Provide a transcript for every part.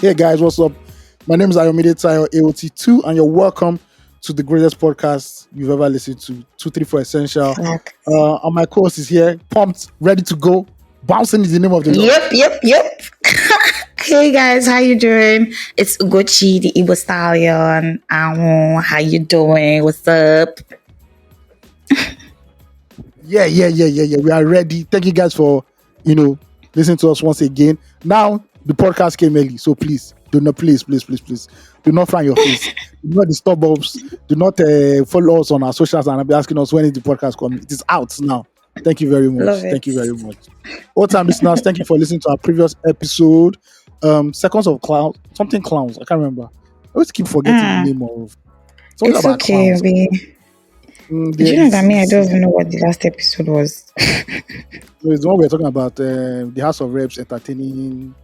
Hey guys, what's up? My name is Ayomide Tayo AOT2, and you're welcome to the greatest podcast you've ever listened to, 234 Essential. Facts. And my co-host is here, pumped, ready to go. Bouncing is the name of the Lord. Yep. Hey guys, how you doing? It's Ugochi, the Igbo Stallion. How you doing? What's up? Yeah. We are ready. Thank you guys for, listening to us once again. Now, the podcast came early, so please, do not, please, do not frown your face. Do not disturb us. Do not follow us on our socials and be asking us when is the podcast coming. It is out now. Thank you very much. Love it. Thank you very much. All time listeners, thank you for listening to our previous episode. Seconds of Clout, something clowns. I can't remember. I always keep forgetting the name of. Something It's about okay, clowns. B. Did you know that I don't even know what the last episode was? It's the one we're talking about. The House of Reps entertaining.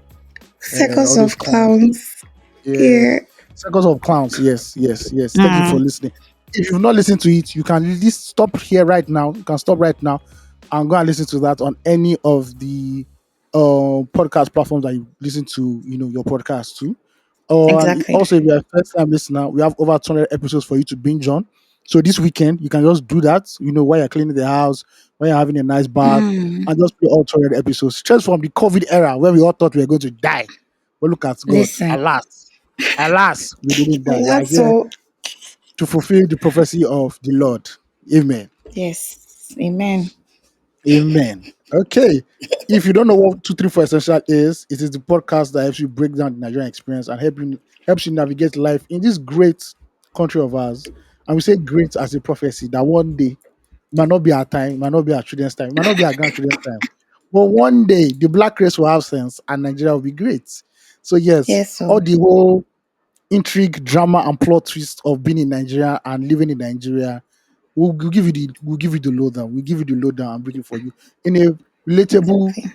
Seconds all of those clowns. Clowns. Yeah. Seconds of Clowns. Yes. Thank you for listening. If you've not listened to it, you can at least stop here right now. You can stop right now and go and listen to that on any of the podcast platforms that you listen to, your podcast to. Exactly. Also, if you're a first time listener, we have over 200 episodes for you to binge on. So this weekend, you can just do that, while you're cleaning the house, when you're having a nice bath, and just play all 200 episodes. Just from the COVID era where we all thought we were going to die. But look at God. Listen. Alas, we didn't die. We are That's here all. to fulfill the prophecy of the Lord. Amen. Yes. Amen. Okay. If you don't know what 234 Essential is, it is the podcast that helps you break down the Nigerian experience and helps you navigate life in this great country of ours. And we say great as a prophecy that one day might not be our time, might not be our children's time, might not be our grandchildren's time. But one day the black race will have sense and Nigeria will be great. So yes, Yes, all the whole intrigue, drama, and plot twist of being in Nigeria and living in Nigeria, we'll give you the lowdown. We'll give you the lowdown and bring it for you in a relatable, Exactly.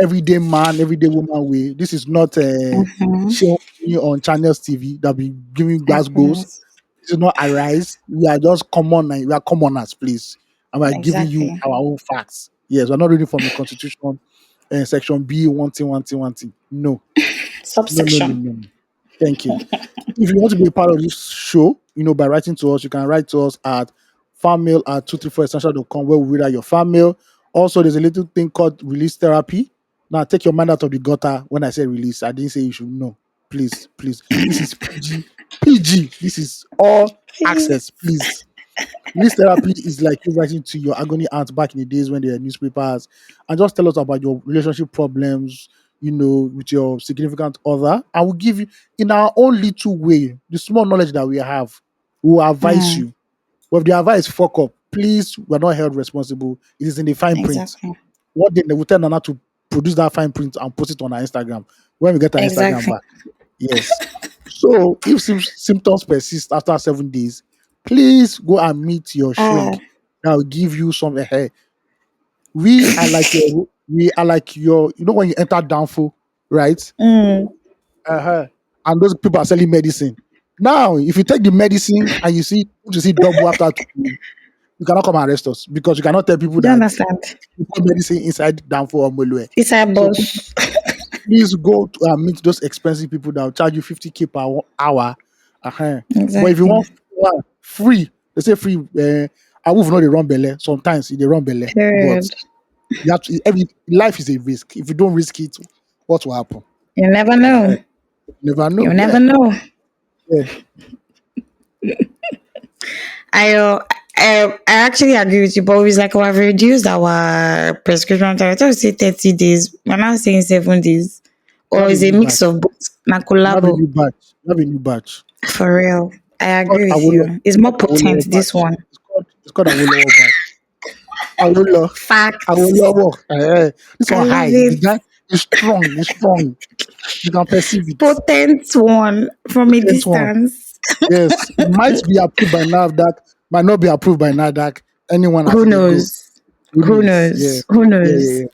everyday man, everyday woman way. This is not show me on Channels TV that be giving gas goals. This is not Arise. We are just common. We are commoners, please, and we are giving you Exactly. our own facts. Yes, we're not reading from the Constitution, section B, one thing. No. Subsection. No. Thank you. If you want to be a part of this show, by writing to us, you can write to us at fanmail@234essential.com where we read out your fan mail. Also, there's a little thing called release therapy. Now, take your mind out of the gutter when I say release. I didn't say you should know. Please. This is PG. This is all access, please. Release therapy is like you writing to your agony aunt back in the days when there were newspapers and just tell us about your relationship problems, with your significant other. I will give you, in our own little way, the small knowledge that we have, we will advise you. But if the advice fuck up, please, we're not held responsible. It is in the fine print. Exactly. One day they will tell Nana to produce that fine print and post it on our Instagram when we get our Instagram Exactly. back. Yes. So if symptoms persist after 7 days, please go and meet your shrink. That will give you some hair. We are like your, when you enter Downfall, right? And those people are selling medicine. Now, if you take the medicine and you see double after 2 days, you cannot come and arrest us because you cannot tell people You that understand? you put medicine inside Downfall or Molue. It's a boss. Please go to meet those expensive people that will charge you 50K per hour. Exactly. But if you want free, they say free. I will not run belly. Sometimes they run belly, Period. but you have to. Life is a risk. If you don't risk it, what will happen? You never know. Never know. You never know. Yeah. I actually agree with you, but it's like we've reduced our prescription time. I thought we say 30 days. We're now saying 7 days. Or is a mix of both? Na Have a collabo. new batch. For real. I agree with Awolowo- you. It's more potent, Awolowo this batch. one. It's called Awolowo batch. Awolowo. Facts. Awolowo. This I one love high. it. The guy is strong. You can perceive it. Potent one from a Potent one. distance. Yes, it might be approved by NAFDAC, might not be approved by NAFDAC. Anyone Who has to go. knows? Who knows? Yeah. Who knows? Yeah.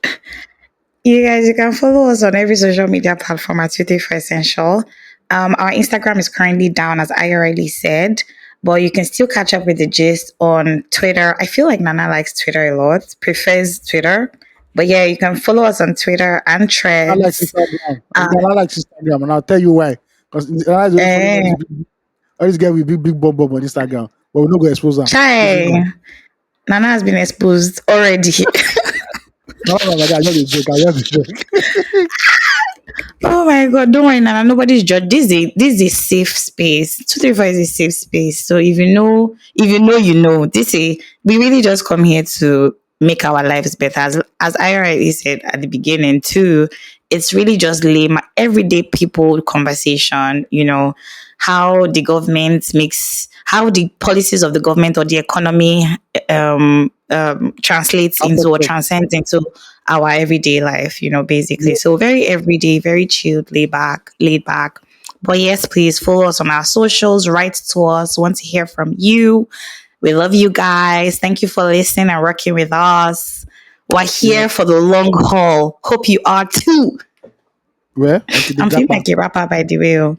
You guys, you can follow us on every social media platform at 234 Essential. Our Instagram is currently down, as I already said, but you can still catch up with the gist on Twitter. I feel like Nana likes Twitter a lot, prefers Twitter. But yeah, you can follow us on Twitter and I like Threads. Instagram. Uh, I like Instagram, and I'll tell you why. Because I always follow eh, all these guys with big bomb on Instagram, but we no go expose them. This is Chai, no. Nana has been exposed already. No, no, my guy, I just a joke. I just a joke. Oh my god, don't worry, Nana. Nobody's judged. This is a safe space. 234 is a safe space. So you know. We really just come here to make our lives better. As I already said at the beginning too, it's really just lame everyday people conversation, how the policies of the government or the economy translates into or Affected. transcends into our everyday life, basically. Yeah, So very everyday, very chilled, laid back. But yes, please follow us on our socials, write to us, want to hear from you. We love you guys. Thank you for listening and working with us. We're yeah. here for the long haul. Hope you are too. Where? Until the I'm feeling japa. like a rapper by the way. Oh.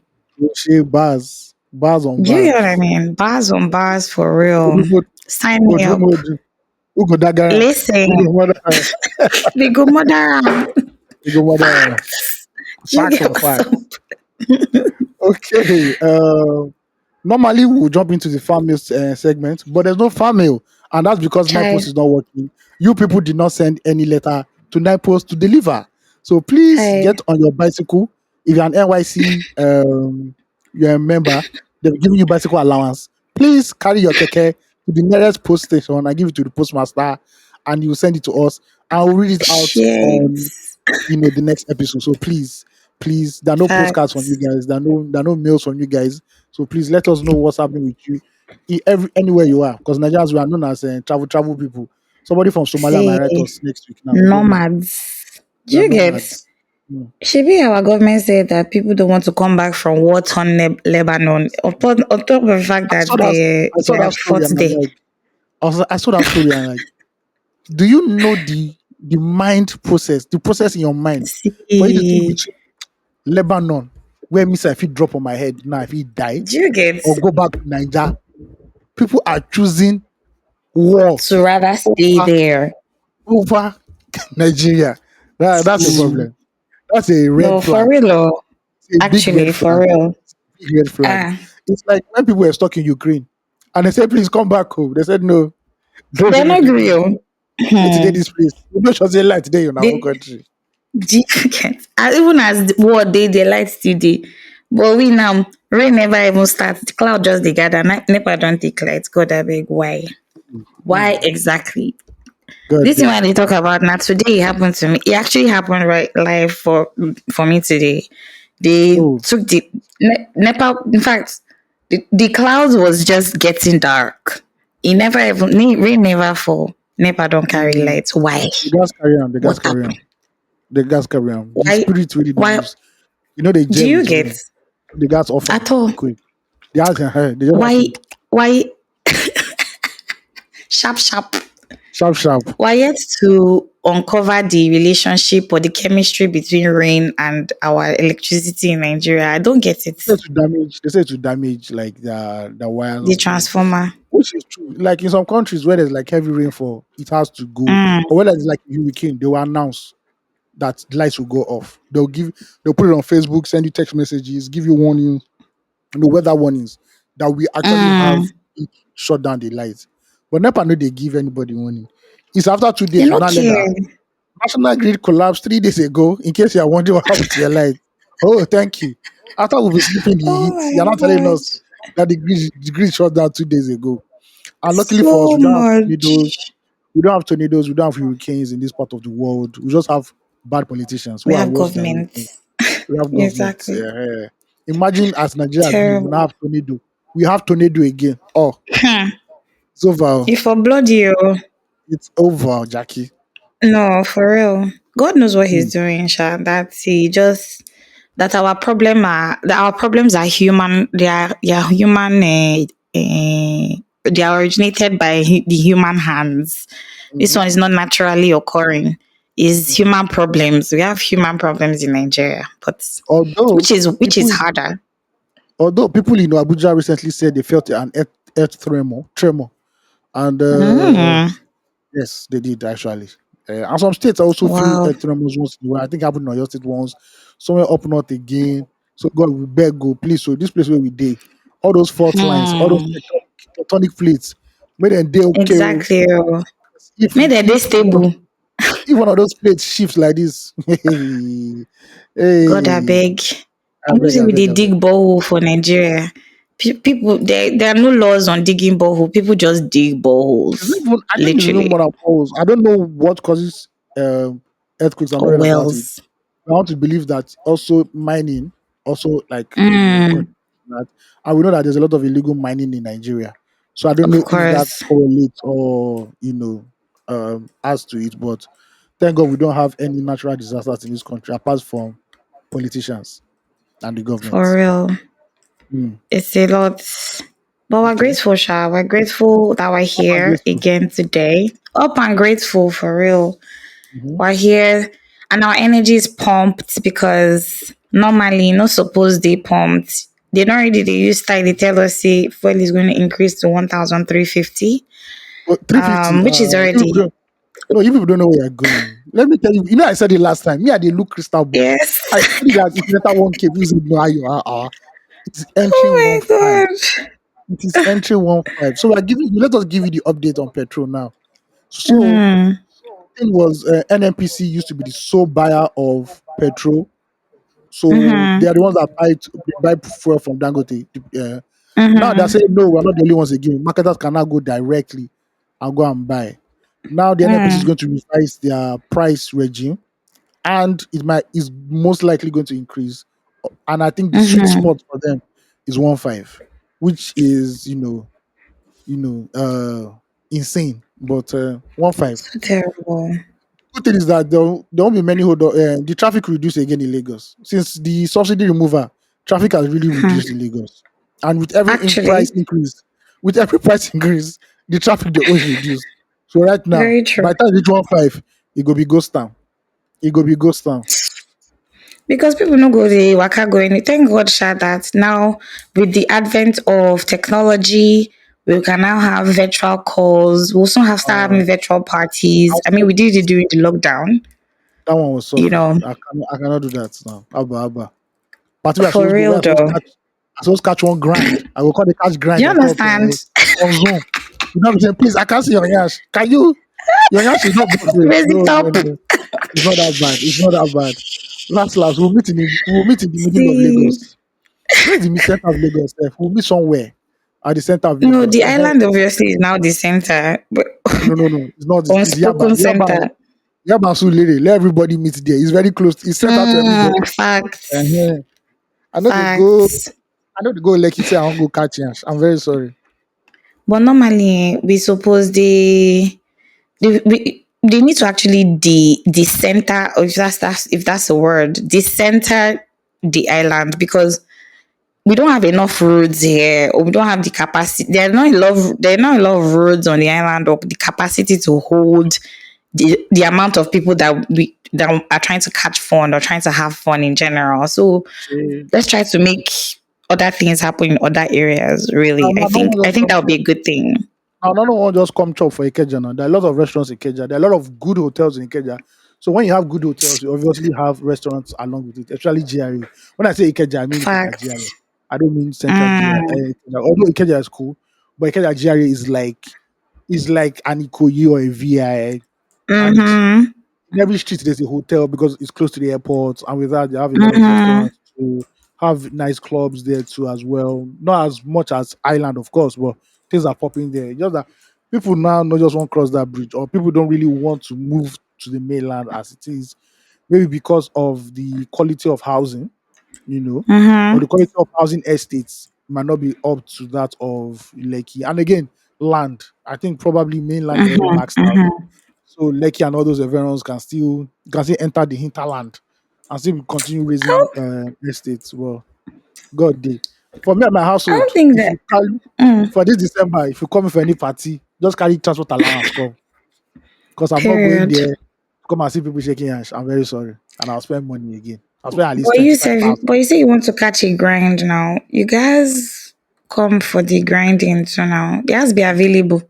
She bars on Do you get what I bars. mean? Bars on bars for real. Odumo, Sign me up. Odumo, Ugo Dagara. Ugo Listen, Mother. we go mother. Ugo Mother. Facts. You Facts get on what's up? facts. Okay. Normally we'll jump into the farm mail segment, but there's no farm mail, and that's because Chai. NIPOS is not working. You people did not send any letter to NIPOS to deliver. So please Hi. get on your bicycle. If you're an NYC, you're a member, they've given you bicycle allowance. Please carry your keke to the nearest post station and give it to the postmaster, and you send it to us. And we'll read it out Shit. on the next episode. So please, there are no postcards from you Facts. guys. There are no mails from you guys. So please let us know what's happening with you, anywhere you are. Because Nigerians, we are known as travel people. Somebody from Somalia might See, write us next week. Now we don't know. nomads. Do We are you get? nomads. Mm. Should our government said that people don't want to come back from war torn Lebanon, on top of the fact I saw that that. I they saw have that fought story and I'm there. like, I saw that story and like, do you know the mind process, the process in your mind for you to think See, between Lebanon, where missile if it drop on my head now if he die, do you get or go back to Nigeria? People are choosing war to rather stay over there? over Nigeria. That's a See, problem. That's a red no, for flag. real. Oh. It's a big Actually, red for flag. real. Big red flag. Ah, It's like when people were stuck in Ukraine and they said, please come back home. They said, no, don't they're leave not today. real. Today, this place. You know, just a light today in our own They country. difficult. Even as what they light still dey. But we now rain never even start. The cloud just dey gather. Never don't take light. God abeg, why? Why Hmm. exactly? God This thing damn. when they talk about now today it happened to me. It actually happened right live for me today. They Oh, took the Nepal. In fact, the clouds was just getting dark. It never even rain never fall. Nepal don't carry mm, lights. Why? the gas carry on. The gas What carry on. happened? The gas carry on. The Why? spirit really Why? moves. You know, they Do gel you with get rain. The gas off them at all? quick. They ask they just have Why? to Why? Sharp, sharp. sharp, sharp. We're yet to uncover the relationship or the chemistry between rain and our electricity in Nigeria. I don't get it. They say to damage like the wires The of the transformer. which is true. Like in some countries where there's like heavy rainfall, it has to go. Mm, Or where there's like a hurricane, they will announce that the lights will go off. They'll put it on Facebook, send you text messages, give you warnings, weather warnings that we actually have mm. shut down the lights. But NEPA no they give anybody warning. It's after two They days you don't now learn care. that national grid collapsed 3 days ago. In case you are wondering what happened to your light. Oh, thank you. After we've been sleeping in the Oh heat, my you're not telling god. us that the grid shut down 2 days ago. And luckily for us, So we don't have tornadoes. much. We don't have tornadoes. We don't have hurricanes in this part of the world. We just have bad politicians We who are have worse than government. hurricanes. We have governments. Exactly. Imagine as Nigeria be, we now Terrible. have tornado. We have tornado again. Oh, Hmm. it's over. If for blood you. It's over, Jackie. No, for real. God knows what Hmm. he's doing, Sha. That he just that our problems are human. They are human. They are originated by the human hands. This Mhm. one is not naturally occurring. Is Mhm. human problems. We have human problems in Nigeria, but Although which is people, harder. although people in Abuja recently said they felt an earth tremor, and Mm. yes, they did actually. And some states also feel Wow. autonomous once in a while. I think it happened in Oyo State once, somewhere up north again. So God, we beg go, please. So this place where we day, all those fault lines, all those Hmm. tectonic plates, made them day okay. Oh. Exactly. Oh. If May they if one of, stable. if one of those plates shifts like this, hey, God, I hey, beg. I I'm not beg, say I we beg, dey I beg. dig borehole for Nigeria. People, there are no laws on digging borehole. People just dig It's boreholes, even, I think it's even literally, more than poles. I don't know what causes earthquakes. I'm not or read about it. wells. I want to believe that also mining also like Mm, that, and we know that there's a lot of illegal mining in Nigeria. So I don't of know if that course, correlates or adds to it. But thank God we don't have any natural disasters in this country apart from politicians and the for government. real. Hmm. It's a lot. But we're Okay, grateful, Sha. We're grateful that we're I'm here grateful. again today. Up and grateful for real. Hmm. We're here and our energy is pumped because normally not supposed they pumped. They don't really they use style, they tell us say fuel is going to increase to 1,350. But 350. Which is You people already don't, no, you people don't know where you're going. Let me tell you. You know, I said it last time. Me, I did look crystal ball. yes. I told you that if you enter 1K, please ignore you are. It is entering Oh one my five. god. It is entering 1 5. So we are giving you. Let us give you the update on petrol now. So Mm-hmm. thing was, NNPC used to be the sole buyer of petrol. So they Mm-hmm. are the ones that buy fuel from Dangote. Now they're saying Mm-hmm. no, we're not the only ones again. Marketers can now go directly and go and buy. Now the NNPC is Mm-hmm. going to revise their price regime, and it might is most likely going to increase. And I think the sweet Mm-hmm. spot for them is 1 5, which is insane. But 1 5. So terrible. Good thing is that there won't be many hold up. The traffic will reduce again in Lagos since the subsidy remover. Traffic has really Hmm. reduced in Lagos, and with every Actually, price increase, the traffic they always reduce. So right now, very by true. the time you reach 1 5, it go be ghost town. It go be ghost town. Because people no go the waka going. Thank God, Sha, that now with the advent of technology, we can now have virtual calls. We'll also have start Uh, having virtual parties. I'll I mean, stop we did it it. during the lockdown, That one was you suffering. know, I cannot do that now. Abba, abba. Party where I for supposed go, where real though. I supposed catch one grind. I will call the catch grind You on top understand? on Zoom. You know what I'm saying? Please, I can't see your yash. Can you? Your yash is not bothering. Basic No, no, top. no. It's not that bad. It's not that bad. Last, we'll meet in the middle of See, Lagos. Where's the center of Lagos? Sef? We'll meet somewhere at the center of no, Lagos. the island obviously is now the center, but No. It's not. It's Yaba. unspoken center. Yaba Sulere. Let everybody meet there. It's very close. It's central to everybody. Facts, Uh-huh. I know they go. facts. I know they go Lekki say I won't go catch yash. I'm very sorry. But normally, we suppose they need to actually the center, or if that's a word, the center the island because we don't have enough roads here, or we don't have the capacity. There are not a lot of roads on the island, or the capacity to hold the amount of people that are trying to catch fun or trying to have fun in general. So See, let's try to make other things happen in other areas. now, Really, now, no one I just think come that would be chop. a good thing. Now, no one just come chop for Ikeja now. There are a lot of restaurants in Ikeja. There are a lot of good hotels in Ikeja. So when you have good hotels, you obviously have restaurants along with it, especially GRA. When I say Ikeja, I mean Ikeja GRA. Facts. I don't mean Central GRA. Mm. Ikeja. Although Ikeja is cool, but Ikeja GRA is like an Ikoyi or a VI, and Mm-hmm. in every street there's a hotel because it's close to the airport, and with that they have a lot of Mm-hmm. restaurants to have nice clubs there too as well. Not as much as Island, of course, but things are popping there. Just that people now not just want to cross that bridge, or people don't really want to move to the mainland as it is, maybe because of the quality of housing, or the Mm-hmm. quality of housing estates might not be up to that of Lekki. And again, land. I think probably mainland is already Mm-hmm. maxed out, Mm-hmm. so Lekki and all those environs can still enter the hinterland and still continue raising estates. Well, God day. For me and my I don't household, think if that. you carry Mm, for this December, if you come for any party, just carry transport allowance come. Because I'm not going period. there to come and see people shaking hands. I'm very sorry. And I'll spend money again. I'll spend at least But 25,000. you say you want to catch a grind now. You guys come for the grinding too now. It has to be available.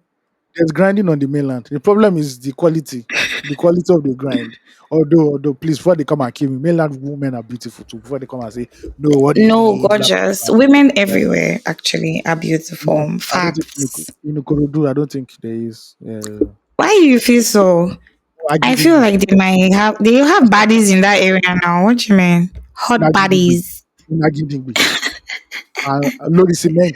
There's grinding on the mainland. The problem is the quality. the quality of the grind. Although, please, before they come and kill me, mainland women are beautiful too. Before they come and say, no, what they No, need, blah, gorgeous. blah, Women blah. everywhere actually are No, beautiful. I don't think Facts. in Ikorodu, I don't think there is. Why do you feel so? I feel Agidingbi. like they have bodies in that area now. What do you mean? In Hot Agidingbi. bodies. In Agidingbi. Lori Cement.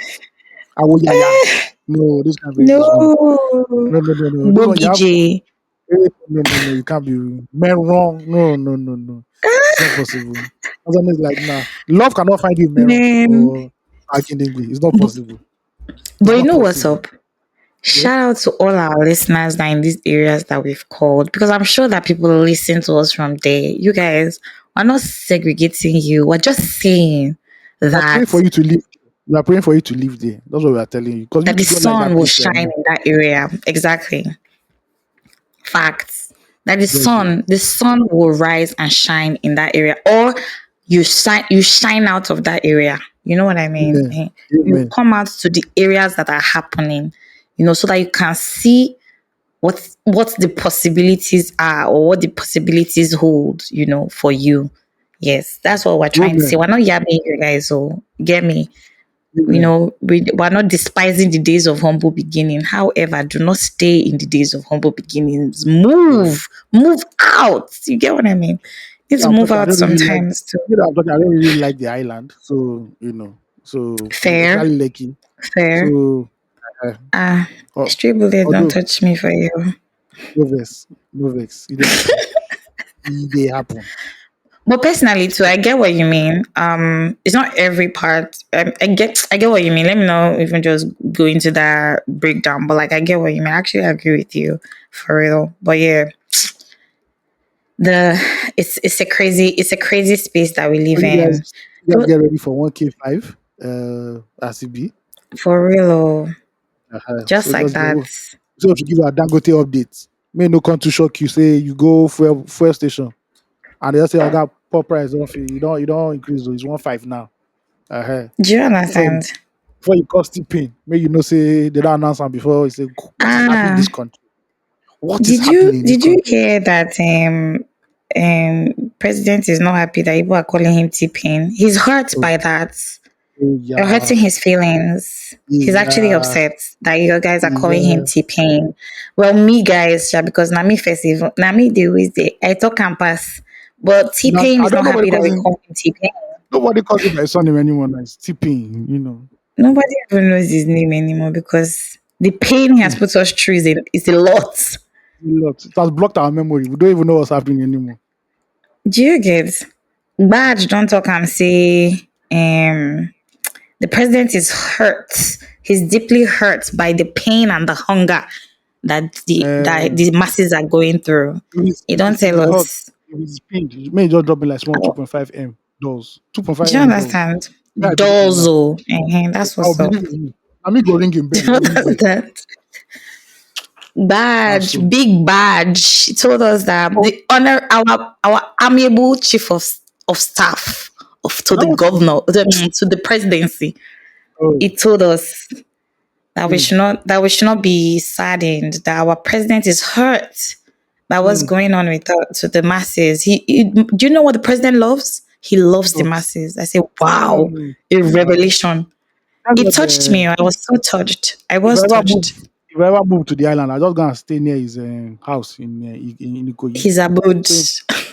Awoyaya. No, those kind of No. places, no. No, no, no, no. Those one you Boogie have. J. No, no, no. You can't be men wrong. No, no, no, no. It's not possible. Husband is like, nah. Love cannot find you in Meron Man. or Akindingui. It's not possible. It's But you not know what's possible. up? Yeah. Shout out to all our listeners that are in these areas that we've called because I'm sure that people listen to us from there. You guys, we're not segregating you. We're just saying We are praying that for you to live. We are praying for you to live there. That's what we are telling you. Because you the two don't like sun that will place. shine in that area. Exactly. Facts. That the sun will rise and shine in that area. Or you shine out of that area. You know what I mean? Amen. You Amen. come out to the areas that are happening, so that you can see what the possibilities are or what the possibilities hold, for you. Yes, that's what we're trying to say. Amen. We're not yabbing you guys, so get me. Amen. We're not despising the days of humble beginning. However, do not stay in the days of humble beginnings. Amen. Move out. You get what I mean? You need to I'm move talking. I out don't really like. sometimes too. I'm talking. I don't really like the island. So Fair, especially Lekki. fair. So uh, Ah, al- stray bullet, don't although touch me for you. no vex, no vex, it dey happen. It dey happen. But personally, too, I get what you mean. It's not every part. I get what you mean. Let me know if you just go into that breakdown. But like, I get what you mean. Actually, I agree with you for real. But yeah, the it's a crazy space that we So live you in. guys get ready for 1K5 RCB. For real, oh, just So like just get that. so to give you a Dangote update. May no come to shock you. Say you go fuel station and they just say, "I got pop price off you don't increase. It's 1.5 now." Do you Before you understand? before you cost the pain, may you know say they don't announce am before. You say, "What is happening in this Ah, country? What is did you happening in this did you country?" hear that president is not happy that people are calling him T-Pain? He's hurt Oh, by that. oh, You're yeah, hurting his feelings. He's actually yeah, upset that you guys are calling him yeah. T-Pain. Well, me guys, yeah, because Nami festival, Nami the always day. I talk campus, but Now, T-Pain I is don't not nobody happy that calls we him call him T-Pain. nobody calls him by his surname anymore. Now it's tipping. Nobody even knows his name anymore because the pain he has Hmm. put us through is a lot. A lot. It has blocked our memory. We don't even know what's happening anymore. Do you get? Badge don't talk and say, the president is hurt. He's deeply hurt by the pain and the hunger that the masses are going through. You don't If tell he's hot, us. if he's pinned, he may just drop in like small Oh, 2.5 M dolls. do 2.5 you M dolls. understand? Yeah, I believe him now. Dozo. That's I'll what's up. believe in you. I mean, go ring him Do bell you everywhere. understand? That's Badge, so. big badge. He told us that Oh, the honor our amiable chief of staff to that the was it. governor to the presidency. Oh, He told us that we mm, should not be saddened that our president is hurt by what's mm, going on to the masses. Do you know what the president loves? He loves the oh, masses. I say, wow, mm. a revelation. Thank It God, touched me. I was so touched. I if was I ever move, touched. if I ever move to the island, I just gonna stay near his house in Ikoyi. His abode. So,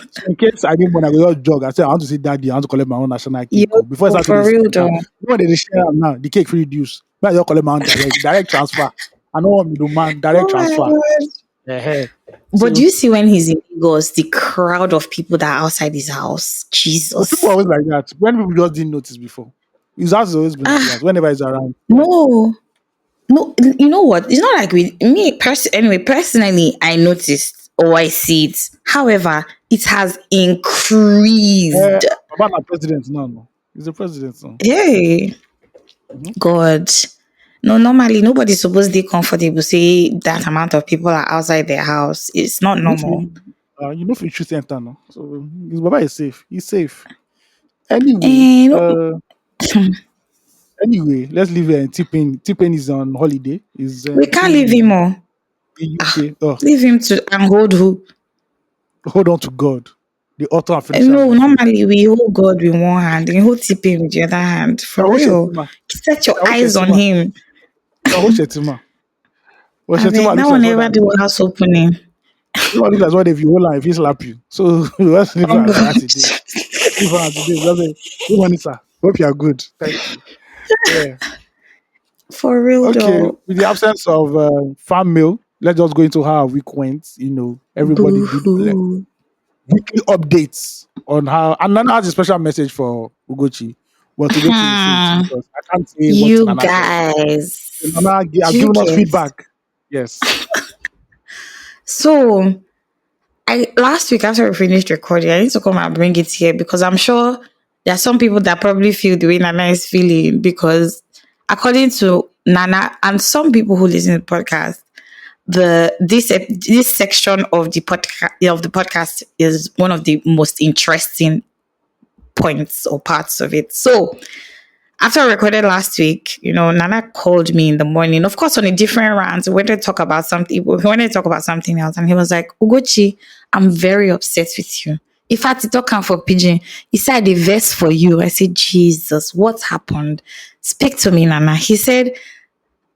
so in case I didn't want to go just jog, I said I want to see daddy. I want to collect my own national cake. Yo, Oh. Before I start to for this real now, though. when they share am now, the cake free reduce. But I just collect my own direct transfer. I don't want middleman direct Oh my transfer. god. uh But do So you see when he's in Lagos, the crowd of people that are outside his house? but people are Jesus. always like that. When people just didn't notice before, his house has always been like Ah, that. Whenever he's around, no. No, you know what? It's not like with me anyway, personally, I noticed or I see it. However, it has increased. about my president now, no, he's the president now. Hey, Mm-hmm. God. No, normally nobody's supposed to be comfortable. Say that amount of people are outside their house. It's not normal. You know, if you choose enter now, so his Baba is safe. He's safe. Anyway, And let's leave it. T-Pain is on holiday. Is we can't leave him staying all. in UK. Oh, Leave him to and hold who? Hold on to God, the author and finisher of No, your faith. normally we hold God with one hand, we hold TP with the other hand. For Ìyàwó real. Shetima, Set your ìyàwó eyes on Shetima, him. ìyàwó Shetima. Well, I Shetima mean, that looks one like someone never that do house opening. Shetima looks like someone if you hold her, if he slap you. So let's leave Oh her like God. that today. Let's leave her today. Just say, good morning, sir. Hope you are good. Thank you. Yeah. For real Okay. though. With the absence of fan mail, let's just go into how our week went. Everybody Boo did hoo. weekly updates on how, and Nana has a special message for Ugochi. But Ugochi will say it Hmm. because I can't say what You Nana said. So guys. Nana has You given us get. feedback. Yes. So I last week after we finished recording, I need to come and bring it here because I'm sure there are some people that probably feel the way Nana is feeling because according to Nana and some people who listen to the podcast, this section of the podcast is one of the most interesting points or parts of it. So after I recorded last week, Nana called me in the morning, of course, on a different rant. We wanted to talk about something. We wanted to talk about something else. And he was like, Ugochi, I'm very upset with you. In fact, he talking for pigeon. He said, a verse for you. I said, Jesus, what happened? Speak to me, Nana. He said,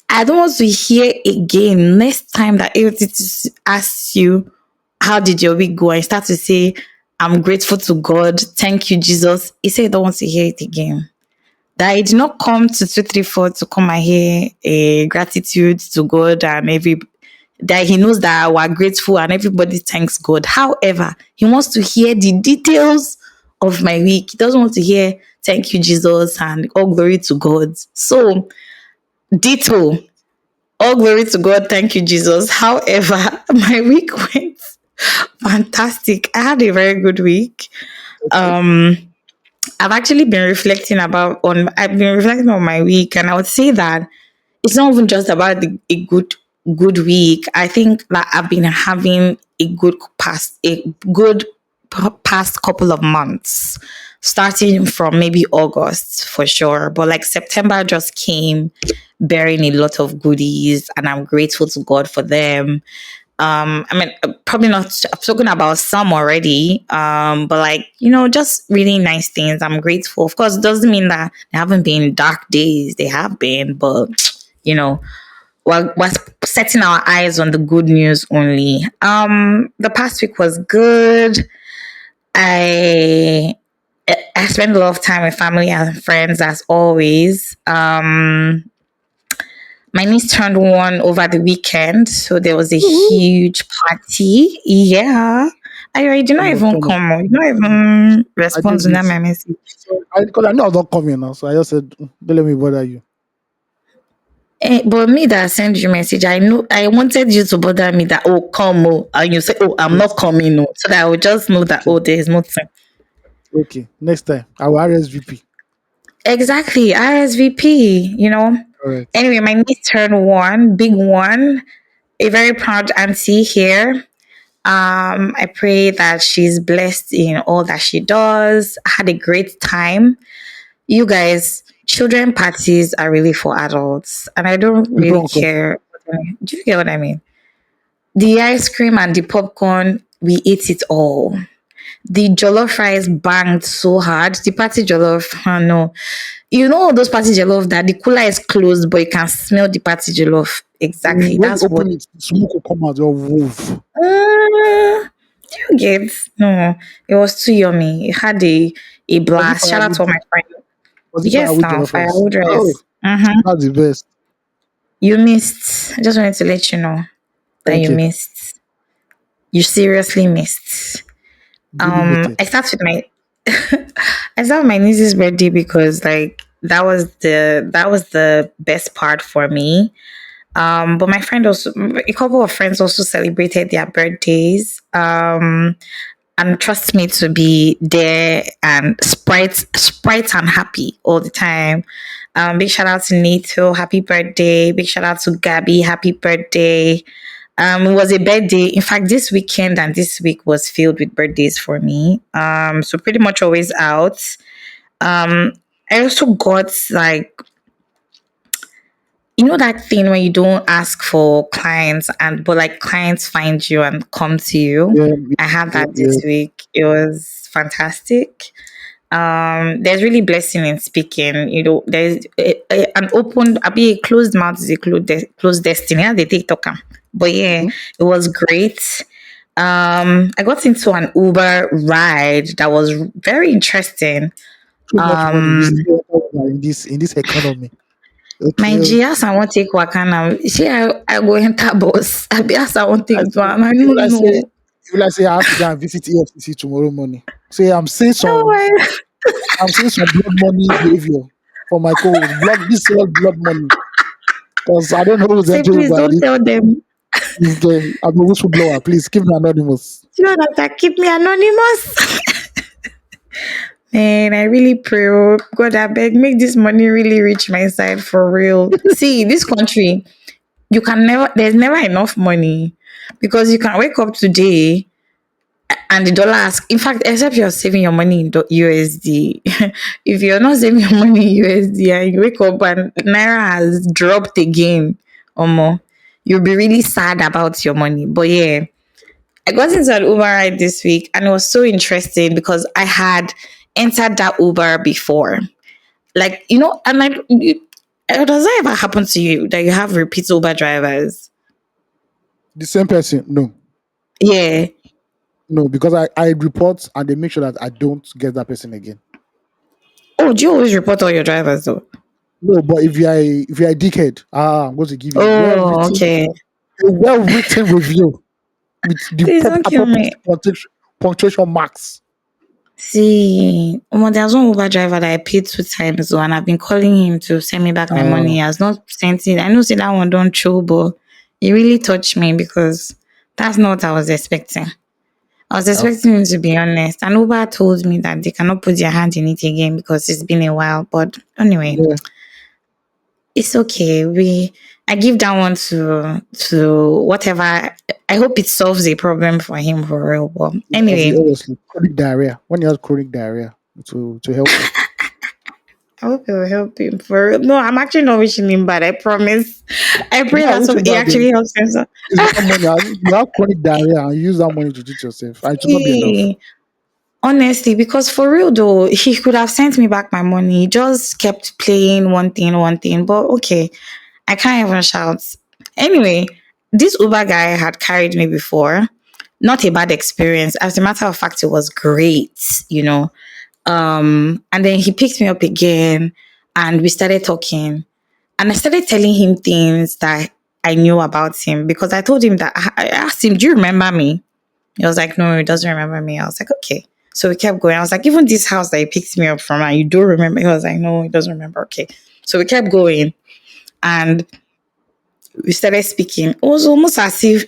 I don't want to hear again next time that AOT asks you, how did your week go? And you start to say, I'm grateful to God. Thank you, Jesus. He said, I don't want to hear it again, that I did not come to 234 to come and hear a gratitude to God and that he knows that we're grateful and everybody thanks God. However, he wants to hear the details of my week. He doesn't want to hear thank you, Jesus, and all glory to God. So, ditto, all glory to God, thank you, Jesus. However, my week went fantastic. I had a very good week. Okay. Um, I've been reflecting on my week, and I would say that it's not even just about a good week. I think that I've been having a good past couple of months, starting from maybe August for sure. But like September just came bearing a lot of goodies, and I'm grateful to God for them. I mean, probably not, I've spoken about some already, but like, just really nice things. I'm grateful. Of course, it doesn't mean that there haven't been dark days. They have been, but, you know, we're setting our eyes on the good news only. The past week was good. I, I spent a lot of time with family and friends as always. My niece turned one over the weekend, so there was a Woo-hoo. huge party. Yeah. I did not Turn up, even turn up. come. You not even I respond did to that it. my message. So because I know I was not coming now, so I just said, don't let me bother you. But me that sent you message, I know I wanted you to bother me that come and you say I'm Yes. not coming so that I would just know that Okay. there is nothing. Okay. Next time I will RSVP. Exactly, RSVP. All right. Anyway, my niece turned one, big one, a very proud auntie here. I pray that she's blessed in all that she does. I had a great time. You guys, children parties are really for adults, and I don't People really don't come. care. Do you get what I mean? The ice cream and the popcorn, we ate it all. The jollof rice banged so hard. The party jollof, no. Those party jollof that the cooler is closed, but you can smell the party jollof. Exactly. When you That's what. open it, smoke will come out. Your wolf. Do you get? No, it was too yummy. It had a Was it blast. Shout out firewood? to all my friends. Was it Yes, firewood now jollof rice? firewood Oh, rice. Mm-hmm. that's the best. You missed. I just wanted to let you know that Thank you you. missed. You seriously missed. Duly noted. I start with my I start with my niece's birthday because like that was the best part for me. But my friend also, a couple of friends also celebrated their birthdays. And trust me to be there and sprite and happy all the time. Big shout out to Nato, happy birthday. Big shout out to Gabby, happy birthday. It was a birthday. In fact, this weekend and this week was filled with birthdays for me. So pretty much always out. Um, I also got like You know that thing when you don't ask for clients and but like clients find you and come to you. Yeah, I had yeah, that yeah. this week. It was fantastic. There's really blessing in speaking. You know, there's an open, I be a closed mouth is a closed destiny. How they take talk am. But yeah, Mhm. it was great. I got into an Uber ride that was very interesting. Too much money. You Um, still in this economy. my Okay. Oh. GS, I won't take Wakana. See, I go enter bus. I be asked, I won't I take say, one. I if don't I say, know. I have to go and visit EFCC tomorrow morning. Say Oh my. I'm seeing some blood money behavior for my co-host. This is all blood money. Because I don't know who's Say, entering please by don't this. tell them. Is the I'm a whistleblower. Please keep me anonymous. You know that keep me anonymous. Man, I really pray, oh, God, I beg, make this money really reach my side for real. See, this country, you can never, there's never enough money because you can wake up today and the dollar ask, in fact, except you're saving your money in USD. If you're not saving your money in USD and you wake up and Naira has dropped again or more, you'll be really sad about your money. But yeah, I got into an Uber ride this week and it was so interesting because I had entered that Uber before. Like, you know, and like, does that ever happen to you that you have repeat Uber drivers? The same person? No. Yeah. No, because I report and they make sure that I don't get that person again. Oh, do you always report all your drivers though? No, but if you're a dickhead, I'm going to give you Oh, okay. a well-written review with the Please don't kill appropriate me. punctuation marks. See, there's one Uber driver that I paid 2 times though, and I've been calling him to send me back my money. He Uh, has not sent it. I know say that one don't show, but it really touched me because that's not what I was expecting. I was uh, expecting him to be honest. And Uber told me that they cannot put their hand in it again because it's been a while. But anyway, yeah, it's okay. I give that one to whatever. I hope it solves a problem for him for real. But anyway, obviously chronic diarrhea. When you have chronic diarrhea, to help you. I hope it will help him for real. No, I'm actually not wishing him bad. I promise. I pray Yeah, that's which what it about the actually helps him. So, is one money. You have chronic diarrhea and you use that money to treat yourself. And it will not be enough. hey, honestly, because for real though, he could have sent me back my money. He just kept playing one thing. But okay, I can't even shout. Anyway, this Uber guy had carried me before. Not a bad experience. As a matter of fact, it was great, you know. And then he picked me up again and we started talking. And I started telling him things that I knew about him because I told him that I asked him, do you remember me? He was like, no, he doesn't remember me. I was like, okay. So we kept going. I was like, even this house that he picked me up from, and you do remember? He was like, no, he doesn't remember. Okay. So we kept going and we started speaking. It was almost as if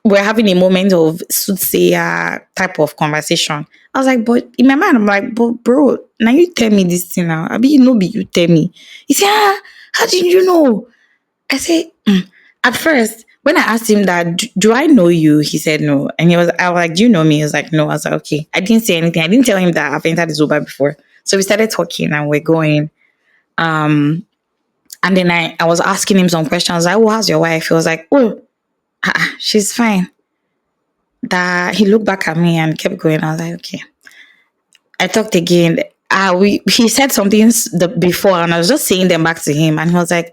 we're having a moment of soothsayer type of conversation. I was like, but in my mind, I'm like, but bro, now you tell me this thing now. I mean, no, be you tell me. He said, how did you know? I said, at first, when I asked him that, do I know you? He said no. And I was like, do you know me? He was like, no. I was like, okay. I didn't say anything. I didn't tell him that I've entered this Uber before. So we started talking and we're going. Um, and then I was asking him some questions like, oh, how's your wife? He was like, oh, she's fine. That he looked back at me and kept going. I was like, okay. I talked again. He said something before, and I was just saying them back to him, and he was like,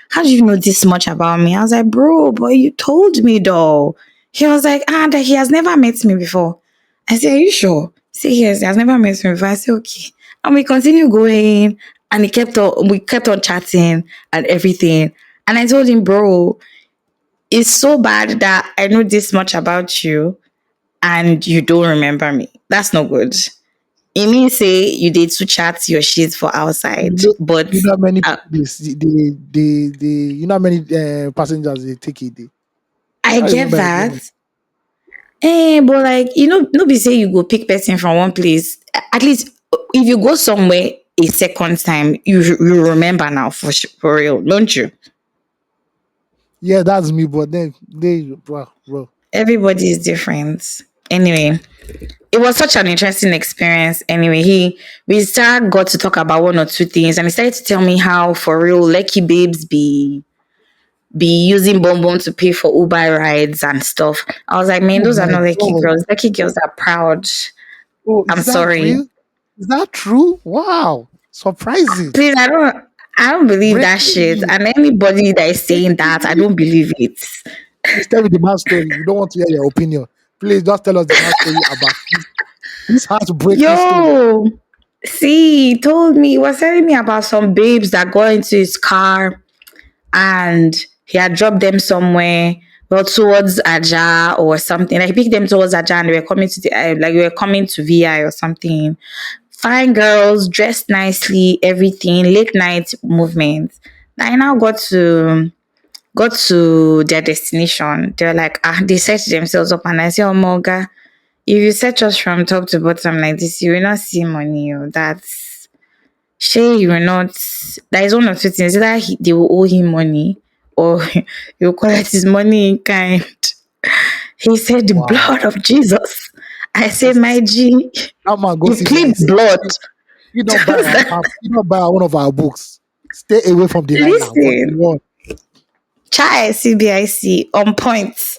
"How do you know this much about me?" I was like, "Bro, but you told me though." He was like, that he has never met me before. I said, "Are you sure?" He said, "Yes, he has never met me before." I said, "Okay," and we continued going, and we kept on chatting and everything. And I told him, "Bro, it's so bad that I know this much about you, and you don't remember me. That's not good." It means say you did to chat your shit for You outside, know, but you know how many uh, people they you know how many passengers they take a day. I I get remember again. that. But like no be say you go pick person from one place. At least if you go somewhere a second time, you remember now for real, don't you? Yeah, that's me. But then bro. Everybody is different. Anyway, it was such an interesting experience. Anyway, we started got to talk about one or two things, and he started to tell me how for real lucky babes be using bonbon to pay for Uber rides and stuff. I was like, man, Oh those are my not lucky god. girls. Lucky girls are proud. Oh, I'm is that sorry. real? Is that true? Wow. Surprising. Please, I don't believe that Breaking shit. news. And anybody that is saying Breaking that, I news. don't believe it. Please tell me the man's story. We don't want to hear your opinion. Please just tell us the man's story about this heartbreaking story. Yo, see, he told me, he was telling me about some babes that got into his car and he had dropped them somewhere, well, towards Aja or something. Like, he picked them towards Aja and they were coming to like, we were coming to VI or something. Fine girls, dressed nicely, everything, late night movement. I now got to their destination. They're like, they set themselves up and I say, oh Morga, if you set us from top to bottom like this, you will not see money. Oh. That's Shay, you will not. That is one of two things. Either they will owe him money or he will collect his money in kind. He said, the Wow. blood of Jesus. I say, my G, That man go you plead CBIC. blood. You don't buy Just our that, pap, you don't buy one of our books. Stay away from Delilah. What listen, you want? Chai CBIC on point.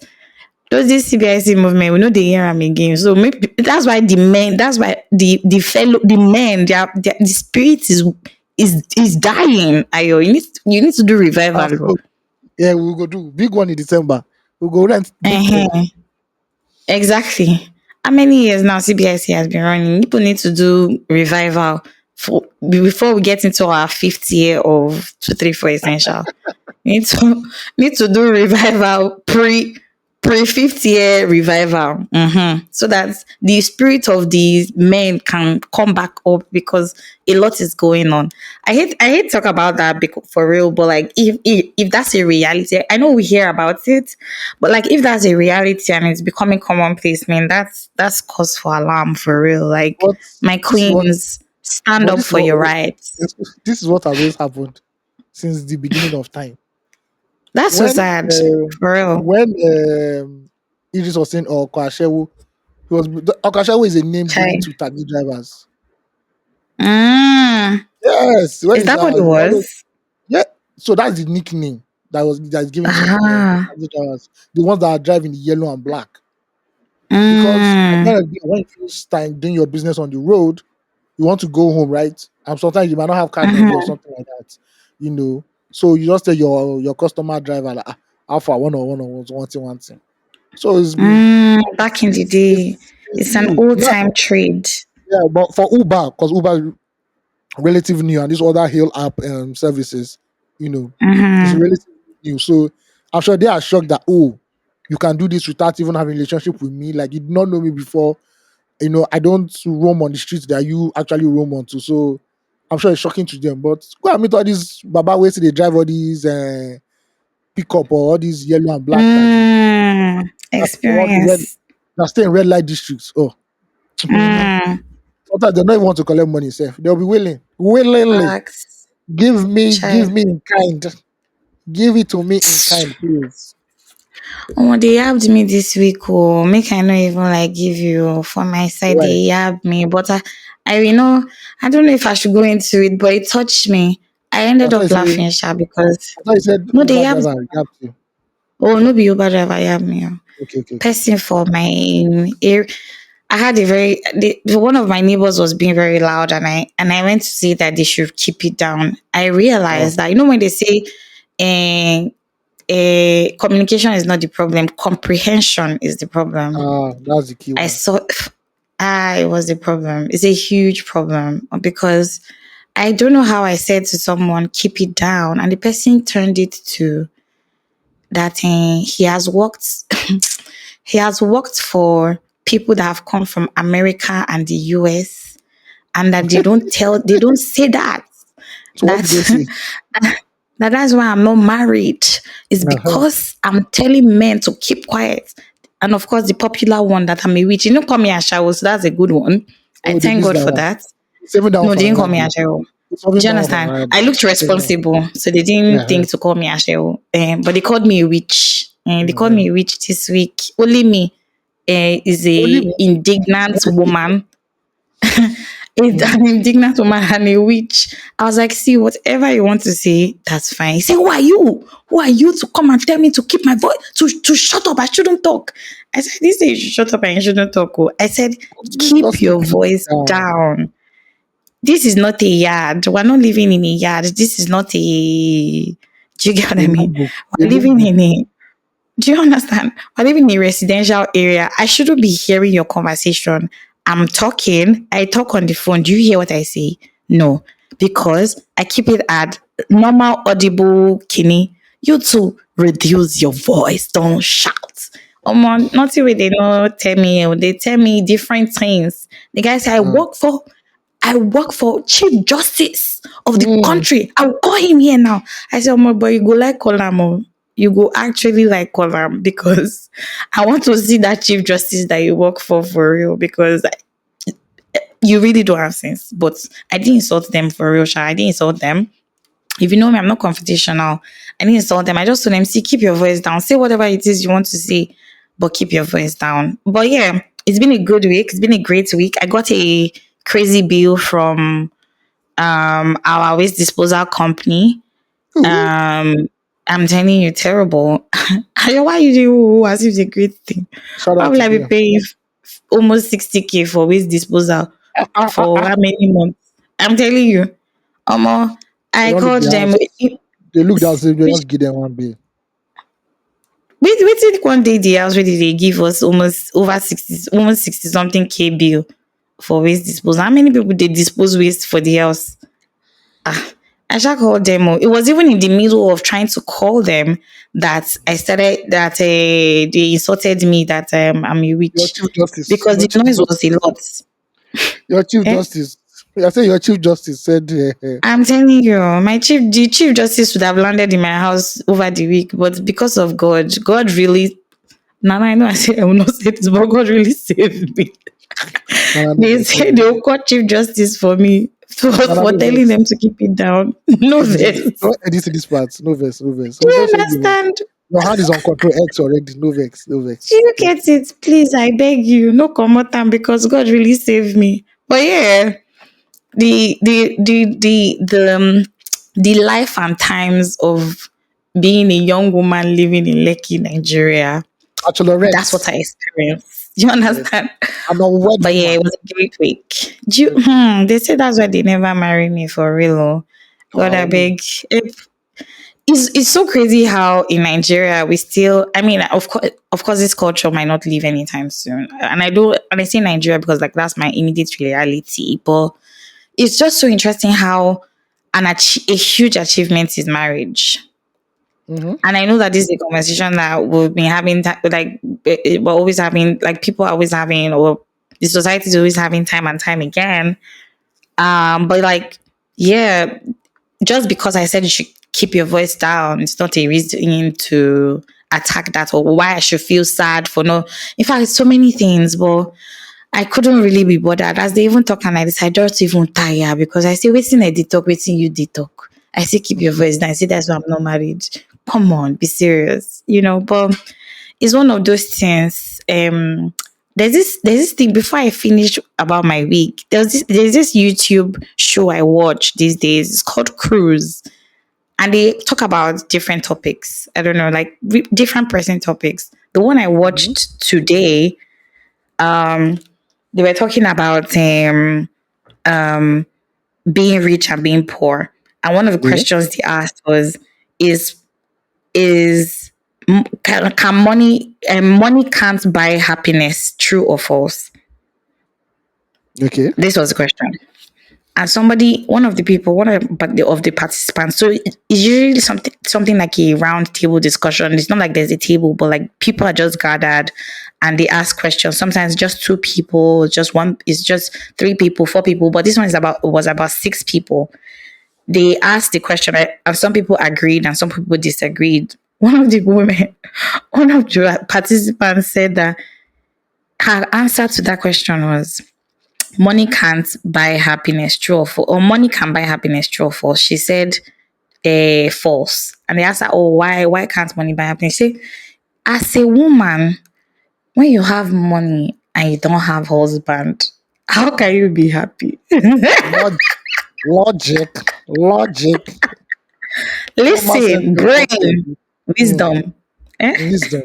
Those this CBIC movement, we know they hear them again. So maybe that's why the men, that's why the men, the spirit is dying. Ayo, you need to do revival. Bro. So, yeah, we'll go do big one in December. We'll go rent big place. Uh-huh. Exactly. How many years now CBIC has been running? People need to do revival for before we get into our fifth year of 234 essential. Need to need to do revival pre 50th year revival, so that the spirit of these men can come back up because a lot is going on. I hate talk about that for real, but like if that's a reality, I know we hear about it, but like if that's a reality and it's becoming commonplace, man, that's cause for alarm for real. Like But my this is what queens, stand but up this is for your what rights. this is what has always happened since the beginning of time. That's so When sad for real. when Idris was saying Okashewu, Okashewu is a name given Chai. to taxi drivers. Mm. Yes, when Is it's that what it always, was? yeah. So that's the nickname that's given to Ah. taxi drivers, the ones that are driving the yellow and black. Because at the Mm. end of the day, when you finish time doing your business on the road, you want to go home, right? And sometimes you might not have cash on you or Mhm. something like that, you know. So you just tell your customer driver like, Alpha one or one thing. So Back in the day, it's it's an new. old Yeah, time trade. yeah. But for Uber, because Uber relatively new and these other hail app services, you know, it's Mhm. relatively new. So I'm sure they are shocked that you can do this without even having a relationship with me. Like you did not know me before. You know, I don't roam on the streets that you actually roam onto. So I'm sure it's shocking to them. But go and meet all these Baba ways they drive all these pickup or all these yellow and black taxis. All the red Experience. that stay in red light districts. Oh, Mm. sometimes they don't even want to collect money, safe. They'll be willingly. Facts. Give Child. me in kind. Give it to me in kind, please. Oh, they yabbed me this week. Oh, make I not even like give you for my side. Right. They yabbed me, but I don't know if I should go into it, but it touched me. I ended up laughing, Sha, because I thought you said no, they Uber yabbed. driver react to. Oh, no, be Uber driver yabbed me. Oh. Okay. Person for my ear. I had one of my neighbors was being very loud, and I went to say that they should keep it down. I Oh, realized that when they say eh, communication is not the problem, comprehension is the problem. that's the key I one. saw it was the problem. It's a huge problem because I don't know how I said to someone keep it down, and the person turned it to that he has worked he has worked for people that have come from America and the US, and that they don't say that So what did they that say? that's why I'm not married. It's Uh-huh. because I'm telling men to keep quiet. And of course the popular one that I'm a witch. You know, call me Ashawo, so that's a good one. I Oh, they thank missed God that for one. that. Saving that one No, they for didn't call another me day. Ashewo. Saving Do you that one for understand? another I day. looked Saving that one. responsible, so they didn't Yeah. think to call me Ashewo. But they called me a witch. They called Uh-huh. me a witch this week. Only me. is Only a indignant one. woman. It's Mm-hmm. an indignant woman and a witch. I was like, see, whatever you want to say, that's fine. He said, who are you? Who are you to come and tell me to keep my voice, to shut up? I shouldn't talk. I said, this say you should shut up and you shouldn't talk. Oh. I said, keep Just to your keep it voice down. down. This is not a yard. We're not living in a yard. This is not a, do you get what A I mean? lookbook. A We're living lookbook. in a, do you understand? I live in a residential area. I shouldn't be hearing your conversation. I'm talking. I talk on the phone. Do you hear what I say? No, because I keep it at normal audible kini. You too reduce your voice. Don't shout. Nothing where they know tell me. They tell me different things. The guy say Uh, I work for Chief Justice of the mm, country. I will call him here now. I said, oh my boy, you go like call him. Oh. You go actually like call him because I want to see that Chief Justice that you work for real because you really don't have sense. But I didn't insult them for real, Sha. I didn't insult them. If you know me, I'm not confrontational. I didn't insult them. I just told them, see, keep your voice down. Say whatever it is you want to say, but keep your voice down. But yeah, it's been a good week. It's been a great week. I got a crazy bill from our waste disposal company. ooh, Um I'm telling you, terrible. Why you do as if it's a great thing? shout Why out will to I be them. paying almost 60K for waste disposal for Ah. how many months? I'm telling you. Um, They I don't look called the them. house. They look down, so they Which just give them one bill. wait, one day the house really they give us almost over 60, almost 60 something K bill for waste disposal. How many people they dispose waste for the house? Ah, I shall call them. Oh. It was even in the middle of trying to call them that I started that they insulted me that I'm a Your witch chief justice, because your the chief noise was a justice, lot. your chief Eh? justice. I say your chief justice said, I'm telling you, the chief justice would have landed in my house over the week, but because of God really. Now I know I said I will not say this, but God really saved me. "Nana, no They vex, no said vex, they'll call chief justice for me Nana, for no telling vex. them to keep it down. No verse. Don't edit this part. No vex, no vex. Do So you don't say understand? your hand is on control X already. No vex, no Do vex. you Thank get you. it? Please, I beg you. No come because God really saved me. But yeah, the life and times of being a young woman living in Lekki, Nigeria. That's what Bachelorette. I experienced. You Yes. understand? An unwed But yeah, it woman. was a great week. Mm. They say that's why they never marry me for real. Oh. God, I Wow. beg. It's so crazy how in Nigeria we still. I mean, of course, this culture might not leave anytime soon. And I say Nigeria because like that's my immediate reality. But it's just so interesting how a huge achievement is marriage. Mm-hmm. And I know that this is a conversation that we've been having, we're always having, like people are always having, or the society is always having time and time again. But like, yeah, just because I said you should keep your voice down, it's not a reason to attack that or why I should feel sad for no. In fact, so many things, but I couldn't really be bothered. As they even talk and I decided just even tire because I say, waiting I did talk, waiting you did talk. I say keep your voice down. I say that's why I'm not married. Come on, be serious. But it's one of those things. There's this thing before I finish about my week. There's this YouTube show I watch these days. It's called Cruise. And they talk about different topics. I don't know, like different present topics. The one I Mm-hmm. watched today, um, they were talking about um, being rich and being poor. And one of the Yeah. questions they asked was, is is can money can't buy happiness, true or false? Okay. This was the question. And one of the people, one of the participants, so it's usually something like a round table discussion. It's not like there's a table, but like people are just gathered and they ask questions. Sometimes just two people, just one, it's just three people, four people, but this one was about six people. They asked the question, and some people agreed and some people disagreed. One of the participants said that her answer to that question was money can't buy happiness, true or false, or money can buy happiness, true or false. She said false. And they asked her, oh, why can't money buy happiness? She said, as a woman, when you have money and you don't have husband, how can you be happy? Log- logic, logic. Mama sent Listen, a photo. brain, Mm, wisdom. Eh? wisdom.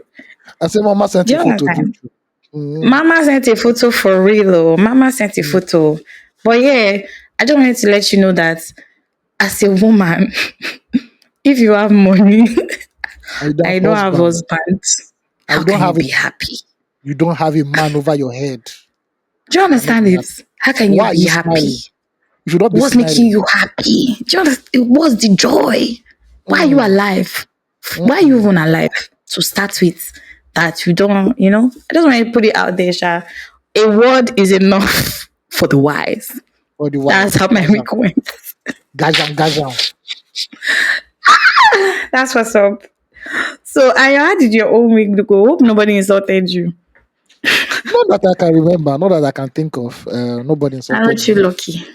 I say Mama sent Do a you photo. True, understand? true. Mm, Mama sent a photo for real. Oh. Mama sent a mm. photo. But yeah, I just wanted to let you know that as a woman, if you have money And you don't and have you don't have husband. husband, And how you don't can you have a be happy? you don't have a man over your head. Do you You cannot understand be it? happy. How can you Why are be you happy? smiling? You should not be What's making smiling. you happy? Do you understand? What's the joy? Why are you Mm, alive? Why are you mm-mm. even alive to start with? That you don't, I just want to put it out there, Sha. A word is enough for the wise. For the That's wise. how my Gazam. week went. Gazam, gazam. That's what's up. So, Aya, how did your own week go? Hope nobody insulted you. Not that I can remember, not that I can think of. Nobody insulted Aren't you me. lucky?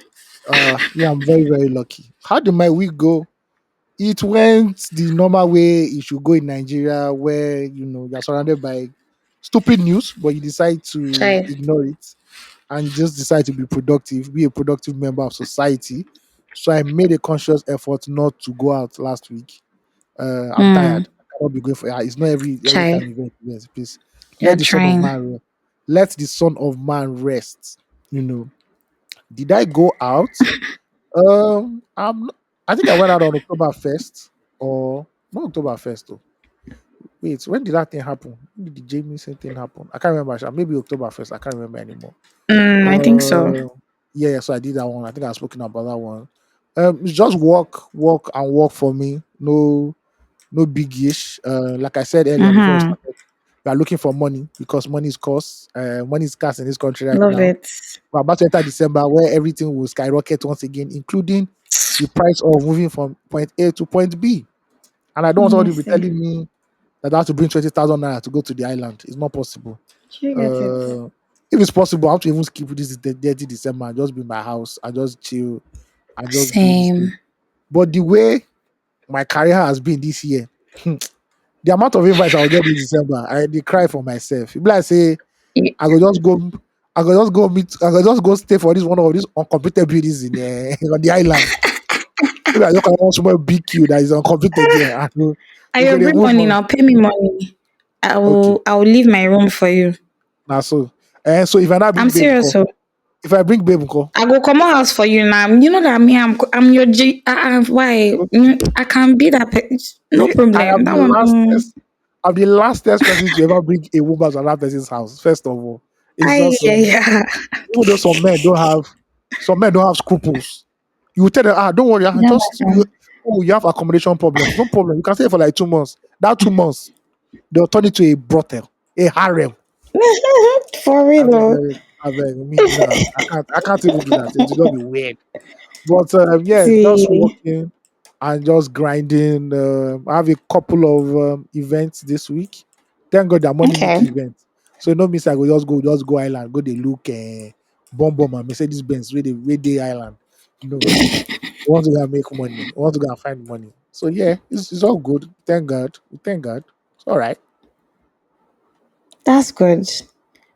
Yeah, I'm very, very lucky. How did my week go? It went the normal way it should go in Nigeria, where you're surrounded by stupid news, but you decide to Try. ignore it and just decide to be productive, be a productive member of society. So I made a conscious effort not to go out last week. I'm Mm, tired. I cannot be going for it's not every try. time event. Yes, please You're let the son of trying. man let the son of man rest. Did I go out? I think I went out on October 1st or not October 1st though. Wait, when did that thing happen? When did the Jameson thing happen? I can't remember. Maybe October 1st. I can't remember anymore. I think so. Yeah, so I did that one. I think I've spoken about that one. It's just walk and walk for me. No big-ish. Like I said earlier before we Mm-hmm. started, we are looking for money because money is cost. Money is scarce in this country right Love now. it. We're about to enter December where everything will skyrocket once again, including the price of moving from point A to point B. And I don't want somebody to be Honestly. telling me that I have to bring 20,000 naira to go to the island. It's not possible. Do you get it? Uh, if it's possible, I have to even skip this 30 December and just be in my house and just chill and just do this thing. Same. But the way my career has been this year, the amount of invites I will get this December, I dey cry for myself. If like say Y- I go just go, I go just go stay for this one of these uncompleted buildings in on the island. Maybe I just can one small BQ that is uncompleted there. And I we go dey agree move money on. now. Pay me money. I Okay, will I will leave my room for you. now so so if I now I'm bring babe, serious. nko, So if I bring babe, nko, I go come out house for you now. You know that me, I'm your G. Why? I can be that. No I problem. am That the one. I'm the lastest person to ever bring a woman to another person's house. First of all, it's I just yeah, yeah. even though some men don't have scruples. You will tell them, don't worry, You understand? you have accommodation problems. No problem. You can stay for like 2 months. That 2 months, they'll turn it to a brothel, a harem. For I real. beg, Oh. I beg me, nah, I can't even do that. It will just be weird. But yeah, just See. working and just grinding. I have a couple of events this week. Thank God they're morning look Okay. events. So no miss I go just go island, go they look bomb and Mercedes Benz where they island. No. We want to go and make money. We want to go and find money. So yeah, it's all good. Thank God. Thank God. It's all right. That's good.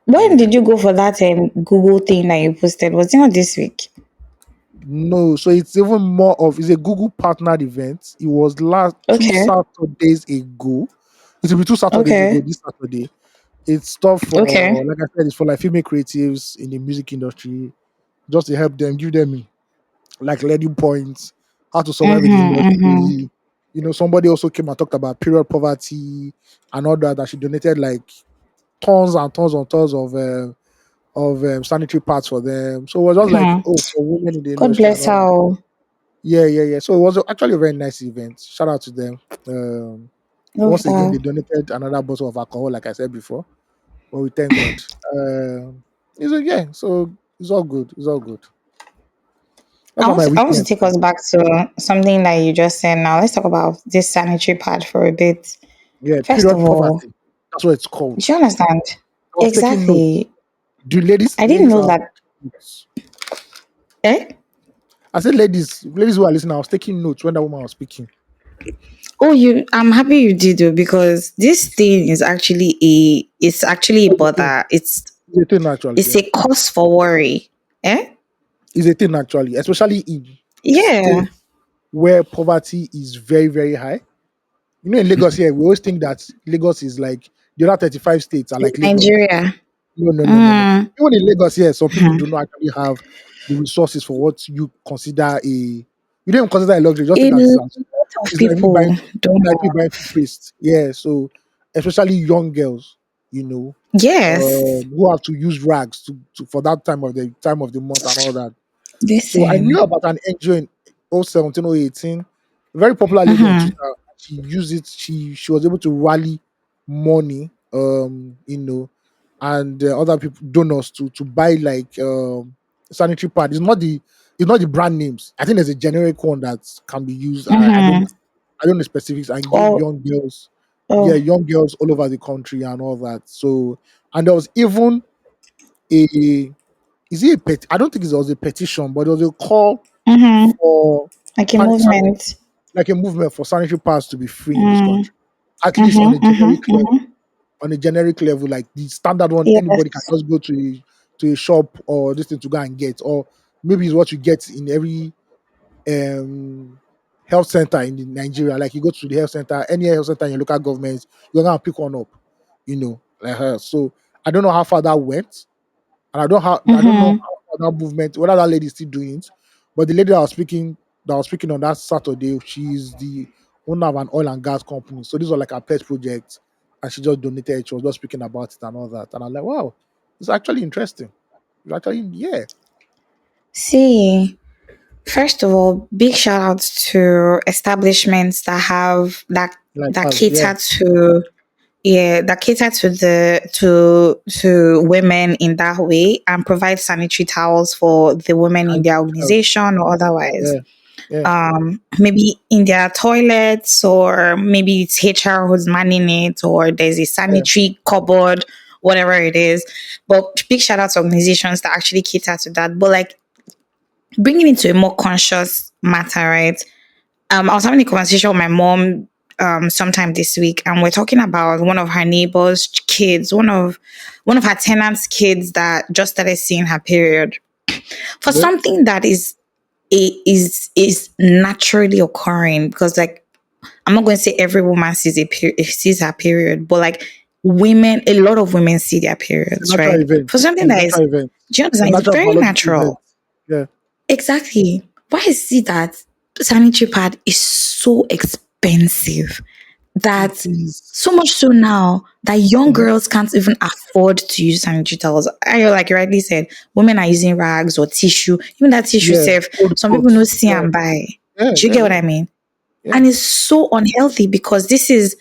When Yeah. did you go for that Google thing that you posted? Was it not this week? No, so it's even more of it's a Google partnered event. It was last two Okay. Saturdays ago. It will be 2 Saturdays ago Okay. this Saturday. It's stuff Okay. for like I said, it's for like female creatives in the music industry, just to help them, give them like learning points, how to survive in the Mm-hmm. Mm-hmm. industry. Somebody also came and talked about period poverty and all that. That she donated like tons and tons and tons of sanitary pads for them. So it was just like, Hmm. oh, for women in the God industry and bless all that. her. Oh. Yeah, yeah, yeah. So it was actually a very nice event. Shout out to them. Love Once again, that. they donated another bottle of alcohol, like I said before. But we thank God. Yeah, so it's all good. It's all good. That's how my I week want to went. take us back to something that you just said now. Let's talk about this sanitary pad for a bit. Yeah, First of period all, poverty. That's what it's do called. you understand? I was taking notes. Exactly. Do ladies, I didn't ladies know have that. notes? Eh? I said ladies who are listening, I was taking notes when that woman was speaking. Oh, you. I'm happy you did though, because this thing is actually a. It's actually a It's a thing. bother. It's a thing actually. It's Yeah, a cause for worry. Eh? it's a thing actually, especially in Yeah. states where poverty is very very high. You know, in Lagos here, we always think that Lagos is like the other 35 states are like Lagos. Nigeria. No, no, no, no, no. Mm. Even in Lagos here, some people Hmm. do not actually have the resources for what you consider a. You don't even consider a luxury. Just A think that lot it's of it's like me buying people don't like me have. buying toothpaste. Yeah, so especially young girls, you know, Yes. who have to use rags for that time of the month and all that. So I knew Listen. about an NGO in 017, 018, a very popular lady on Mm-hmm. Twitter. She used it. She was able to rally money, and other people donors to buy like sanitary pad. It's not the brand names. I think there's a generic one that can be used. Mm-hmm. I don't know specifics, and give Oh, young girls, yeah, oh. young girls all over the country and all that. So, and there was even a is it a pet? I don't think it was a petition, but it was a call Mm-hmm. for Like a pan- san- movement. like a movement for sanitary pads to be free in this Mm. country, at least on a Mm-hmm. generic Mm-hmm. level. Mm-hmm. On a generic level, like the standard one, anybody can Yes. just go to a shop or this thing to go and get, or maybe it's what you get in every um health center in Nigeria. Like you go to the health center, any health center in your local government, you're gonna pick one up, like her. So I don't know how far that went, and I don't know Mm-hmm. how that movement, whether that lady is still doing it. But the lady that was speaking on that Saturday, she's the owner of an oil and gas company. So this was like a pet project, and she just donated. She was just speaking about it and all that. And I'm like, wow, it's actually interesting. It's actually, yeah, See, first of all, big shout outs to establishments that have like that us, yeah, cater to, yeah, that cater to women in that way and provide sanitary towels for the women in and their organization or otherwise. yeah, yeah, Maybe in their toilets, or maybe it's HR who's manning it, or there's a yeah. sanitary cupboard, whatever it is. But big shout out to organizations that actually cater to that. But like, bringing it to a more conscious matter, right? I was having a conversation with my mom sometime this week, and we're talking about one of her neighbors' kids, one of her tenants' kids that just started seeing her period for Yeah. something that is naturally occurring. Because like, I'm not going to say every woman sees her period, but like, women, a lot of women see their It's a periods, natural right? event. For something It's a that is, natural event. do you It's a understand? It's natural very biological event. natural. Yeah. Exactly. Why is it that sanitary pad is so expensive, It that is. so much so now that young Mhm. girls can't even afford to use sanitary towels? I, like you rightly said, women are using rags or tissue. Even that tissue Yeah. safe, Old some people no clothes. see Yeah. and buy. Yeah. Do you Yeah. get what Yeah. I mean? Yeah. And it's so unhealthy, because this is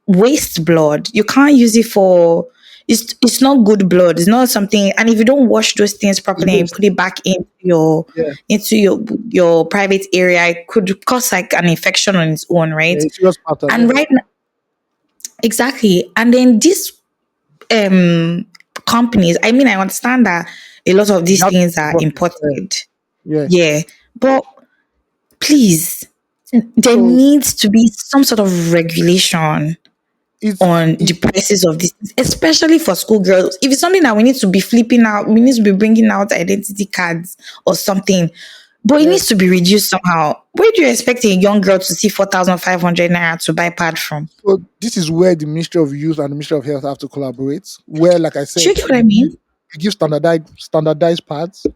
waste blood. You can't use it for, it's not good blood. It's not something. And if you don't wash those things It's properly and put waste. it back into your Yeah. into your your private area, it could cause like an infection on its own, Yeah. right? It's serious pattern. And Yeah. right now, exactly. And then these um companies, I mean, I understand that a lot of You these have to things are import it. Yeah. imported. Yeah. Yeah. But please, there So needs to be some sort of regulation it's on the it. prices of this, especially for schoolgirls. If it's something that we need to be flipping out, we need to be bringing out identity cards or something, but it Yeah. needs to be reduced somehow. Where do you expect a young girl to see 4,500 naira to buy pad from? So this is where the Ministry of Youth and the Ministry of Health have to collaborate. Where, like I Do you said, get what I mean? you give standardized pads.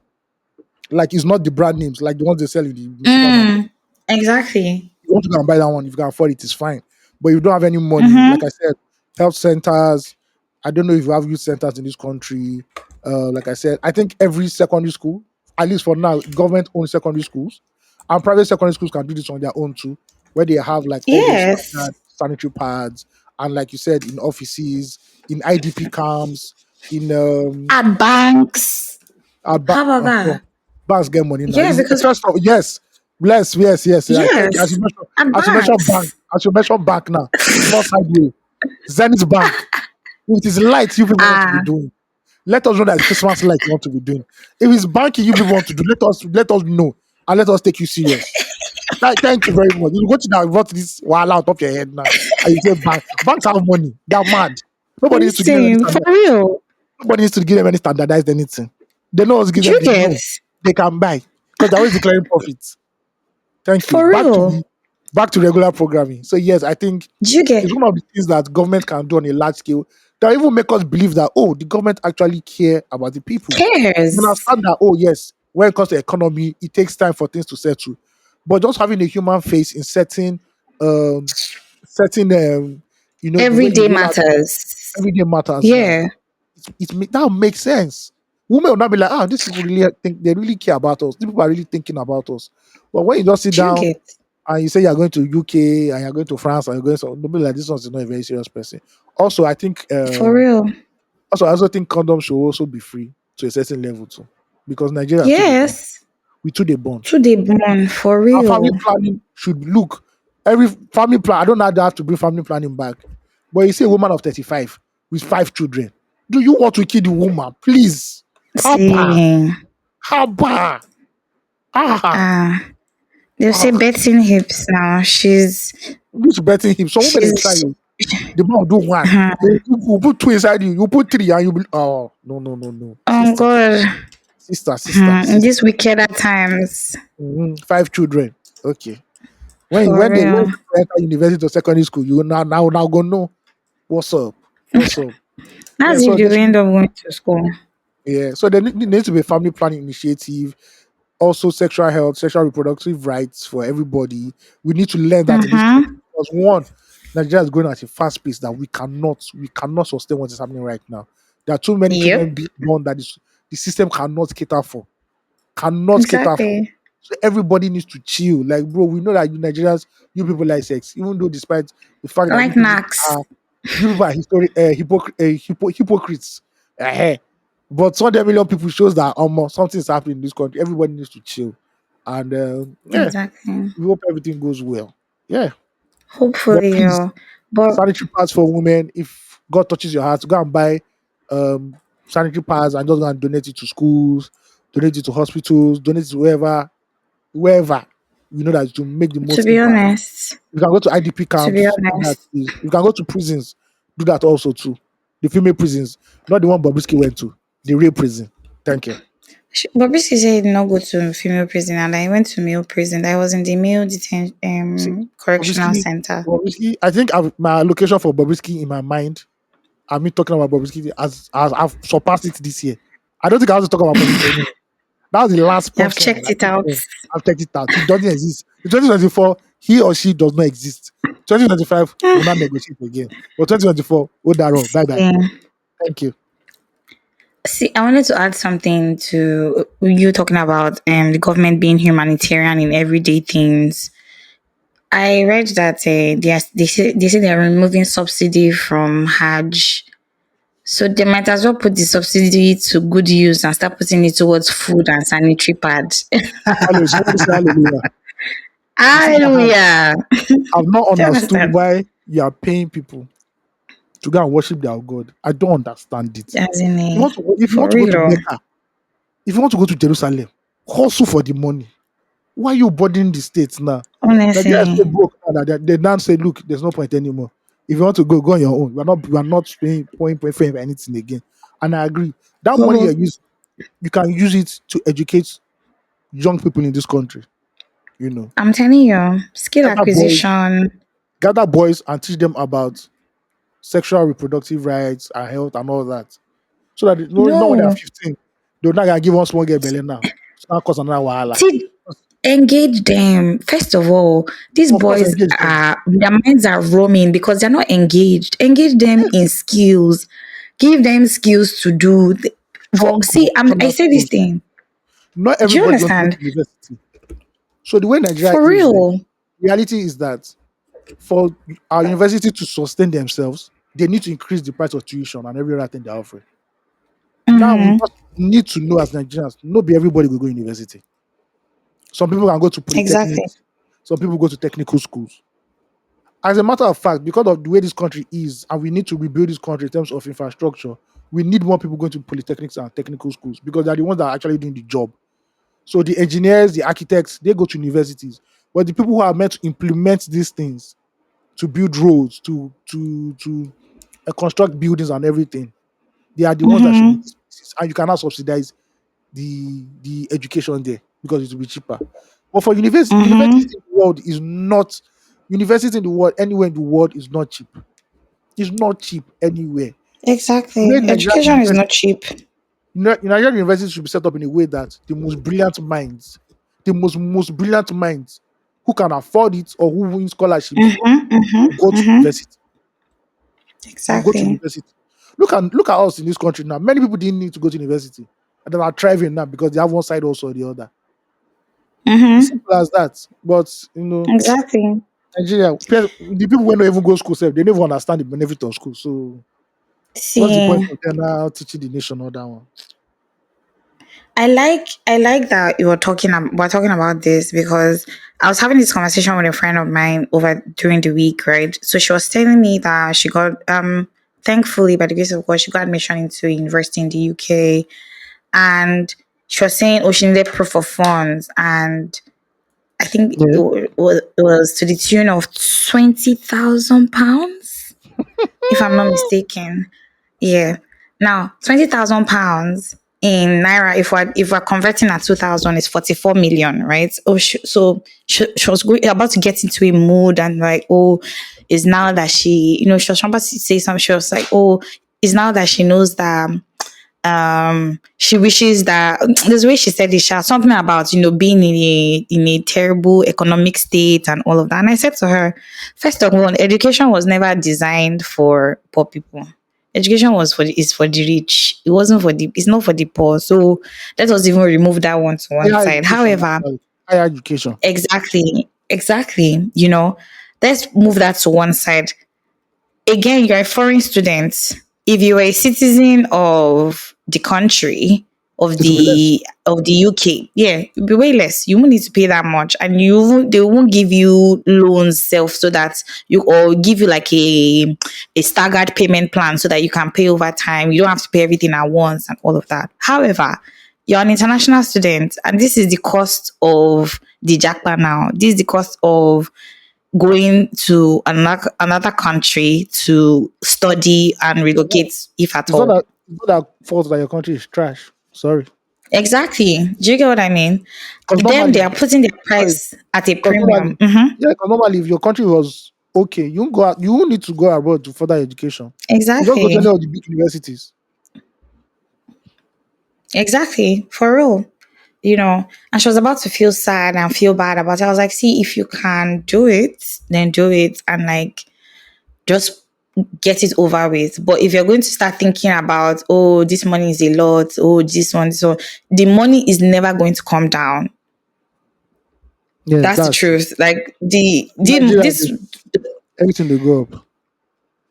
Like it's not the brand names, like the ones they sell in the supermarket. Mm, exactly. You want to go and buy that one, if you can afford it, it's fine. But if you don't have any money, like Mm-hmm. I said, health centers. I don't know if you have youth centers in this country. Like I said, I think every secondary school, at least for now, government-owned secondary schools and private secondary schools can do this on their own too, where they have like all those Yes. standard sanitary pads, and like you said, in offices, in IDP camps, in At banks. How about well, that? banks get money now. Yeah, Is because first of yes, bless, yes, yes. Yeah, thank you. yes, at As you mentioned bank, banks. as you mentioned bank now, small sideway, Zenith Bank. If it is light you people want to be Ah, doing, let us know that it's Christmas light you want to be doing. If it's banking you people want to do, let us know and let us take you serious. Thank you very much. You go to now brought this while out of your head now. And you say banks have money. They're mad. Nobody I'm needs to give them any saying for standard. real. Nobody needs to give them any standardized anything. They know what to give Do them. you They get know they can buy because they're always declaring profits. Thank you. for real? Back to regular programming. So yes, I think Do you get it's one of the things that government can do on a large scale that even make us believe that the government actually care about the people. We cares? understand that yes, when it comes to economy, it takes time for things to settle. But just having a human face in um certain the way you Every day roll out matters. everyday matters now. Yeah. That makes sense. Women will not be like, these people really think they really care about us. These people are really thinking about us. But when you just sit Do you down get and you say you're going to UK and you're going to France and you're going to nobody like this one is not a very serious person. Also, I think for real? I also think condoms should also be free to a certain level too. Because Nigeria to the bond. Yes. We to the bond. To the bone for Our family real. planning should look every family plan. I don't know that to bring family planning back. But you see a woman of 35 with 5 children. Do you want to kill the woman? Please. Haba. See, Haba. Ah. ah, they'll say Ah. betting hips now. This betting him. Some women they try She's you. The man will do one. You put two inside you. You put three and you be no. oh God. In Sister. these wickeder times. 5 children. Okay. For When real. you enter university or secondary school, you now go know what's up. What's up? Yeah, That's if so they this will end up going to school. yeah, so there needs to be a family planning initiative, also sexual health, sexual reproductive rights for everybody. We need to learn that in this country Mm-hmm. because one, Nigeria is going at a fast pace that we cannot sustain what is happening right now. There are too many children Yep. being born that the system cannot cater for. Cannot cater for. Exactly. So everybody needs to chill. Like, bro, we know that you Nigerians, you people like sex, even though despite the fact that Like Max. you people are hypocrites. Eh. But 200 million people shows that something is happening in this country. Everybody needs to chill. And yeah, Exactly. we hope everything goes well. Yeah. But Hopefully, please, but sanitary pads for women. If God touches your heart, go and buy um sanitary pads and just go and donate it to schools, donate it to hospitals, donate it to wherever you know that to make the to most be impact. honest, You can go to IDP to be camps, do that honest, please. You can go to prisons, do that also too. The female prisons, not the one Bobrisky went to, the real prison. Thank you. Bobrisky said he did not go to female prison and I went to male prison. I was in the male See, correctional Bobrisky, center. Bobrisky, I think my location for Bobrisky in my mind, I mean talking about Bobrisky as I've surpassed it this year. I don't think I have to talk about Bobrisky anymore. That was the last You have punchline. checked it out. I've checked it out. It doesn't exist. In 2024, he or she does not exist. 2025, we'll not negotiate again. But 2024, Odaro, bye bye. Yeah. Thank you. See, I wanted to add something to you talking about the government being humanitarian in everyday things. I read that they say they're removing subsidy from Hajj. So they might as well put the subsidy to good use and start putting it towards food and sanitary pads. Hallelujah. Somebody say hallelujah. You see, Hallelujah. I've not Do you understood understand? why you are paying people to go and worship their God. I don't understand it. As in, If you for want to go to real. Mecca, if you want to go to Jerusalem, hustle for the money. Why are you burdening the states now? Nigeria is so Honestly, broke now that they now say, look, there's no point anymore. If you want to go on your own. We are not paying point for anything again. And I agree. That money oh, you can use it to educate young people in this country. You know, I'm telling you, skill gather boys, acquisition. gather boys and teach them about sexual reproductive rights and health and all that. So that not when they're No, 15, they're not gonna give one small girl belly now. It's not cause another wahala. see, engage them. First of all, these Of course, boys engage them. are their minds are roaming because they're not engaged. Engage them in Yes, skills. Give them skills to do. See, I vocational say this skills. thing. Not Do you everybody wants to go to understand? university. So the way Nigeria For is, real. reality is that for our university to sustain themselves, they need to increase the price of tuition and every other thing they're offering. Now we Mm-hmm. just need to know as Nigerians, not be everybody will go university. Some people can go to Exactly. polytechnics, some people go to technical schools. As a matter of fact, because of the way this country is, and we need to rebuild this country in terms of infrastructure, we need more people going to polytechnics and technical schools because they're the ones that are actually doing the job. So the engineers, the architects, they go to universities. But the people who are meant to implement these things, to build roads, to construct buildings and everything, they are the ones that should be Mm-hmm. these places. And you cannot subsidize the education there because it will be cheaper. But for universities Mm-hmm. in the world is not universities in the world anywhere in the world is not cheap. It's not cheap anywhere. The way Exactly. Nigerian Education is university, not cheap. Nigerian universities should be set up in a way that the most brilliant minds, the most brilliant minds who can afford it or who win scholarships Mm-hmm. will go Mm-hmm. to Mm-hmm. university. Will go to Exactly. university. Look at us in this country now. Many people didn't need to go to university and they are thriving now because they have one side also or the other. It's Mm-hmm. simple as that. But Exactly. Nigeria, the people when don't even go school, they don't even understand the benefit of school. So what's the point See, of them now teaching the nation all that one? I like that we're talking about this because I was having this conversation with a friend of mine over during the week, right? So she was telling me that she got thankfully by the grace of God she got admission into a university in the UK, and she was saying, oh, she needed proof of funds, and I think Yeah. it was to the tune of £20,000, if I'm not mistaken. Yeah. Now, £20,000 in naira, if we're converting at 2,000, is 44 million, right? Oh, she was about to get into a mood and like, oh, is now that she was about to say something. She was like, oh, is now that she knows that she wishes that there's a way she said it, something about being in a terrible economic state and all of that. And I said to her, first of all, education was never designed for poor people. Education is for the rich. It's not for the poor. So let us even remove that one to one Higher side. education, However, actually. Higher education. exactly, let's move that to one side. Again, you're a foreign student. If you were a citizen of the country, of It will be less. the UK, yeah, it'll be way less. You won't need to pay that much, and they won't give you loans self so that you or give you like a staggered payment plan so that you can pay over time. You don't have to pay everything at once and all of that. However, you're an international student, and this is the cost of the jackpot now. This is the cost of going to another country to study and It's not, relocate, if at it's not all. that it's not that fault that your country is trash. Sorry. Exactly. Do you get what I mean? Because Them, they normally, are putting their sorry, price at a because premium. normally, yeah, because normally if your country was okay, you won't go out, you won't need to go abroad to further education. You just go to any Exactly. of the big universities. Exactly. For real. And she was about to feel sad and feel bad about it. I was like, see, if you can do it, then do it. And like, just get it over with. But if you're going to start thinking about, oh, this money is a lot, oh, this one, the money is never going to come down. Yeah, That's the that's true. truth. Like In the Nigeria, this everything they go up.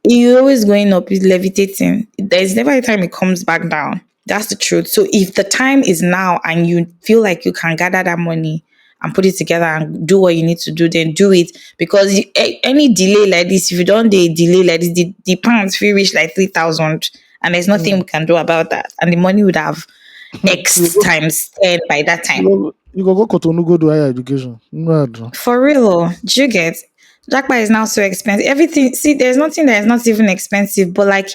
is always going up, is levitating. There's never a time it comes back down. That's the truth. So if the time is now and you feel like you can gather that money and put it together and do what you need to do, then do it. Because any delay like this, if you don't delay like this, the pounds will reach like 3,000, and there's nothing we Mm. can do about that. And the money would have You X go, times 10 by that you time. go, you go Cotonou, go do higher education. Mad. For real, do you get? Jackpot is now so expensive. Everything, see, there's nothing that is not even expensive, but like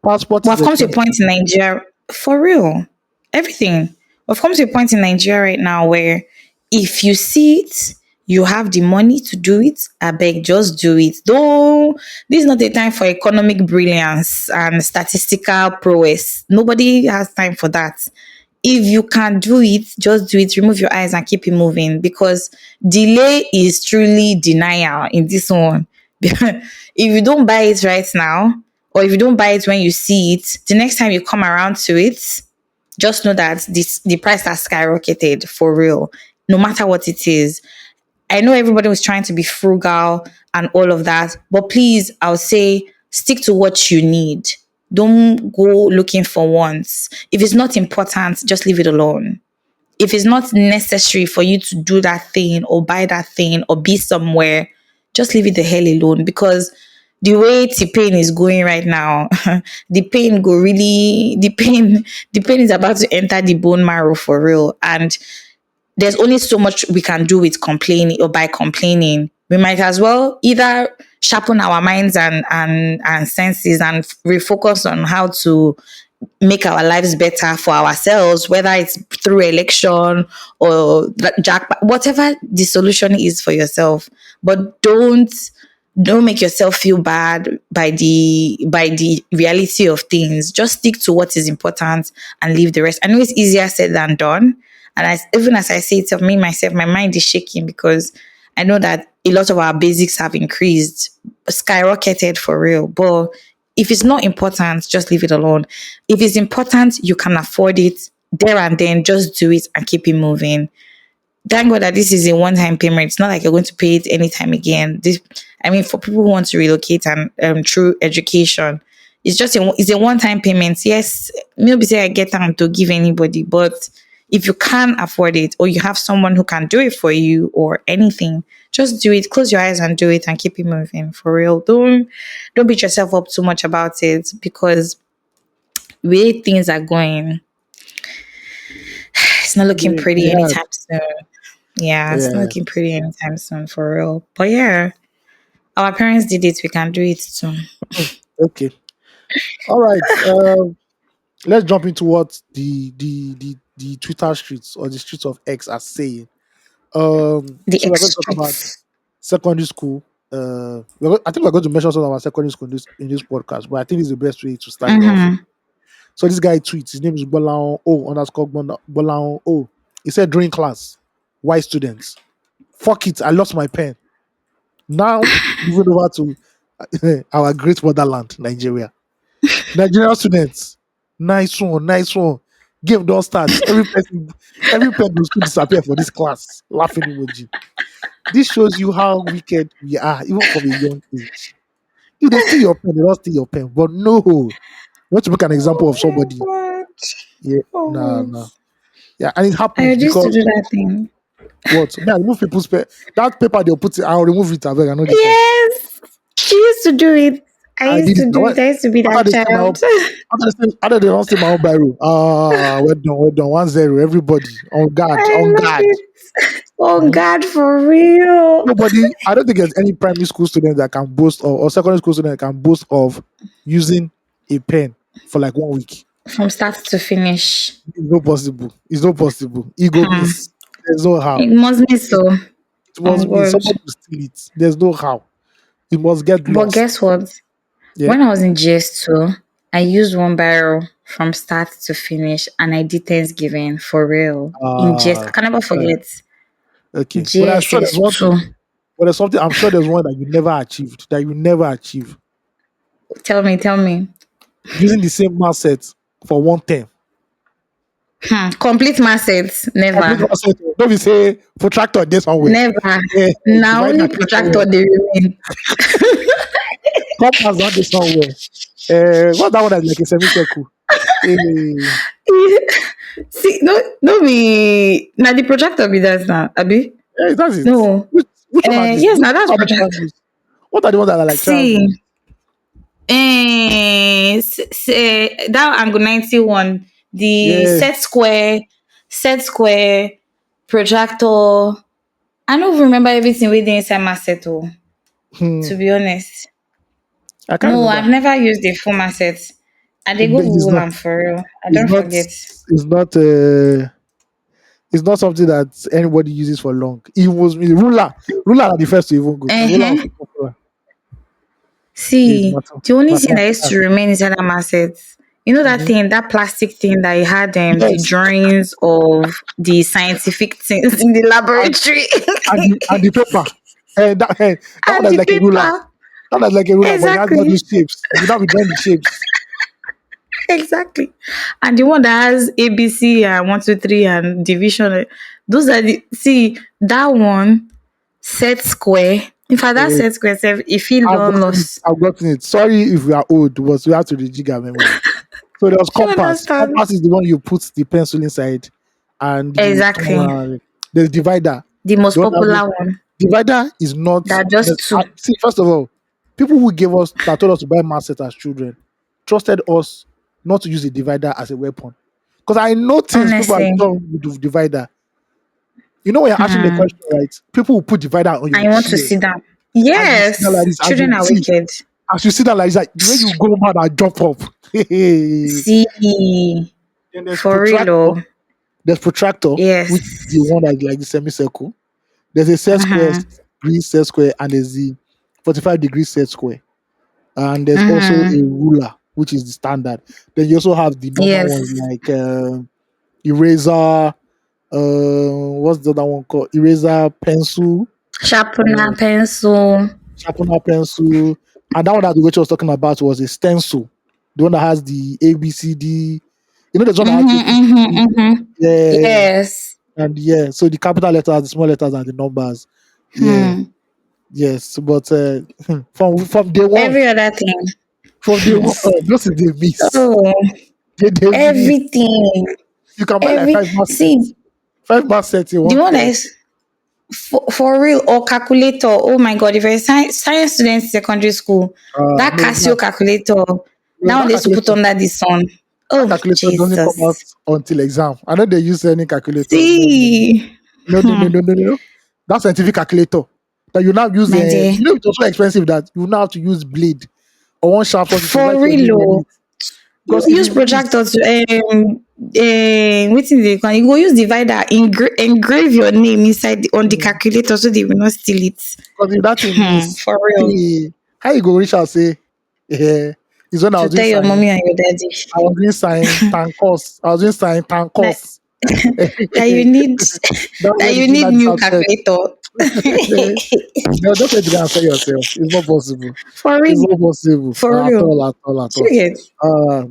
Passport is we've come to a expensive. point in Nigeria, for real, everything. We've come to a point in Nigeria right now where if you see it, you have the money to do it, I beg, just do it. Though this is not a time for economic brilliance and statistical prowess. Nobody has time for that. If you can do it, just do it. Remove your eyes and keep it moving, because delay is truly denial in this one. If you don't buy it right now, or if you don't buy it when you see it, the next time you come around to it, just know that the price has skyrocketed for real, no matter what it is. I know everybody was trying to be frugal and all of that, but please, I'll say stick to what you need. Don't go looking for wants. If it's not important, just leave it alone. If it's not necessary for you to do that thing or buy that thing or be somewhere, just leave it the hell alone, because the way T-Pain is going right now, the pain is about to enter the bone marrow for real. And there's only so much we can do with complaining or by complaining. We might as well either sharpen our minds and senses and refocus on how to make our lives better for ourselves, whether it's through election or jack, whatever the solution is for yourself. But don't make yourself feel bad by the reality of things. Just stick to what is important and leave the rest. I know it's easier said than done. And even as I say it of me myself, my mind is shaking because I know that a lot of our basics have increased, skyrocketed for real. But if it's not important, just leave it alone. If it's important, you can afford it there and then, just do it and keep it moving. Thank God that this is a one-time payment. It's not like you're going to pay it anytime again. This, I mean, for people who want to relocate and through education, it's a one-time payment. Yes, maybe say I get time to give anybody, but if you can't afford it or you have someone who can do it for you or anything, just do it. Close your eyes and do it and keep it moving for real. Don't beat yourself up too much about it because the way things are going, it's not looking pretty Yeah, anytime soon. Yeah, it's not yeah. looking pretty anytime soon for real. But yeah, our parents did it. We can do it too. Okay. All right. Let's jump into what the Twitter streets or the streets of X are saying. The So we're going to talk about extremes. secondary school. I think we're going to mention some of our secondary school in this podcast, but I think it's the best way to start it off. Mm-hmm. So this guy tweets. His name is Bolao O underscore Bolao O. He said during class, "Why students? Fuck it, I lost my pen. Now moving over to our great motherland, Nigeria. Nigerian students, nice one, nice one. Game don't start. Every pen will still disappear for this class. Laughing emoji. This shows you how wicked we are, even from a young age. If they steal your pen, they don't steal your pen. But no, you want to make an example of Oh somebody. my god. Yeah, nah, Oh. nah. Yeah, and it I happens used to because do that thing. what? Me, I remove people's that paper they'll put it, I'll remove it. I beg, I know this one. Yes. She used to do it. I I used did it. to do it. I used to be After that they steal my own, child. after they don't steal my own barrel. Ah, well done, 1-0. Everybody on guard, I on love guard. it. Oh Mhm. God, for real. Nobody, I don't think there's any primary school student that can boast or secondary school student that can boast of using a pen for like 1 week. From start to finish. It's not possible. It's not possible. Ego Hmm. miss. There's no how. It must be so. It On must be God. somebody will steal it. There's no how. It must get But lost. guess what? Yeah. When I was in GS2, I used one barrel from start to finish and I did Thanksgiving for real. In GS, I can never Right. forget. Okay. But I'm sure there's one GSS2. thing. But there's something I'm sure there's one that you never achieved. That you never achieve. Tell me. Using the same math set for one term. Complete math sets. Complete Never. math set. Don't be say protractor there somewhere. Never. Yeah, Now divider only there somewhere. protractor they remain. Compass down there somewhere. What's that one that's like a semicircle? Eh, See, no be now the protractor be that now, Abi. that's it. No. Which one are these? Yes, Which now that's one are the protractor. triangles? What are the ones that are like See, triangles? that angle 91, the Yeah. set square, protractor. I don't even remember everything within inside my set, oh, Hmm. to be honest. I can't No, I've remember. never used the full asset. I dey go It's Google not. am for real. I It's don't not. forget. It's not. It's not something that anybody uses for long. It was me. Ruler are the first to even go. Ruler was Uh-huh. so popular. Is See, the only thing that used mathematical. to remain inside that asset, you know that Mhm. thing, that plastic thing that you had the Yes, drawings of the scientific things in the and laboratory the paper. That one and is the like a ruler. paper. That one is like a ruler, but it has all Exactly. these shapes. You now be drawing the shapes. Exactly. And the one that has ABC and 1, 2, 3 and division. Those are the see that one set square. In fact, that Eh, set square self, if he I've don't gotten it. lost. I've gotten it. Sorry if we are old, but we have to rejig our memory. So there was Do you compass. understand? Compass is the one you put the pencil inside, and you turn Exactly. around. There's divider. The most The one that popular one. divider is not. That just two. See, first of all, people who gave us that told us to buy math set as children trusted us not to use a divider as a weapon. Because I know things people are Honestly. done with the divider. You know when you're answering the Hmm. question, right? People will put divider on your I want to chair. sit down. As you sit down like Yes, this, as children you are see, wicked. as you sit down like this, like the way you go mad and jump up. Then See, there's for real. protractor. Oh. There's protractor, which is the Yes. one that's like the semicircle. There's a set square, Mm-hmm. 6 degree set square, and there's the 45-degree set square. And there's also a Mm-hmm. ruler, which is the standard. Then you also have the normal ones Yes. like eraser. What's the other one called? Eraser, pencil, Sharpener, uh, pencil. sharpener, pencil. And that one that Rachel was talking about was a stencil, the one that has the A B C D. You know, there's one that has Mm-hmm, mm-hmm, ABCD. mm-hmm. Yeah, Yes. and yeah, so the capital letters, the small letters, and the numbers. Yeah, Hmm. yes, but from day one, Every other thing. from day one, this is the miss. Oh, They miss. everything. You can buy like Every 5 mass sets, see 5 mass sets in the one one that term. is for real or calculator. Oh my god! If you're a science student in secondary school, that No, Casio calculator, no, that one they used to put under the sun. that Oh calculator doesn't come out Jesus! until exam. I know they use any calculator. No, no, See, no, no, no, no, no, no. That scientific calculator that you now use. my dear, It's also expensive that you now have to use blade or one sharp something to for write your real. name on Oh. it. You Because if use you projector miss, to wetin dey call you go use divider engrave your name inside on the calculator so they will not steal it. because if that thing miss, For real. hey, how you go reach out say, yeah, it's when I To was doing tell your sign. mommy and your daddy I was doing sign tankos. I was doing sign that tankos. that you need That's that where the you thing need that new is said. calculator. No, don't try to go and sell yourself. It's not possible. For It's real. not possible For at real. all, at all, at Do you all. get?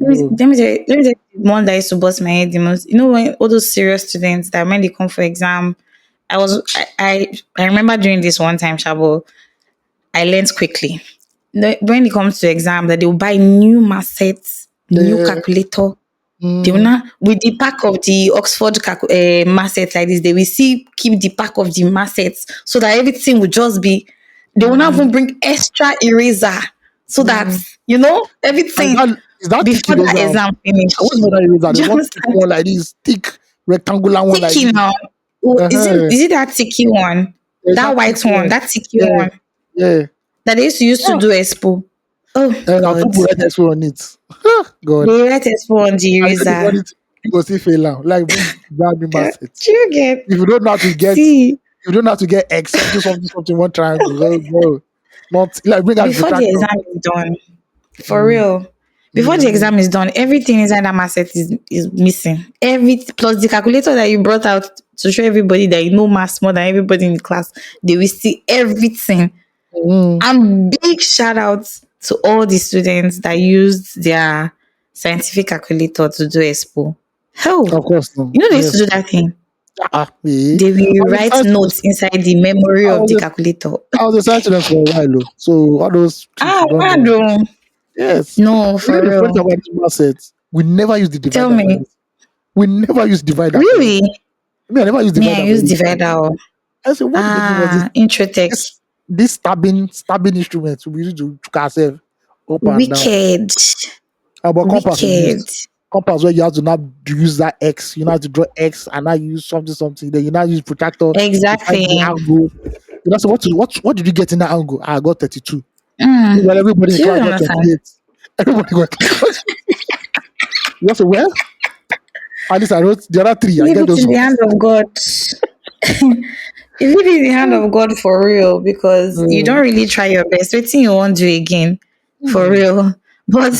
No. Let me tell you the one that used to bust my head the most. You know when all those serious students that when they come for exam, I remember doing this one time, Shabo. I learned quickly. When it comes to exam, that they will buy new math sets, new Yeah. calculator. They will Mm, not with the pack of the Oxford math sets like this. They will see keep the pack of the math sets so that everything will just be. They will not mm, even bring extra eraser so that mm. And everything is that thick before that eraser? exam I finish. always know that eraser. Do There's you one thick understand? one like this, thick rectangular one like Ticky this. now. Oh, Uh-huh. is it that ticky one? There's That that thick white one, one. that ticky Yeah, one yeah. that they used to use to Ah, do expo. Oh and I'll God. put red expo on it. God. They write expo on the And if you want eraser. it, you go see fail now. Like bring brand new mass set. Do you get? If you don't know how to get, See, if you don't know how to get X something something something one triangle, well, bro, not like bring out before the protractor. exam is done, for Mm, real. Before the mm, exam is done, everything inside that math set is missing. Every plus the calculator that you brought out to show everybody that you know maths more than everybody in the class. They will see everything. mm. And big shout out to all the students that used their scientific calculator to do expo. Hell, Of course, no. they used to Yes. do that thing. Eh. They will I was a write science student. notes inside the memory I of was the a, calculator. I was a science student for a while, though. So all those trips Ah, we don't know. Wado. Yes. No, You know for the funny thing real. about this math set, we never use the Tell divider for me. anything. We never use divider for Really? anything. I mean, I never use Me, I divider for use anything. divider. Oh. I said, what did they give us Ah, Introtech. this stabbing instrument we use to chook ourselves up and down? Wicked. About compass we Wicked. use. Compass where you have to now use that X, you know how to draw X and now use something. Then you now use protractor to find Exactly. the angle. You know, so what did you get in that angle? I got 32. Well, Mm. everybody in Do the you class got understand? 28. Everybody got you say, well, at least I wrote the other three. I Leave get it those in the ones. hand of God. You leave it in the hand of God for real because you don't Mm, really try your best. Waiting you won't do again for mm. real. But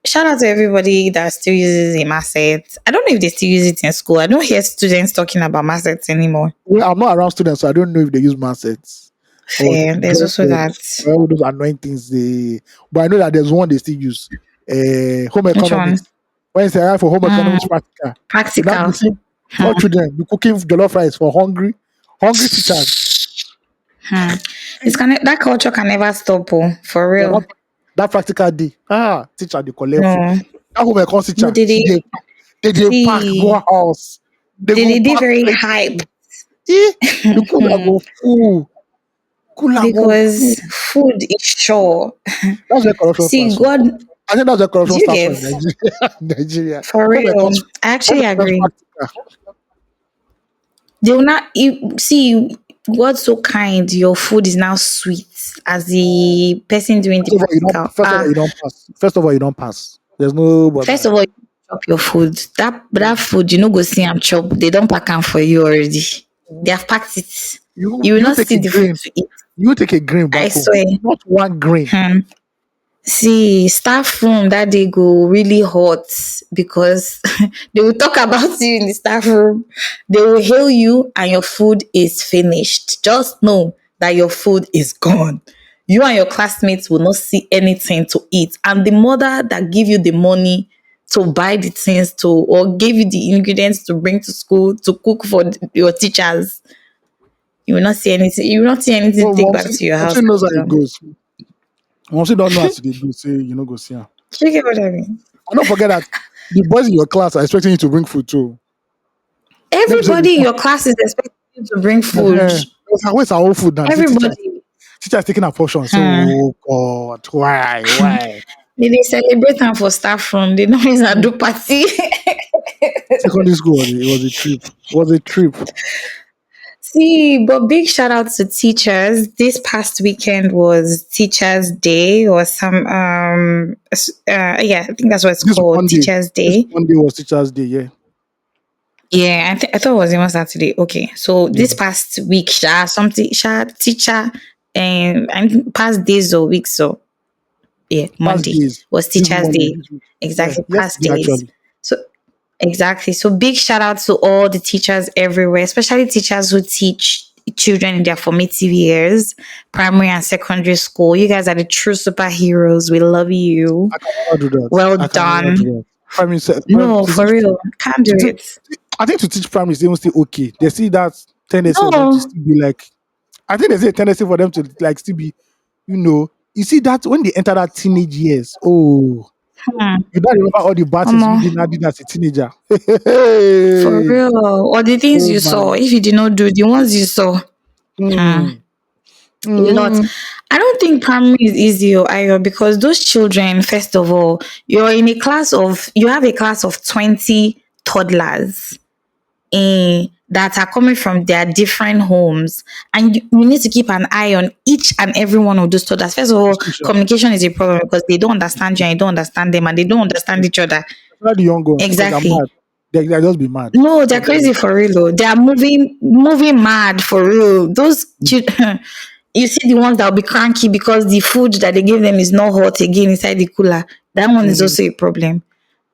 shout out to everybody that still uses a masset. I don't know if they still use it in school. I don't hear students talking about massets anymore. Well, I'm not around students, so I don't know if they use math sets or Fair. There's also drafted that. or all those annoying things. But I know that there's one they still use. Home Which one? economics. When it's for home Mm, economics practical, you now be practical. seeing all Hmm. children be cooking jollof rice for hungry teachers. Hmm. That culture can never stop. Oh, for Yeah, real. that practical day. Teacher they collect food. No. That home econ No, teacher, they pack go see, house. They go they pack very hype. plenty. Eh, the cooler go full. Cooler go full. Because food is sure. That's where corruption See, starts from. God, I think that's where do corruption you starts get from in Nigeria. Nigeria. for Home real? econs I home actually econs agree. practical. They will not you, see what's so kind. Your food is now sweet as the person doing the practical. First of all, you don't pass. First of all, you don't pass. There's no First bother. of all, you chop your food. That food, you know, go see and chop. They don't pack am for you already. They have packed it. You will You not take see a the food grain. to eat. You take a grain I back home. swear. Not one grain. See, staff room that day go really hot because they will talk about you in the staff room. They will hail you and your food is finished. Just know that your food is gone. You and your classmates will not see anything to eat. And the mother that give you the money to buy the things to or gave you the ingredients to bring to school to cook for your teachers, you will not see anything. You will not see anything Oh, to take back to your Mom house. knows how it goes. Mom don't know how to dey do. Say you know go see her. Do you get what I mean? And don't forget that the boys in your class are expecting you to bring food too. Never say Everybody in your class is expecting you to bring food. where's our own food now? You see Everybody. teachers taking a portion. Say, Hmm. oh God, why? They celebrate them for staff room. They don't use a do party. Secondary school it was a trip. It was a trip. See, but big shout out to teachers. This past weekend was Teachers Day or some yeah, I think that's what it's This called, Monday. Teachers This Day. Monday was Teachers Day, yeah. Yeah, I thought it was even Saturday. Okay, so Yeah. this past week, something, teacher, and I think past days or weeks, so yeah, Past Monday days. was This Teachers Monday, Day. this week. Yeah, Exactly, past yesterday days. actually. So exactly. So big shout out to all the teachers everywhere, especially teachers who teach children in their formative years, primary and secondary school. You guys are the true superheroes. We love you. I can never do that. Well I can never do done. that. No, To for teach, real. Can't do it. I think to teach primary is even still okay. They see that tendency of them to No. still be like I think there's a tendency for them to like still be, you see that when they enter that teenage years, oh, Hmm. you don't remember all the bad things you did Omo, not did as a teenager. for Hey, real. Or the things oh you my, saw. If you did not do the ones you saw. Hmm. mm, A lot. mm, I don't think primary is easy or either because those children, first of all, you have a class of 20 toddlers that are coming from their different homes, and you need to keep an eye on each and every one of those toddlers. First of all, especially communication is a problem because they don't understand you and you don't understand them and they don't understand each other. the young ones because they're Exactly. mad. They just be mad. No, they're I tell you. crazy for real. Though. They are moving mad for real. Those children, you see the ones that will be cranky because the food that they give them is not hot again inside the cooler. That one is Mhm. also a problem.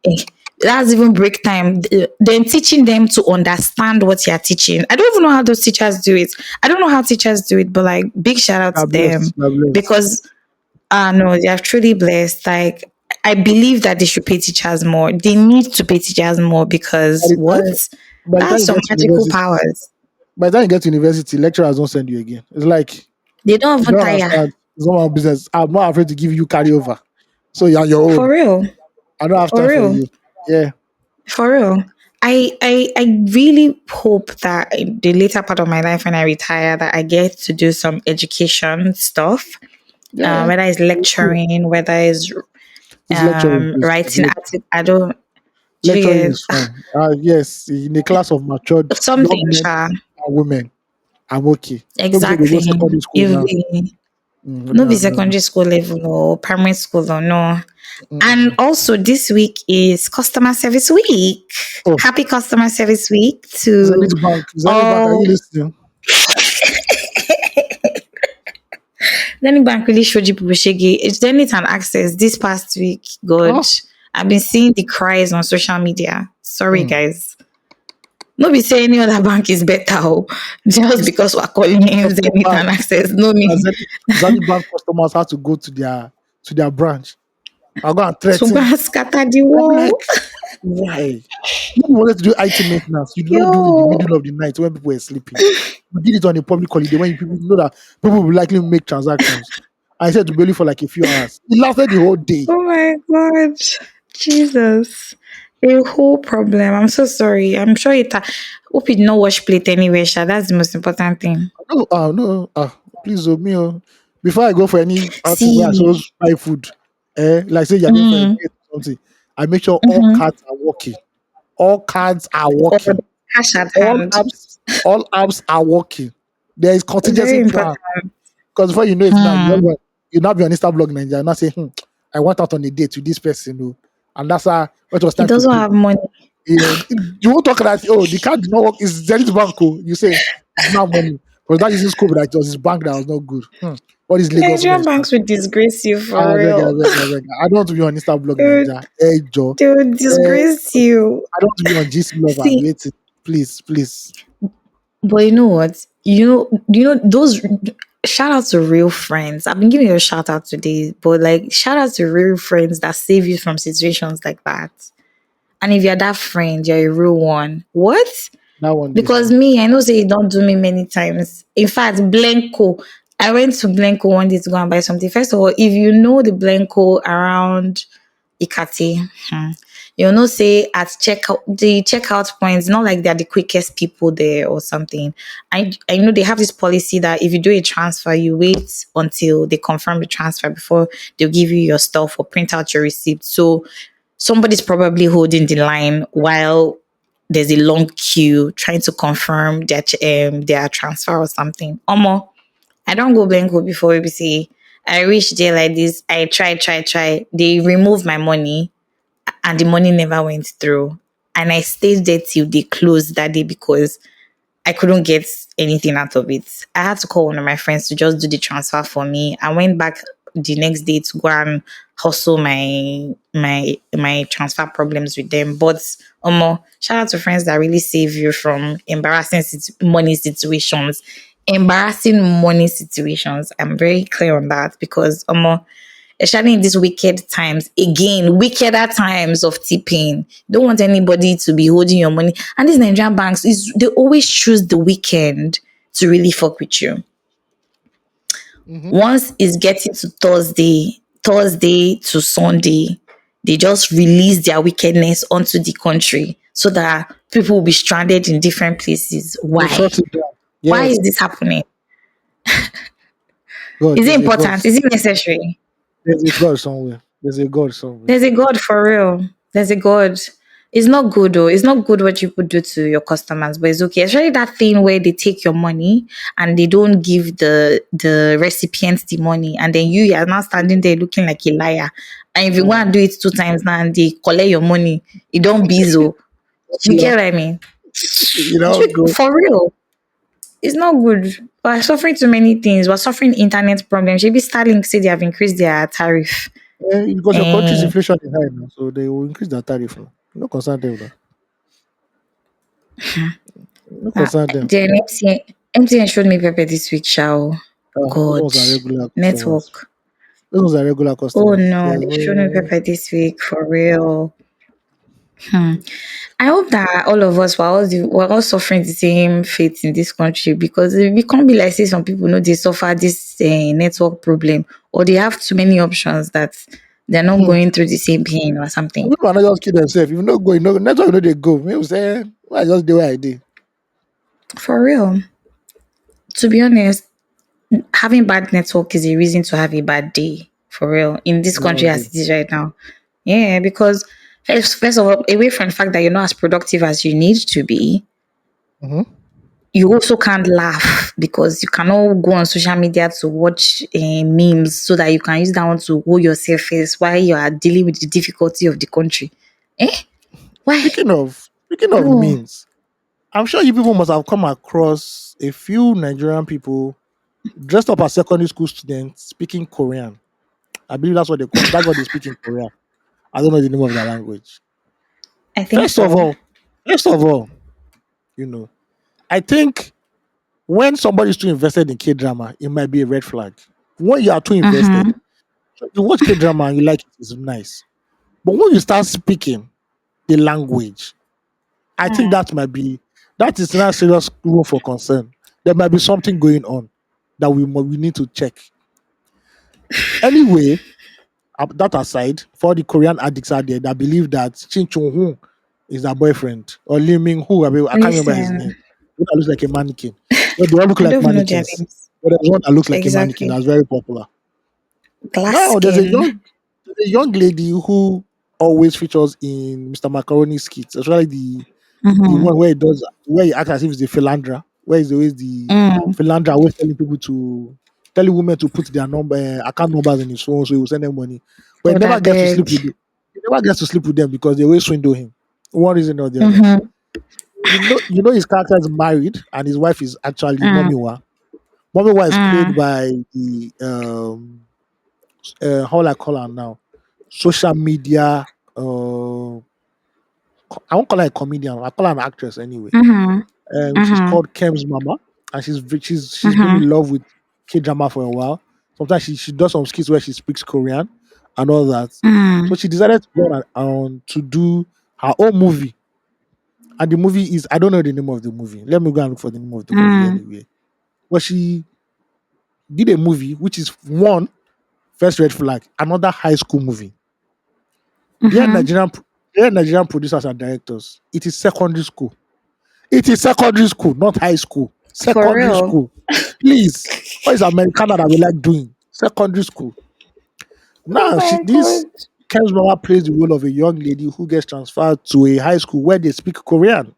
Eh, That's even break time. Then teaching them to understand what you're teaching. I don't even know how those teachers do it. I don't know how teachers do it, but like big shout out to They're blessed. them They're blessed. because no, they are truly blessed. Like I believe that they should pay teachers more. They need to pay teachers more By because the what? time, by the time That's you some get to magical university, powers. lecturers don't send you again. It's like They don't you even don't tire. understand. It's not my business. I'm not afraid to give you carryover. So you're on your For own. real. I don't have For time for real. you. Yeah. For real. I really hope that in the later part of my life when I retire that I get to do some education stuff. Yeah. Whether it's It's cool. lecturing, whether it's It's lecturing, please. writing articles. I don't do you Lecturing get is fine. Yes, in a class of matured young something, men Sha. and women, I'm okay. Don't be say they go Exactly. secondary school If now. we no be No, no, no. secondary school level or primary school or no. And Mm-mm. also this week is customer service week. Oh, Happy customer service week Zenith to Bank. Zenith Bank, are you all. listening? Zenith Bank really showed you people shaggy. It's Zenith and Access this past week. Oh, God, I've been seeing the cries on social media. Sorry, mm. guys. No be say any other bank is better just It's because we're calling him so Zenith bad. and Access. No That me. Zenith Bank customers have to go to their branch. I'll go and To go threaten. and scatter the I'm wall. like, why? When you wanted to do IT maintenance, you did not do it in the Yo. middle of the night when people were sleeping. You did it on a public holiday when people know that people will likely make transactions. I said to Bailey for like a few hours. It lasted the whole day. Oh my God. Jesus. A whole problem. I'm so sorry. I'm sure it. Hope you did not wash plate anyway, Sha. That's the most important thing. No, no, please, me, oh. Before I go for any outing where I See. suppose buy food, like say you're going for a Mm, date or something, I make sure all mhm. cards are working. All cards are Or working. cash at All hand. apps, all apps are working. There is Very contingency important. plan. Because before you know it now, Hmm. you now be on Insta blog Nigeria, now say, I went out on a date with this person, and that's how when it was He time to doesn't pay. have money. You won't talk that, the card did not work. It's Zenith Bank. You say it's not money. But that using scope that it was his bank that was not good. What is Lagos Nigerian government? banks would disgrace you I for beg, I real. beg, I beg. I don't want to be on Insta blog They would, Nigeria. Hey, Joe. they would disgrace you. I don't want to be on GC Lover. See, Wait, please, please. but you know what? Those. Shout out to real friends. I've been giving you a shout out today, but like shout out to real friends that save you from situations like that. And if you're that friend, you're a real one. What? That one day, Because sha. me, I know say you don't do me many times. In fact, Blanco, I went to Blanco one day to go and buy something. First of all, if you know the Blanco around Ikati, you'll know say at checkout the checkout points, not like they're the quickest people there or something. I know they have this policy that if you do a transfer, you wait until they confirm the transfer before they'll give you your stuff or print out your receipt. So somebody's probably holding the line while there's a long queue trying to confirm their transfer or something. Omo, I don't go Blanco before we say I reach there like this. I try. They remove my money and the money never went through. And I stayed there till they closed that day because I couldn't get anything out of it. I had to call one of my friends to just do the transfer for me. I went back the next day to go and hustle my transfer problems with them. But shout out to friends that really save you from money situations. Embarrassing money situations. I'm very clear on that because especially in these wicked times, again, wickeder times of tipping. Don't want anybody to be holding your money. And these Nigerian banks they always choose the weekend to really fuck with you. Mm-hmm. Once it's getting to Thursday to Sunday, they just release their wickedness onto the country so that people will be stranded in different places. To Why? shut it down. Why is Yes. this happening? God, Is it there's a God. important? Is it necessary? There's a God somewhere. There's a God somewhere. There's a God for real. There's a God. It's not good though. It's not good what you could do to your customers, but it's okay. Especially that thing where they take your money and they don't give the recipients the money, and then you are now standing there looking like a liar. And if you go and do it two times now and they collect your money, you don't be so. You Yeah. get what I mean? Go. For real. It's not good. We're suffering too many things. We're suffering internet problems. Maybe Starlink say they have increased their tariff. Because your country's Eh, inflation is high now, so they will increase their tariff now. No concern them now. No concern them. then MTN showed me Pepe this week, shall Those God. ones are regular customers. Network. Those ones are regular Oh customers. no, There's they showed me no. Pepe this week for real. I hope that all of us we're all suffering the same fate in this country because we can't be like say some people know they suffer this network problem or they have too many options that they're not Hmm. going through the same pain or something. People are not just kill themselves. If you not go, network no they go. Me say, why I just do what I did. For real. To be honest, having bad network is a reason to have a bad day. For real. In this No, country as do. it is right now. Yeah, because first of all, away from the fact that you're not as productive as you need to be, Mm-hmm. you also can't laugh because you cannot go on social media to watch memes so that you can use that one to hold yourself first while you are dealing with the difficulty of the country. Eh? Why? Speaking of No. memes, I'm sure you people must have come across a few Nigerian people dressed up as secondary school students speaking Korean. I believe that's what they call. That's what they speak in Korea. I don't know the name of that language. I think First of so. all, first of all, you know, I think when somebody's too invested in K drama, it might be a red flag. When you are too invested, Mm-hmm. you watch K drama and you like it, it's nice. But when you start speaking the language, I think that is not serious room for concern. There might be something going on that we need to check. Anyway, that aside, for the Korean addicts out there that believe that Shin Chung Hoon is their boyfriend or Lee Ming Hu, I can't remember his name. Listen, The one that looks like a mannequin. Well, they all look I like don't even know their mannequins. names. But there's one that looks like a mannequin Exactly. that's very popular. Glass Now skin. there's a young lady who always features in Mr. Macaroni skits, especially the The one Mhm. where he acts as if he's a philanderer, where he's always the Mm. philanderer, always telling women to put their account numbers in his phone so he will send them money. But he God, I never gets to beg. sleep with them. He never gets to sleep with them because they always swindle him. One reason or the other. Mhm. You know his character is married and his wife is actually Mm. Momiwa. Momiwa is played Mm. by the how will I call her now? Social media I won't call her a comedian, I call her an actress anyway. Mhm. She's Mhm. called Kem's Mama, and she's been Mhm. in love with K drama for a while. Sometimes she does some skits where she speaks Korean and all that. So Mm. she decided to go on to do her own movie, and the movie is I don't know the name of the movie. Let me go and look for the name of the movie Mm. anyway. But she did a movie which is one first red flag, another high school movie. Dear Mhm. Nigerian, dear Nigerian producers and directors, it is secondary school. It is secondary school, not high school. For Secondary real. school. Please. What is Americana that we like doing? Secondary school. Oh Now, my this god. Ken's mama plays the role of a young lady who gets transferred to a high school where they speak Korean.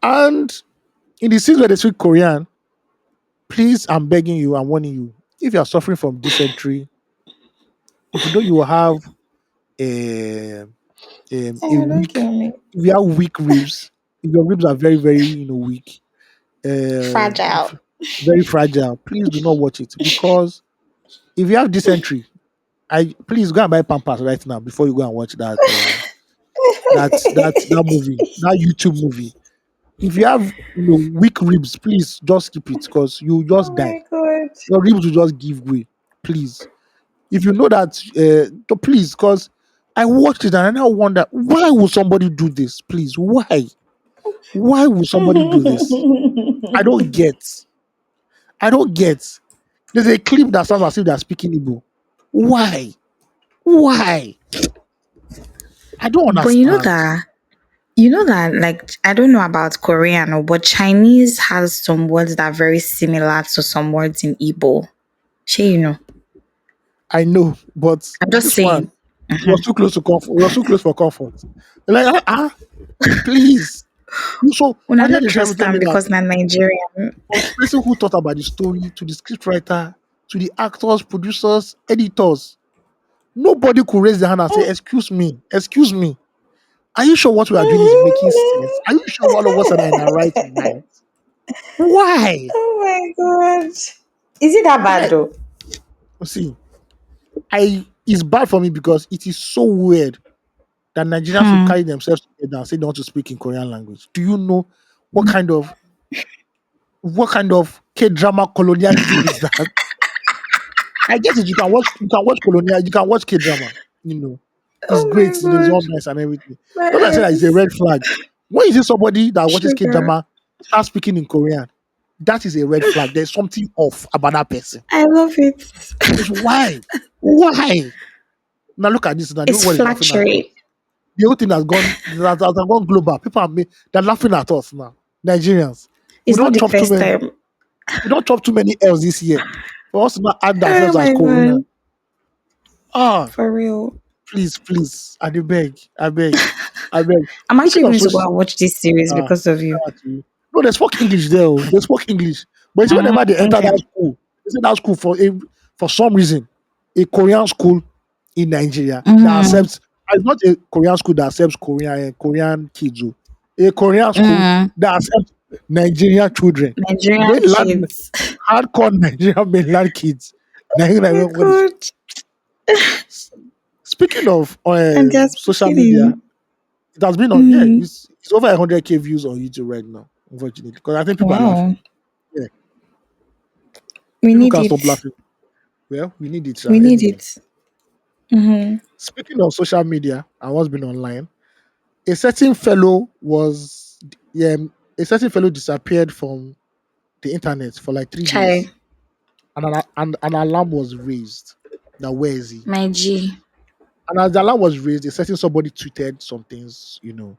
And in the scenes where they speak Korean, please, I'm begging you, I'm warning you, if you are suffering from dysentery, if you know you will have a, a Oh, don't weak, kill me. if you have weak ribs, if your ribs are very, very, weak, Fragile. very fragile, please do not watch it because if you have dysentery, I please go and buy Pampers right now before you go and watch that movie, that YouTube movie. If you have weak ribs, please just skip it because you Oh just die. my god. Your ribs will just give way. Please, if you know that, please, because I watched it and I now wonder why would somebody do this? Please, why? Why would somebody do this? I don't get. I don't get. There's a clip that sounds as if they're speaking Igbo. Why? Why? I don't But understand. like I don't know about Korean but Chinese has some words that are very similar to some words in Igbo. Sure, I know, but I'm just this one saying. was too close to comfort. It was too close for comfort. Like, please. So Una I no did trying to trust tell me them that because na Nigerian. from the person who thought about the story to the scriptwriter to the actors, producers, editors, nobody could raise their hand and say, excuse me. Are you sure what we are doing is making sense? Are you sure all of us are in our right mind? Why? Oh my god. Is it that bad Like, though? see, it's bad for me because it is so weird that Nigerians will Hmm. carry themselves together and say they want to speak in Korean language. Do you know what kind of K drama colonialism is that? I guess it. You can watch colonial, you can watch K drama. It's Oh great, my it's god. all nice and everything. My Don't I say that it's a eyes. red flag? When is it somebody that watches K Sugar. drama starts speaking in Korean? That is a red flag. There's something off about that person. I love it. Because why? Why? Now look at this now. The It's whole world is laughing at us. fluctuate. The whole thing has gone global. People they're laughing at us now. Nigerians. We It's not don't the chop too first many. time. We don't chop too many L's this year. For us to not add Oh ourselves as my Korean. god. Ah, For real. please. I dey beg. I beg. I beg. I'm actually Speaking of going to go social, and watch this series ah, because of you. no, they spoke English there. Oh. They spoke English. But you see, Mhm. whenever they enter Okay. that school, they say that school for some reason, a Korean school in Nigeria that Mm. accepts. It's not a Korean school that accepts Korean kids. Oh. A Korean school Mm. that accepts Nigerian children, Nigerian mainland kids. hardcore Nigerian mainland kids. Oh my What is god. speaking of And they're social speaking media, in. it has been on Mm. it's over 100K views on YouTube right now, unfortunately, because I think people are Wow. laughing. Yeah, We people need can't stop it. laughing. Well, we need it, We need anyway. it. Mm-hmm. Speaking of social media and what's been online, a certain fellow was a certain fellow disappeared from the internet for like 3 days, Chai. and an alarm was raised. Now where is he? My G. And as the alarm was raised, a certain somebody tweeted some things. I don't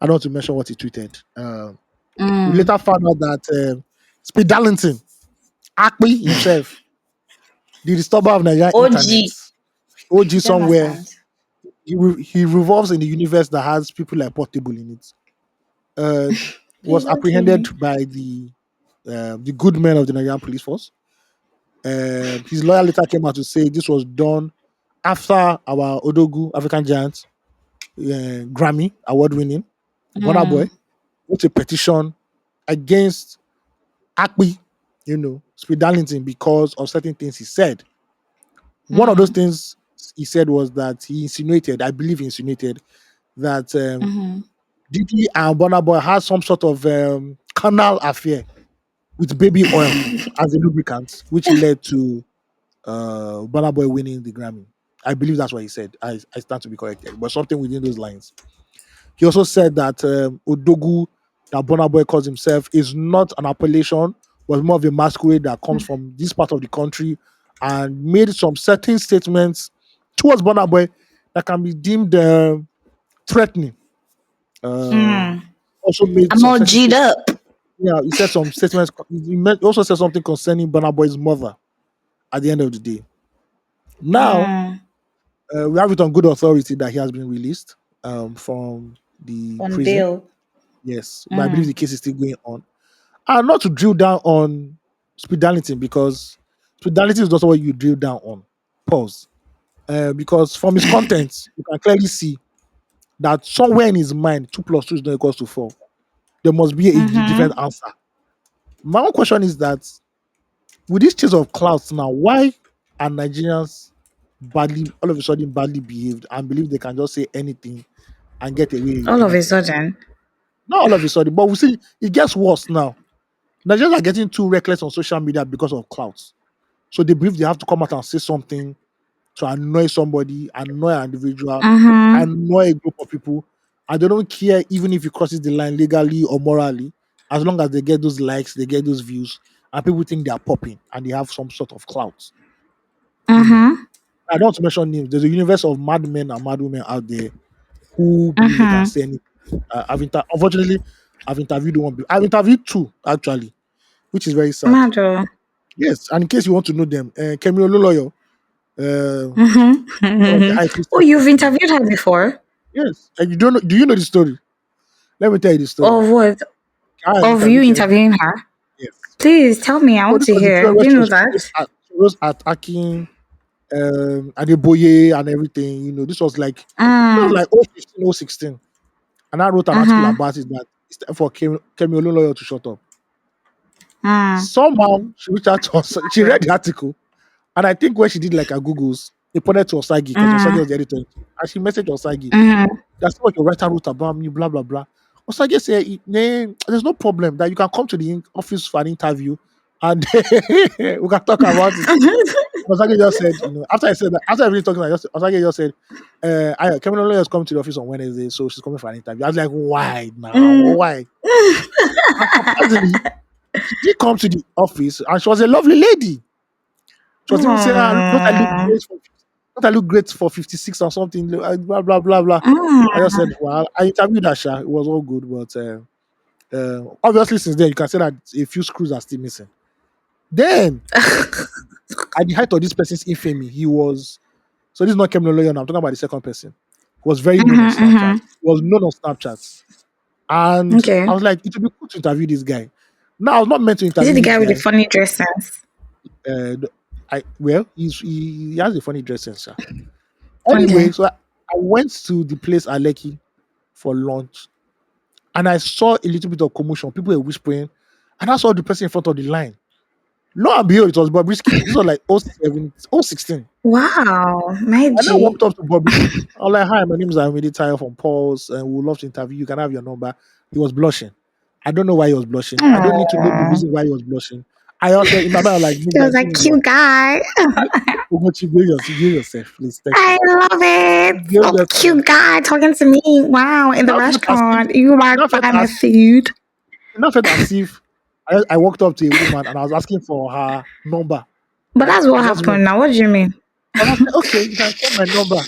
want to mention what he tweeted. We Mm. later found out that Speed Darlington, Akpi himself, the disturber of Nigerian internet, OG. OG Do you somewhere, understand? he revolves in the universe that has people like Portable in it. uh, was Please don't kill apprehended me. by the good men of the Nigerian police force. His lawyer later came out to say this was done after our Odogu African Giants Grammy award winning Burna Boy Mm, wrote a petition against Akpi, Speed Darlington because of certain things he said. One of those mm, things he said was that I believe he insinuated that mm-hmm, Diddy and Burna Boy had some sort of carnal affair with baby oil as a lubricant, which led to Burna Boy winning the Grammy. I believe that's what he said. I stand to be corrected, but something within those lines. He also said that Odogu, that Burna Boy calls himself, is not an appellation, but more of a masquerade that comes from this part of the country, and made some certain statements towards Burna Boy that can be deemed threatening. Uh, mm. Also made I'm some all certain G'd statements. up. Yeah, he said some statements. Also said something concerning Burna Boy's mother at the end of the day. Now, Mm. we have it on good authority that he has been released from the On prison. bail. Yes, but I believe Mm. the case is still going on. And not to drill down on speedality because speedality is not what you drill down on. Pause. Because from his contents, you can clearly see that somewhere in his mind, 2 plus 2 is not equal to 4. There must be a different Mm-hmm. answer. My own question is that with this chase of clouds now, why are Nigerians all of a sudden badly behaved and believe they can just say anything and get away with All of a anything? sudden. Not all of a sudden, but we see it gets worse now. Nigerians are getting too reckless on social media because of clouds. So they believe they have to come out and say something to annoy somebody, annoy an individual, Mm-hmm. annoy a group of people. And they don't care even if it crosses the line legally or morally, as long as they get those likes, they get those views, and people think they are popping and they have some sort of clout. You know. Mm-hmm. I don't want to mention names. There's a universe of madmen and madwomen out there who believe they can Mm-hmm. say anything. Unfortunately, I've interviewed one. I've interviewed two actually, which is very sad. Mado. Yes, and in case you want to know them, Kemi Ololoyo, one of the Mm-hmm. high Oh, priestess of you've interviewed her before? yes, and you don't know? Do you know the story? Let me tell you the story. Of what? I Of you interviewed Kemi. interviewing her? Yes. Please tell me. I So want this to was the hear. period where Do you know that? she was attacking Adeboye and everything. This was like Mm. 015, 016. And I wrote an article Mm-hmm. about it that it's time for Kemi Ololoyo to shut up. Mm. Somehow she reached out to us. She read the article, and I think when she did like her Googles, they pointed to Osagi because Osagi Mm. was the editor, and she messaged Osagi. Mm-hmm. That's what your writer wrote about me, blah blah blah. Osage said, there's no problem that you can come to the office for an interview and we can talk about it. Osage just said, after I said that, after everything talking, Osage just said, Kevin Olay has come to the office on Wednesday, so she's coming for an interview. I was like, why now? Mm. Why? And surprisingly, she did come to the office and she was a lovely lady. She was even saying, don't I look Mm. great for don't I look great for 56 or something? Blah blah blah blah. I just Mm. said, well, I interviewed Asha. It was all good, but obviously since then you can say that a few screws are still missing. Then at the height of this person's infamy, he was so this is not Kevin Lawyer. I'm talking about the second person. He was very known on Mm-hmm, Snapchat. mm-hmm. He was known on Snapchat, and Okay. I was like, it would be cool to interview this guy. Now I was not meant to Is it interview the this guy with the guy. funny dress sense? He has a funny dress sense. Sha. Okay. Anyway, so I went to the place Aleki for lunch, and I saw a little bit of commotion. People were whispering, and I saw the person in front of the line. Lo and behold, it was Bobrisky. This was like 07, 016. Wow. My And then I G. walked up to Bobrisky. I was like, hi, my name is Amidi Tayo from Pulse, and we would love to interview you. Can I have your number? He was blushing. I don't know why he was blushing. I don't need to know the Aww. reason why he was blushing. I also, in my mind, I was like, He nigga, was a nigga, cute guy. behave yourself, please. Thank I you. love it. Behave Oh, yourself. cute guy talking to me. Wow. In It the now felt as if, restaurant. You it might now felt buy my as, food. it now felt as if I walked up to a woman and I was asking for her number. But that's what I just went. happened now. What do you mean? I was like, okay, you can call my number.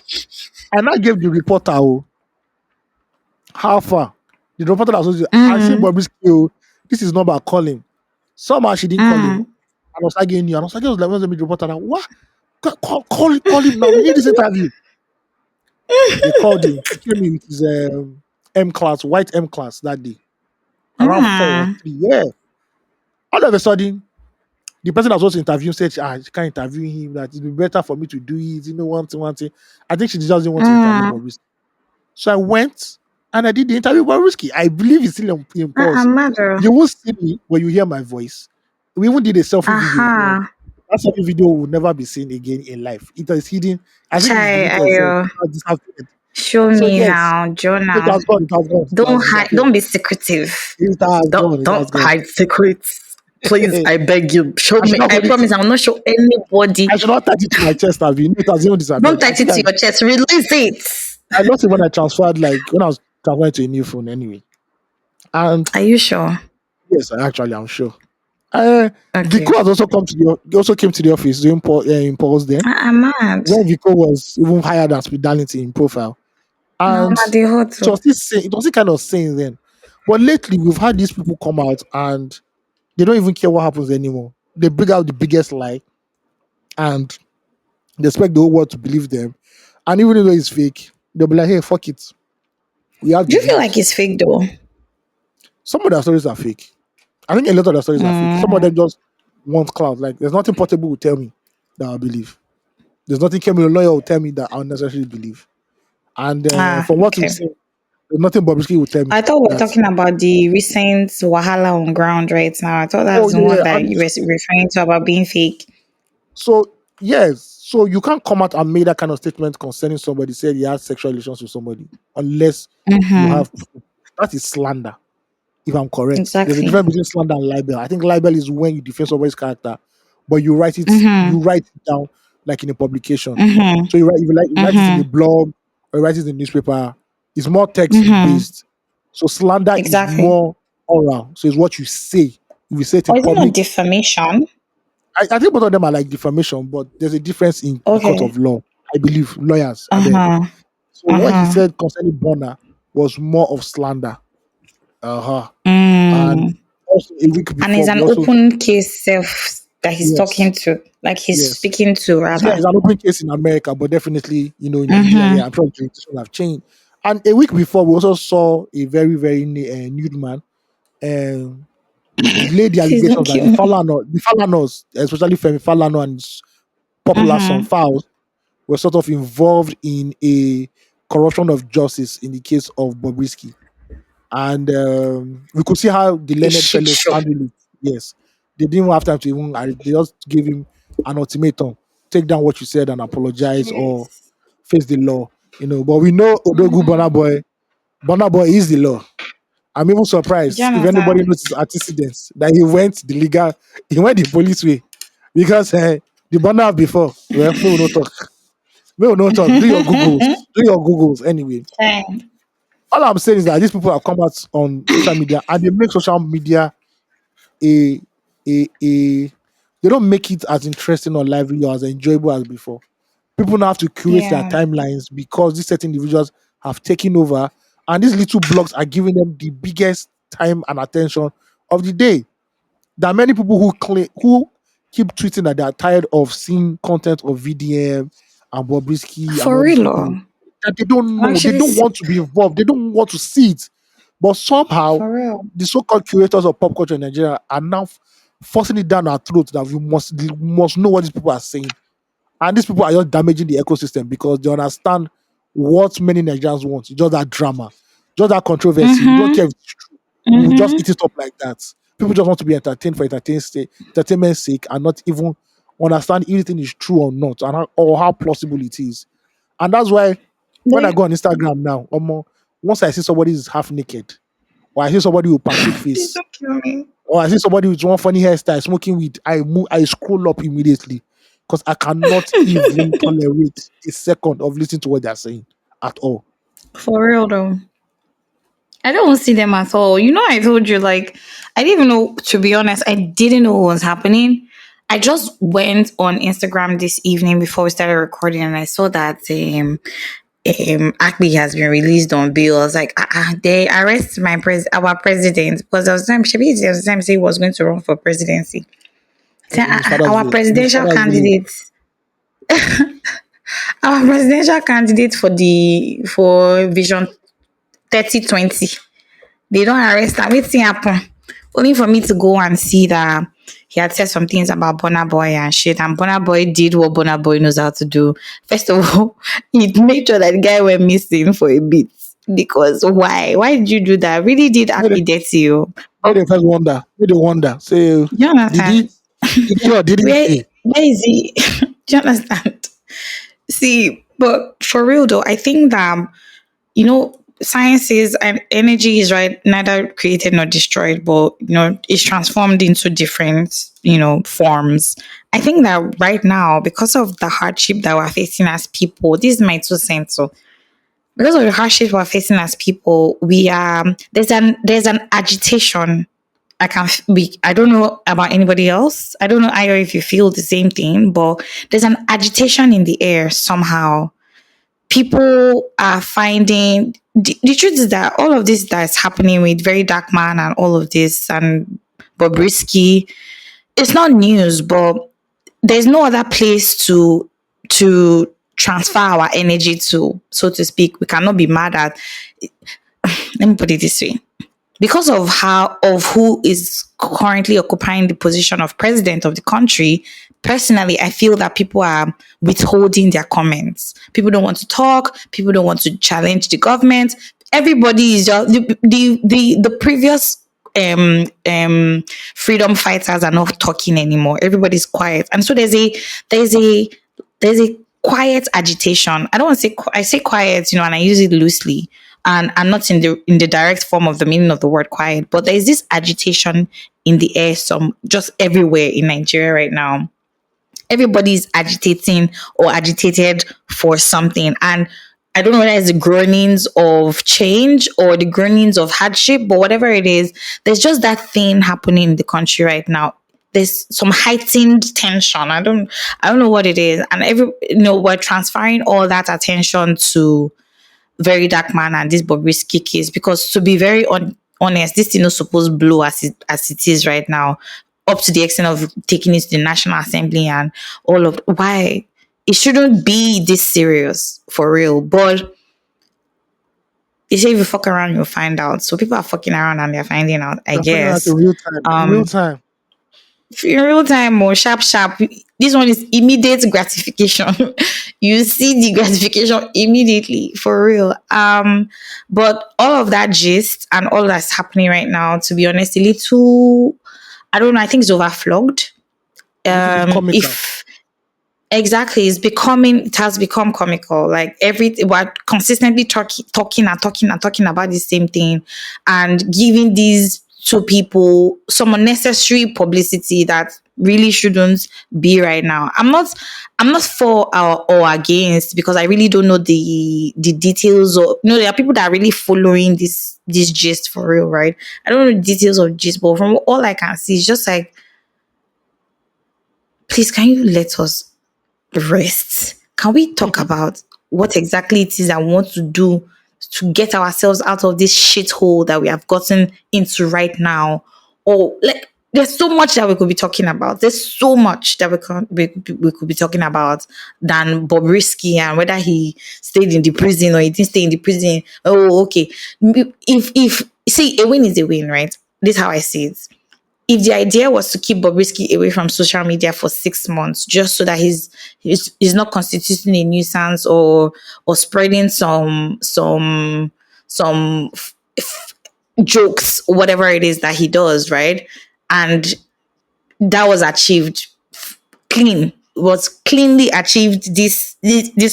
I now gave the reporter how far. The reporter that was I see Mm, Bobrisky. This is number, call him. Somehow she didn't call him. mm. And I was again new. And I was like, what's the reporter now? What? Call him now. We need this interview. They called him. He came in with his M class, white M class that day. around 4 or Mm. 3. Yeah. All of a sudden, the person that was supposed to interview said, she can't interview him, that it'd be better for me to do it, one thing, one thing. I think she just didn't want to interview Mm. Bobrisky. So I went and I did the interview with Bobrisky. I believe it's still in pause. Mother. You won't see me when you hear my voice. We even did a selfie video, but Aha. that selfie video will never be seen again in life. It is hidden. I think it's Chai, deleted. So I, it has disappeared. show So me yes, now, it Jonah. has gone. It has gone. It has Don't hide. disappeared. Don't be secretive. It has gone. It has Don't gone. hide secrets. Please, I I beg you. Show should me. not I hold it. promise I will not show anybody. I should not touch it to my chest. Have you? It has even disappeared. Don't I touch think it to your chest. Release it. I lost it when I transferred, like when I was transferring to a new phone anyway. And Are you sure? yes, I'm sure. Okay. Vico has also come to the also came to the office doing impulse there. I'm mad. When Vico was even higher than Speed Darlington in profile. No, And not the hot. it was still kind of saying then. But lately we've had these people come out and they don't even care what happens anymore. They bring out the biggest lie and they expect the whole world to believe them. And even though it's fake, they'll be like, hey, fuck it. We have Do the you feel like views. it's fake though? Some of their stories are fake. I think a lot of their stories are fake. Some of Mm. them just want clout. Like there's nothing Portable will tell me that I believe. There's nothing Kemi lawyer will tell me that I unnecessarily believe. And from what we've Okay. seen, there's nothing Bobrisky will tell me I thought we were that. talking about the recent Wahala on ground right now. I thought Oh that's the yeah, one yeah. that And you were referring to about being fake. so yes, so you can't come out and make that kind of statement concerning somebody said he has sexual relations with somebody unless you Mm-hmm. have proof. That is slander. If I'm correct, there's a Exactly. difference between slander and libel. I think libel is when you defend somebody's character, but you Mm-hmm. write it down like in a publication. Mm-hmm. So you write it in a Mm-hmm. blog or you write it in the newspaper. It's more text Mm-hmm. based. So slander is Exactly. more oral. So it's what you say. If you say it in Or is it not public, defamation? I think both of them are like defamation, but there's a difference in the court of Okay. law. I believe lawyers, I beg. Uh-huh. So what he Uh-huh. said concerning Burna was more of slander. Uh-huh. And Mm. also a week And it's before, we an also open case self that he's yes, talking to, like he's yes, speaking to yeah, rather. it's an open case in America, but definitely, in Nigeria, Mm-hmm. yeah, I'm sure the jurisdiction have changed. And a week before, we also saw a very, very nude man um, lay the Please don't allegations that kill me. The Falanos, especially Femi Falana and his popular son Mm-hmm. Fowles, were sort of involved in a corruption of justice in the case of Bobrisky. And we could see how the A learned shit fellows show. handled it. Yes, they didn't have time to even. They just gave him an ultimatum: take down what you said and apologize, or Yes. face the law. But we know Odogu Mm-hmm. Burna Boy is the law. I'm even surprised if anybody Jonathan. knows his antecedents that he went the police way because the Burna before. Well, we will not talk. We will not talk. Do your googles. Do your googles anyway. Fine. All I'm saying is that these people have come out on social media and they make social media a a they don't make it as interesting or lively or as enjoyable as before. People now have to curate their Yeah. timelines because these certain individuals have taken over, and these little blogs are giving them the biggest time and attention of the day. There are many people who keep tweeting that they are tired of seeing content of VDM and Bobrisky and For all these real. people that they don't I'm know, they actually don't sick. want to be involved, they don't want to see it. But somehow, For real. the so-called curators of pop culture in Nigeria are now forcing it down our throats that we must know what these people are saying. And these people are just damaging the ecosystem because they understand what many Nigerians want. It's just that drama, just that controversy. We don't care Mm-hmm. if it's true. We will just Mm-hmm. eat it up like that. People just want to be entertained for entertainment's sake and not even understand if anything is true or not or how plausible it is. And that's why when I They, go on Instagram now, once I see somebody is half naked, or I see somebody with pancake please face, don't kill me. or I see somebody with one funny hairstyle smoking weed, I scroll up immediately because I cannot even tolerate a second of listening to what they're saying at all. For real though. I don't see them at all. You know, I told you, like, I didn't even know, to be honest, I didn't know what was happening. I just went on Instagram this evening before we started recording and I saw that Akbi has been released on bail. I was like, they arrest our president because there was time, there was time say he was going to run for presidency. Say, In his father's our village. In his presidential father's village. candidate, our presidential candidate for Vision 3020. They don't arrest him. Wetin happen? Only for me to go and see that he had said some things about Burna Boy and shit. And Burna Boy did what Burna Boy knows how to do. First of all, he made sure that the guy went missing for a bit. Because why? Why did you do that? Really did Where happy dirty you. where they first wonder, where they wonder. Say, Do you did he, understand? did he or didn't Where he? where is he? Do you understand? See, but for real though, I think that science is and energy is right, neither created nor destroyed, but it's transformed into different, forms. I think that right now, because of the hardship that we're facing as people, this is my 2 cents. So because of the hardship we're facing as people, we are there's an agitation. I don't know about anybody else. I don't know either if you feel the same thing, but there's an agitation in the air somehow. People are finding the truth is that all of this that's happening with Very Dark Man and all of this and Bobrisky, it's not news, but there's no other place to transfer our energy to, so to speak. We cannot be mad at. Let me put it this way: because of who is currently occupying the position of president of the country, personally I feel that people are withholding their comments. People don't want to talk, people don't want to challenge the government. Everybody is just the previous freedom fighters are not talking anymore. Everybody's quiet, and so there's a there's a quiet agitation. I don't want to say I say quiet, and I use it loosely, and not in the direct form of the meaning of the word quiet, but there is this agitation in the air, some just everywhere in Nigeria right now. Everybody's agitating or agitated for something, and I don't know whether it's the groanings of change or the groanings of hardship, but whatever it is, there's just that thing happening in the country right now. There's some heightened tension. I don't know what it is, and we're transferring all that attention to Very Dark Man and this Bobrisky case, because to be very honest, this thing not supposed to blow as it is right now, up to the extent of taking it to the National Assembly and all of why it shouldn't be this serious for real. But you say if you fuck around, you'll find out. So people are fucking around and they're finding out, I They're finding out guess. in real time. In real Um, time. in real time or sharp sharp, this one is immediate gratification. You see the gratification immediately for real. But all of that gist and all that's happening right now, to be honest, a little, I don't know, I think it's overflogged. A little bit comical. If Exactly, it has become comical. Like we're consistently talking and talking and talking about the same thing, and giving these two people some unnecessary publicity that really shouldn't be right now. I'm not for or against, because I really don't know the details. Or there are people that are really following this gist for real, right? I don't know the details of gist, but from all I can see, it's just like, please, can you let us rest? Can we talk about what exactly it is I want to do to get ourselves out of this shithole that we have gotten into right now? Or like, there's so much that we could be talking about. There's so much that we could be talking about than Bobrisky and whether he stayed in the prison or he didn't stay in the prison. Oh, okay. If see, a win is a win, right? This is how I see it. If the idea was to keep Bobrisky away from social media for 6 months, just so that he's not constituting a nuisance or spreading some jokes, whatever it is that he does, right? And that was achieved clean, was cleanly achieved this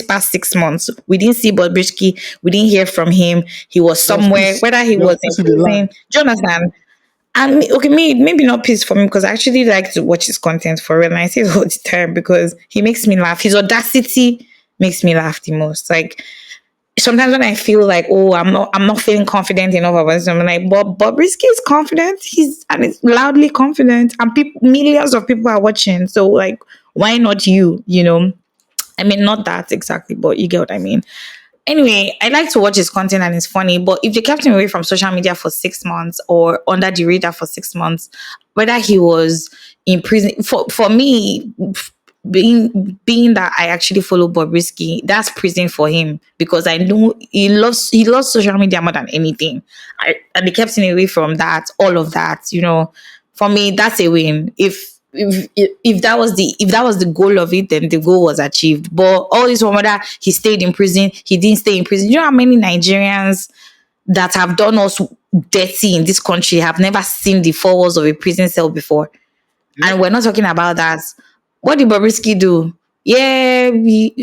past 6 months. We didn't see Bobrisky, we didn't hear from him. He was There was somewhere, peace. whether he There was was in peace in the prison. land. Do you understand? And okay, maybe not peace for me, because I actually like to watch his content for real. And I say it all the time because he makes me laugh. His audacity makes me laugh the most. Like sometimes when I feel like, oh, I'm not feeling confident enough about this, I'm like, but Risky is confident. He's loudly confident, and millions of people are watching. So like, why not you? I mean, not that exactly, but you get what I mean. Anyway, I like to watch his content and it's funny, but if they kept him away from social media for 6 months or under the radar for 6 months, whether he was in prison, for me, being that I actually follow Bobrisky, that's prison for him because I know he loves social media more than anything. And they kept him away from that, all of that, For me, that's a win. If that was the goal of it, then the goal was achieved. But all this one whether he stayed in prison, he didn't stay in prison. You know how many Nigerians that have done us dirty in this country have never seen the four walls of a prison cell before? Yep. And we're not talking about that. What did Bobrisky do? Yeah,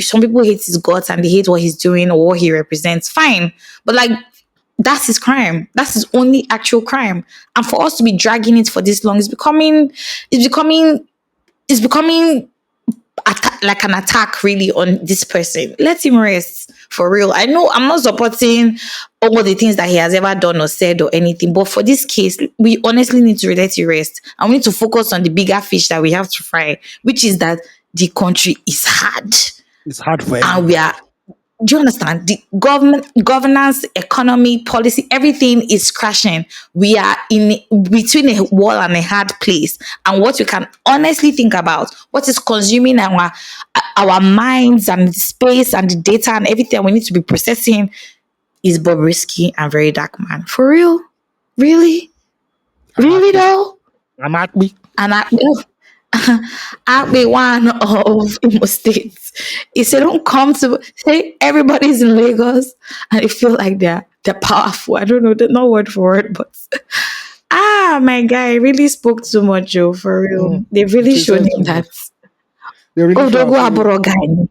some people hate his guts and they hate what he's doing or what he represents. Fine. But like, that's his crime. That's his only actual crime. And for us to be dragging it for this long it's becoming like an attack really on this person. Let him rest for real. I know I'm not supporting all the things that he has ever done or said or anything, but for this case, we honestly need to let it rest and we need to focus on the bigger fish that we have to fry, which is that the country is hard It's hard for and we everybody. are. Do you understand? The governance, economy, policy, everything is crashing. We are in between a wall and a hard place. And what we can honestly think about, what is consuming our minds and the space and the data and everything we need to be processing is Bobrisky and Very Dark Man. For real? Really? Really though? I'm happy. And Akbe one of Imo State. He said, don't come to say everybody's in Lagos and they feel like they're powerful. I don't know, not word for word, but my guy really spoke too much, Joe, for real. They've really She shown says him too that. much. They really show Odogo am say Aboro guy.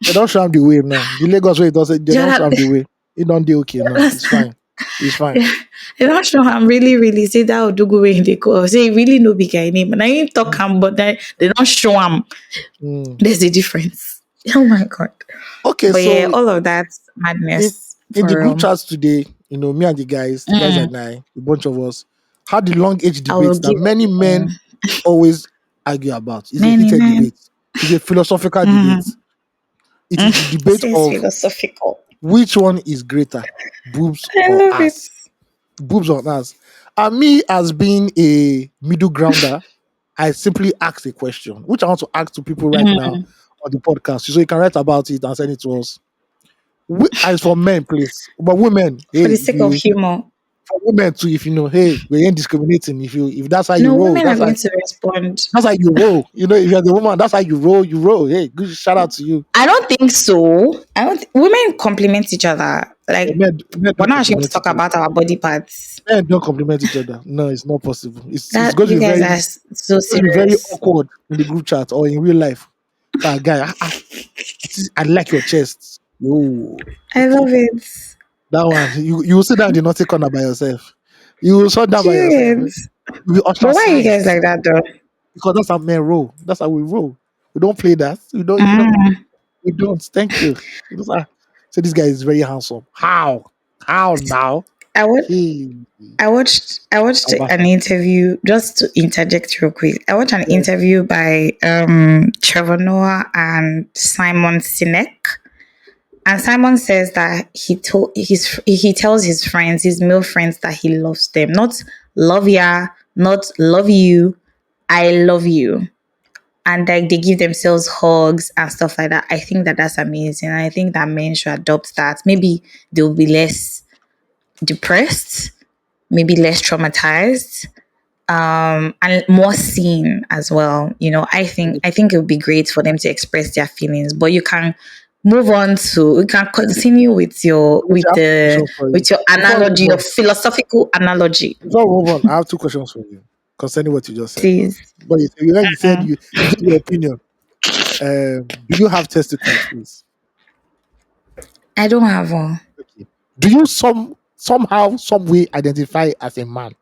they don't show am the way now. The Lagos way doesn't they don't show am Just the way. It don't do okay now. It's fine. It's fine. they don't show him really, really say that Odogo way they go. Say really no big guy name. And I ain't talk him, but they don't show him. Mm. There's a difference. Oh my god. Okay, But yeah, so all of that in madness in the for group real. chats today, me and the guys Mm, and I, a bunch of us, had the long age I will debates that give many men always argue about. It's a many heated men. debate. It's a philosophical debate. Mm, It is the debate says of philosophical. which one is greater, boobs I or love it. ass. Boobs or ass. And me, as being a middle grounder, I simply ask a question, which I want to ask to people right now Mm, on the podcast. So you can write about it and send it to us. As for men, please. But women, for hey, the if sake of you humor. for women too, if you know, hey, we ain't discriminating. If that's how you No, roll, women are going to respond. that's how you roll. If you're the woman, that's how you roll. Hey, good shout out to you. I don't think so. I don't. Women compliment each other. But Like men we're don't not actually going to compliment talk each other. about our body parts. Men don't compliment each other. No, it's not possible. It's That going to you be guys very are so it's going to be very serious. awkward in the group chat or in real life. Guy, I like your chest. Oh, I okay. love it. That one. You will sit down in the naughty corner by yourself. You will sit down by yourself. Period. You'll be But why are you guys ostracized like that though? because that's how men roll. That's how we roll. We don't play that. Mm. We don't. Thank you. So this guy is very handsome. How? How now? I would. Hey, I watched Abba. an interview just to interject real quick. I watched an Yeah. interview by Trevor Noah and Simon Sinek. And Simon says that he tells his friends, his male friends, that he loves them. Not love ya, not love you, I love you. And like they give themselves hugs and stuff like that. I think that that's amazing. I think that men should adopt that. Maybe they'll be less depressed, maybe less traumatized, and more seen as well. I think it would be great for them to express their feelings, but you can you can continue with your Wait, I have two questions for you. with your Before we analogy, move your on, philosophical analogy, I have two questions for you concerning what you just said now. please. But you said Mm. you gave your opinion. Do you have testicles, please? I don't have one. Okay. Do you somehow, some way identify as a man?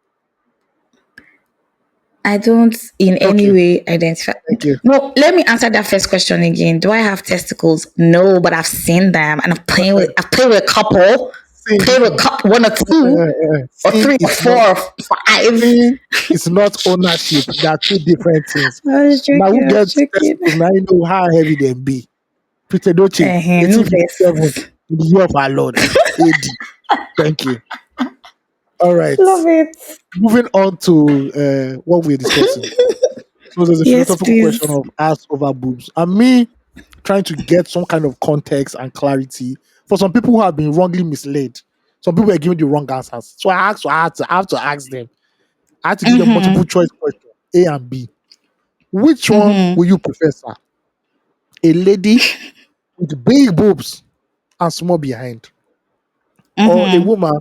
I don't in any Okay, way identify. thank you. No, let me answer that first question again. Do I have testicles? No, but I've seen them and I've played with a couple. Seeing, Played with a couple, one or two, or seeing three or is four not or five. seeing is not ownership. They are two different things. I was Now joking. who I was gets joking. testicles? Now you know how heavy they be. Peter Doce, No 1857, vex. in the year of our Lord, AD. Thank you. All right. Love it. Moving on to what we're discussing. So there's a Yes, philosophical question please. of ass over boobs. And me trying to get some kind of context and clarity for some people who have been wrongly misled. Some people are giving the wrong answers. So I have to ask them. I had to give them multiple Mm-hmm. choice questions, A and B. Which one Mm-hmm. will you prefer, sir? A lady with big boobs and small behind, or a Mm-hmm. woman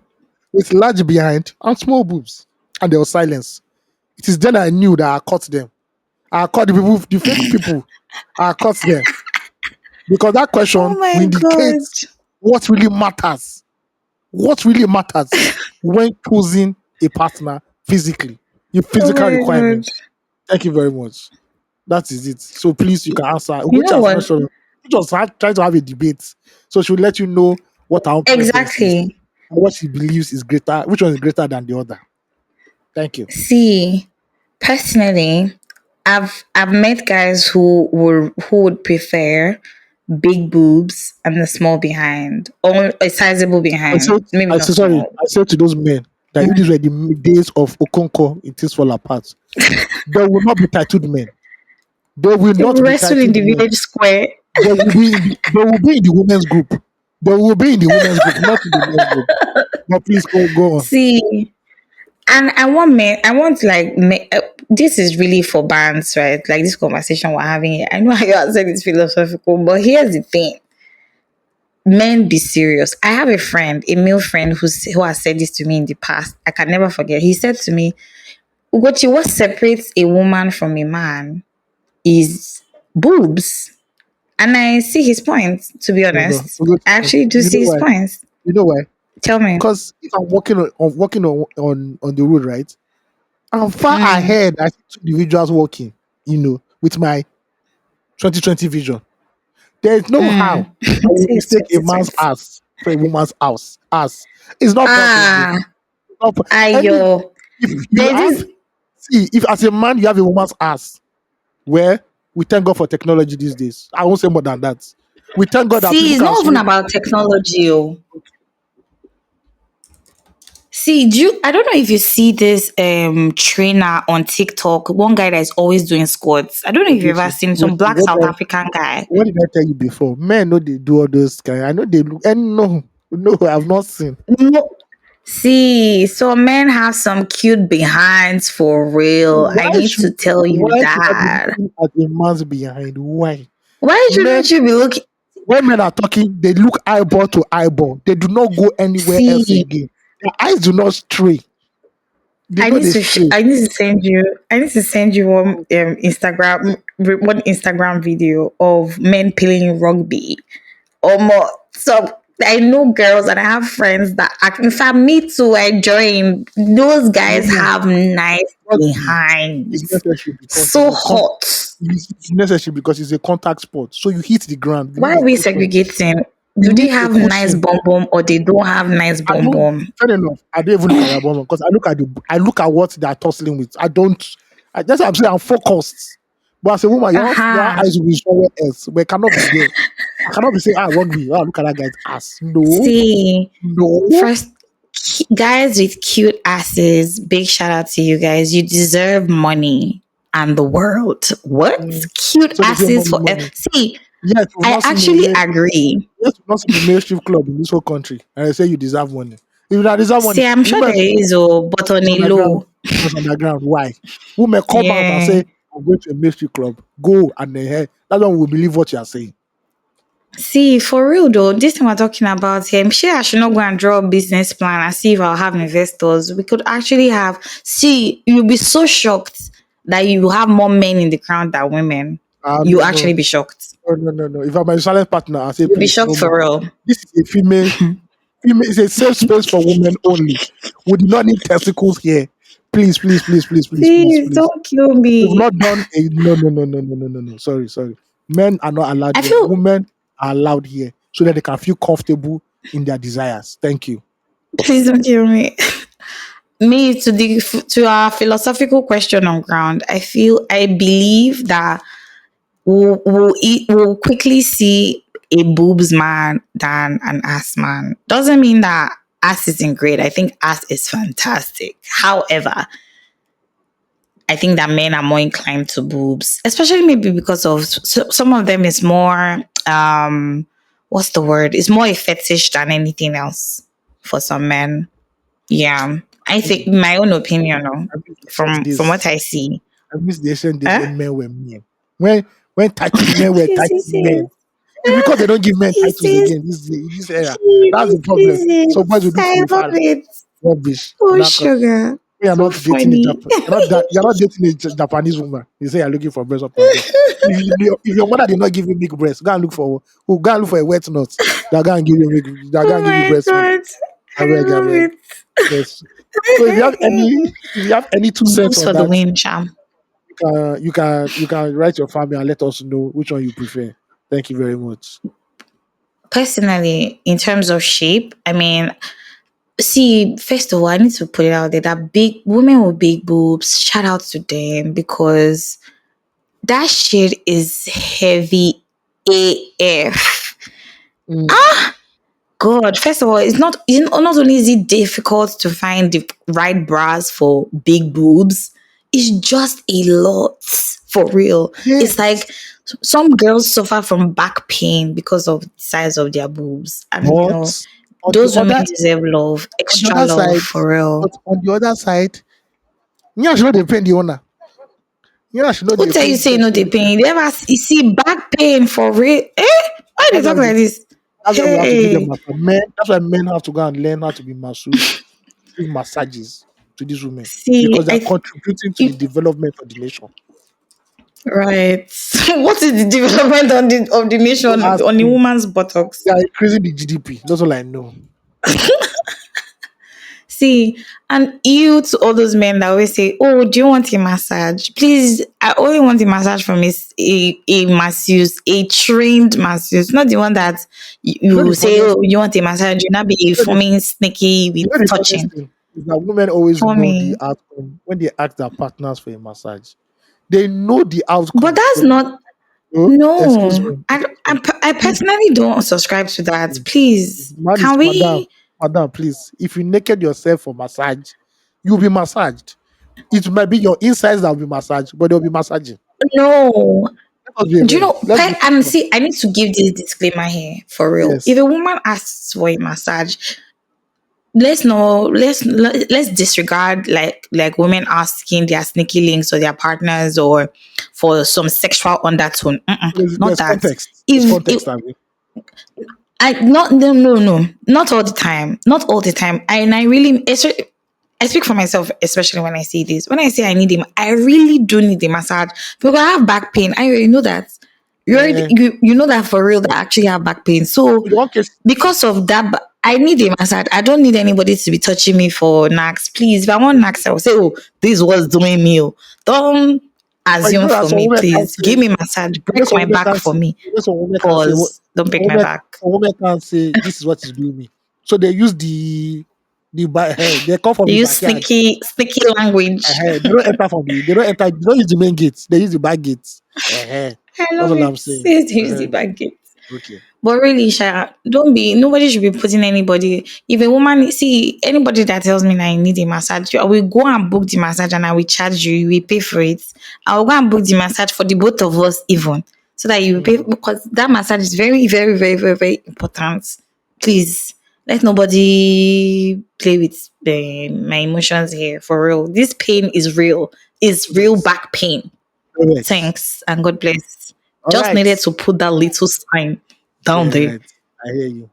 with large behind and small boobs? And there was silence. It is then I knew that I caught them. I caught the people, the fake people. I caught them because that Oh question will my god. indicate what really matters. What really matters when choosing a partner physically, your Oh physical my god. requirements. Thank you very much. That is it. So please, you can answer. You Which know has what? mentioned, which was trying to have a debate. So she will let you know what our own preference is Exactly. and what she believes is greater. Which one is greater than the other? Thank you. See, personally, I've met guys who would prefer big boobs and a small behind, or a sizable I said, behind, maybe I not said, sorry. small. I said to those men that if these were the days of Okonko in Things Fall Apart, there will not be tattooed men. There will They will not be wrestle in tattooed the men. village square. They will be in the women's group. They will be in the women's group, not in the men's group. But please go on. See, and I want men. I want like this is really for bands, right? Like this conversation we're having here. I know how you are saying it's philosophical, but here's the thing: men, be serious. I have a friend, a male friend, who has said this to me in the past. I can never forget. He said to me, "Ugochi, what separates a woman from a man is boobs." And I see his point. To be No, no. honest, I actually do You know see his why? points. You know why? Tell me. Because if I'm walking on the road, right? I'm far Mm. ahead. I see two individuals walking, with my 2020 vision. There is no how Mm. I will Say it's mistake a man's 2020. ass for a woman's house ass. It's not possible. Ah, Not po- Any ayo. if you There's have this. see if as a man you have a woman's ass, where we thank God for technology these days. I won't say more than that. We thank God that See, people it's can not even swim. about technology. Oh. See, I don't know if you see this trainer on TikTok, one guy that is always doing squats. I don't know if you've ever seen some black South African guy. What did I tell you before? Men know they do all those kind. I know they look and no, I've not seen. No. See, so men have some cute behinds for real. I need to tell you Why should I be that. looking at a man's behind? Why? Why Men shouldn't you be looking? when men are talking, they look eyeball to eyeball. They do not go anywhere else See, again. Their eyes do not stray. They know they stray. I need to send you. I need to send you one Instagram video of men playing rugby or more. So I know girls and I have friends that in fact me too. I join. Those No, guys no. have nice Rugby is behinds. necessary because So hot. it's necessary because it's a contact sport. So you hit the ground. You Why need are a we cushion. segregating? Do You they need a have nice cushion. bum bum or they don't have nice I bum don't bum? fair enough. I don't even look at their bottom because I look at what they're tussling with. I don't that's what I'm saying I'm focused. But as a woman, your Aha. eyes will be somewhere else. But it cannot be there. I cannot be saying, rugby. Oh, look at that guy's ass. No, See, no. first, guys with cute asses, big shout out to you guys. You deserve money and the world. What? Mm. Cute So they say asses money, for money. see, Yes, we've I not seen a actually male, agree. yes, we've not seen a male strip club in this whole country. And I say you deserve money. If you don't deserve money, See, I'm sure women there is, oh, but on is a underground. low. It's underground. Why? Women come out and Yeah. say, I'm going to a male strip club. Go and then hey, that's when we believe what you are saying. See, for real though, this thing we're talking about here, I'm sure I should not go and draw a business plan and see if I'll have investors. We could actually you'll be so shocked that you have more men in the crowd than women. You No, actually be shocked. no. If I'm a silent partner, I say, You'll be please, no shocked more. for real. This is a female, it's a safe space for women only. We do not need testicles here. Please, please, please, please, please, please, Please please. don't kill We've me. not done a no. Sorry. Men are not allowed I here. feel Women are allowed here so that they can feel comfortable in their desires. Thank you. please don't kill me. Me to our philosophical question on ground. I believe that we'll quickly see a boobs man than an ass man. Doesn't mean that ass isn't great. I think ass is fantastic. However, I think that men are more inclined to boobs, especially maybe because of some of them is more what's the word? It's more a fetish than anything else for some men. Yeah, I think my own opinion, no, I miss the ancient from what days. I see. I miss the ancient days Huh? when men were men. When title men were Yes, title yes, yes. men. It's because they don't give men Yes, titles yes, again in this era. That's yes, the problem. So boys will yes. do I love fal it. rubbish. Oh, sugar. You're So not dating a funny. you're not dating a Japanese woman. You say you're looking for breast up and down. If your mother did not give you milk breast, go and look for a wet nut. They're gonna give you milk, they're Oh gonna give you my breast milk. God. I I beg, I love beg. it. Yes. So if you have any 2 cents Boobs on for the that, win, Sham. you can write your family and let us know which one you prefer. Thank you very much. Personally, in terms of shape, I mean, see, first of all, I need to put it out there that big women with big boobs, shout out to them because that shit is heavy AF. Mm. God, first of all, not only is it difficult to find the right bras for big boobs, it's just a lot for real. It's Yes. like some girls suffer from back pain because of the size of their boobs, and But on the those women other deserve love, on the extra other love side, for real. but on the other side, you should not depend the owner. You should not Who tell you depend the say no person. they pain? You ever you see back pain for real? Why they That's why talk like this? that's why we have to give them Hey, massage. Men, that's why men have to go and learn how to be masseuse, give massages to these women because see, they are contributing to the development of the nation. right. What is the development of the Don't nation ask on the me. woman's buttocks? They are increasing the GDP. That's all I know. See, and you to all those men that always say, "Oh, do you want a massage? Please, I only want a massage from a masseuse, a trained masseuse, not the one that You know you the say, funniest oh, you want a massage, you not be you know the, forming sneaky you with know the funniest touching thing is that women always for know the me." outcome when they ask their partners for a massage. They know the But outcome. that's But not. oh, excuse No, me, excuse me. I Please, personally don't subscribe to that. please. Please, Man is can madam, we? madam, please. If you naked yourself for massage, you'll be massaged. It might be your insides that will be massaged, but they'll be massaging. No. Let us be Do you real. know? Let's be And honest. see, I need to give this disclaimer here for real. If Yes. a woman asks for a massage, let's disregard like women asking their sneaky links or their partners or for some sexual undertone. Not There's that. context. There's If context, Abby. I not no no no not all the time, not all the time. I really I speak for myself, especially when I say this. When I say I need him, I really do need a massage because I have back pain. I already know that. Eh, You know that for real that I actually have back pain. So in one case, because of that, I need a massage. I don't need anybody to be touching me for knacks. Please, if I want knacks, I will say, "Oh, this was doing me." Oh. Don't but you assume know that for some me, women can't please. say, Give me massage. you know Break some my women back can't for say, me. you know some women can't say, Pause. Don't break my back. some women can't say, this is what is doing me. So they use they come from They the use backyard. sneaky language. They don't enter, they don't use the main gates. They use the back gates. I That's love all it. I'm saying. Says they use the back. Okay. But really, Sha, don't be, nobody should be putting anybody. If a woman, see, anybody that tells me that I need a massage, I will go and book the massage and I will charge you, you will pay for it. I will go and book the massage for the both of us, even. So that you will pay, Mm. because that massage is very, very, very, very, very important. Please, let nobody play with my emotions here, for real. This pain is real. It's real Yes. back pain. Correct. Thanks and God bless. All Just right. needed to put that little sign down there. Right. I hear you.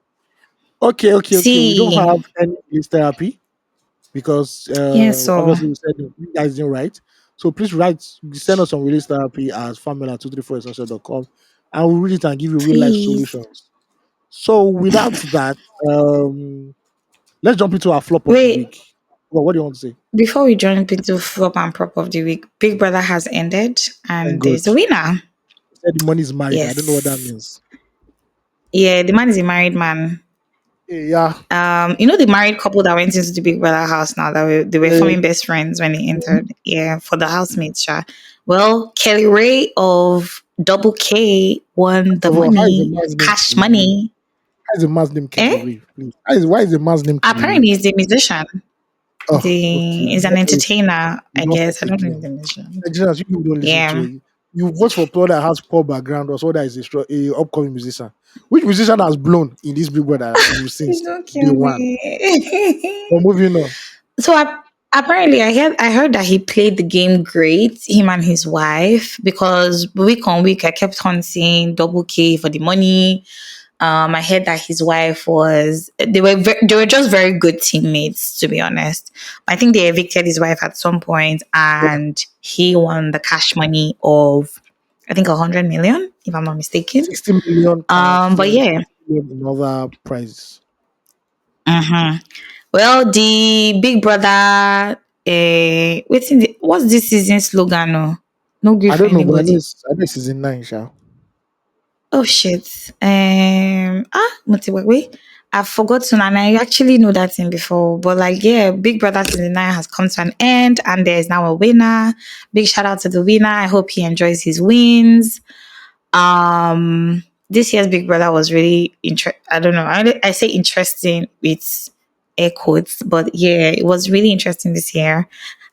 Okay. We don't See, have any list therapy because yes, so obviously we said you guys didn't write. So please send us some release therapy at famila234essential.com and we'll read it and give you real life please solutions. So without that, let's jump into our flop of the wait. week. Well, what do you want to say? Before we jump into flop and prop of the week, Big Brother has ended, Thank and God. there's a winner. Said the money is married. I don't know what that Yes, means. yeah, the man is a married man. Yeah. The married couple that went into the Big Brother house now that they were Uh, forming best friends when they entered. Yeah, for the housemates, sha. Well, Kelly Ray of Double K won the how is the money, man's name cash Kelly Ray? money. How is the man's name Kelly Eh? Ray? Please. Why is the man's name Kelly Ray? Apparently, he's a musician. Oh, okay. The is In an that case, entertainer, you I not guess. I settle don't know again. the nation. Nigerians, you people don't listen to Yeah. it. You vote for people that has poor background or someone that is a upcoming musician. Which musician has blown in this Big Brother you Please since don't day kill one? me. But moving on. So apparently, I heard that he played the game great, him and his wife, because week on week I kept on seeing double K for the money. I heard that his wife was they were just very good teammates, to be honest. I think they evicted his wife at some point, Yeah, and he won the cash money of I think 100 million, if I'm not mistaken. 60 million cash, But then yeah. 50 million in other prizes. Mhm. Well, the Big Brother, what's this season slogan? No, no I grief for don't know, but anybody. I know it's season 9, Sha. Oh shit. Wait. I've forgotten, and I actually know that thing before. But like, yeah, Big Brother season 9 has come to an end, and there is now a winner. Big shout out to the winner. I hope he enjoys his wins. This year's Big Brother was really I don't know. I say interesting with air quotes, but yeah, it was really interesting this year.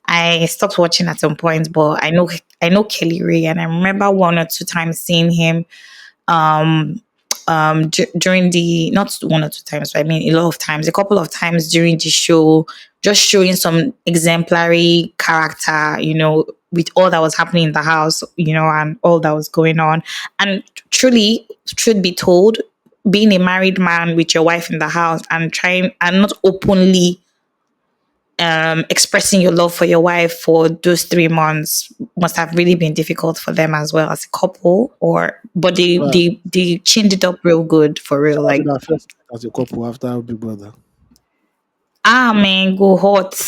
I stopped watching at some point, but I know Kelly Ray, and I remember one or two times seeing him um during the not one or two times, but I mean a lot of times, a couple of times during the show, just showing some exemplary character, with all that was happening in the house, and all that was going on. And truly, truth be told, being a married man with your wife in the house and trying and not openly expressing your love for your wife for those 3 months must have really been difficult for them as well as a couple. Or but they Well, they they changed it up real good for real. shout out to Like, that first night as a couple after Big Brother. man, go hot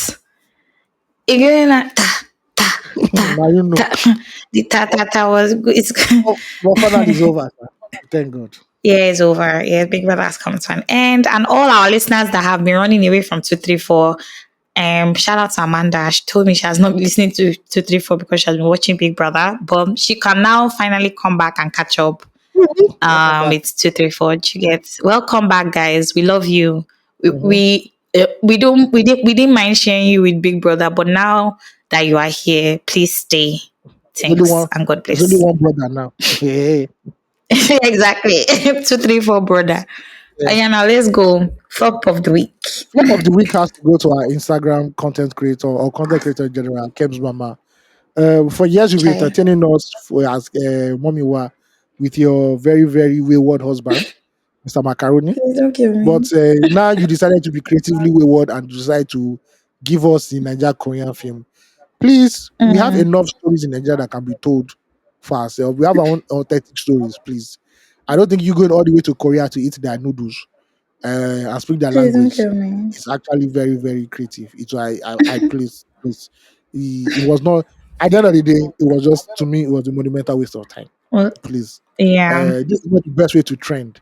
again. Ta ta ta Now you know. ta. The ta was good. It's But finally it's over, Sha. Thank God. yeah, it's over. Yeah, Big Brother has come to an end, and all our listeners that have been running away from 234. Shout out to Amanda. She told me she has not been listening to 234 because she has been watching Big Brother, but she can now finally come back and catch up. Welcome back. It's 234. You get welcome back, guys. We love you. We Mhm. we, we didn't mind sharing you with Big Brother, but now that you are here, please stay. There's only Thanks one and God there's only bless. one brother now. Hey. Exactly. 234, brother. Yeah. Ayana, let's go. Flop of the week. Flop of the week has to go to our Instagram content creator or content creator in general, Keb's Mama. For years, you've been Chai. entertaining us for as Mommy Wa with your very, very wayward husband, Mr. Macaroni. Please don't kill But me. now you decided to be creatively wayward and decide to give us the Niger Korean film. Please, we have Mm, enough stories in Nigeria that can be told for ourselves. We have our own authentic stories, please. I don't think you going all the way to Korea to eat their noodles and speak their please don't language. kill me. It's actually very, very creative. It's why I please. It was not at the end of the day, it was just to me, it was a monumental waste of time. Well, Please. yeah. This is not the best way to trend.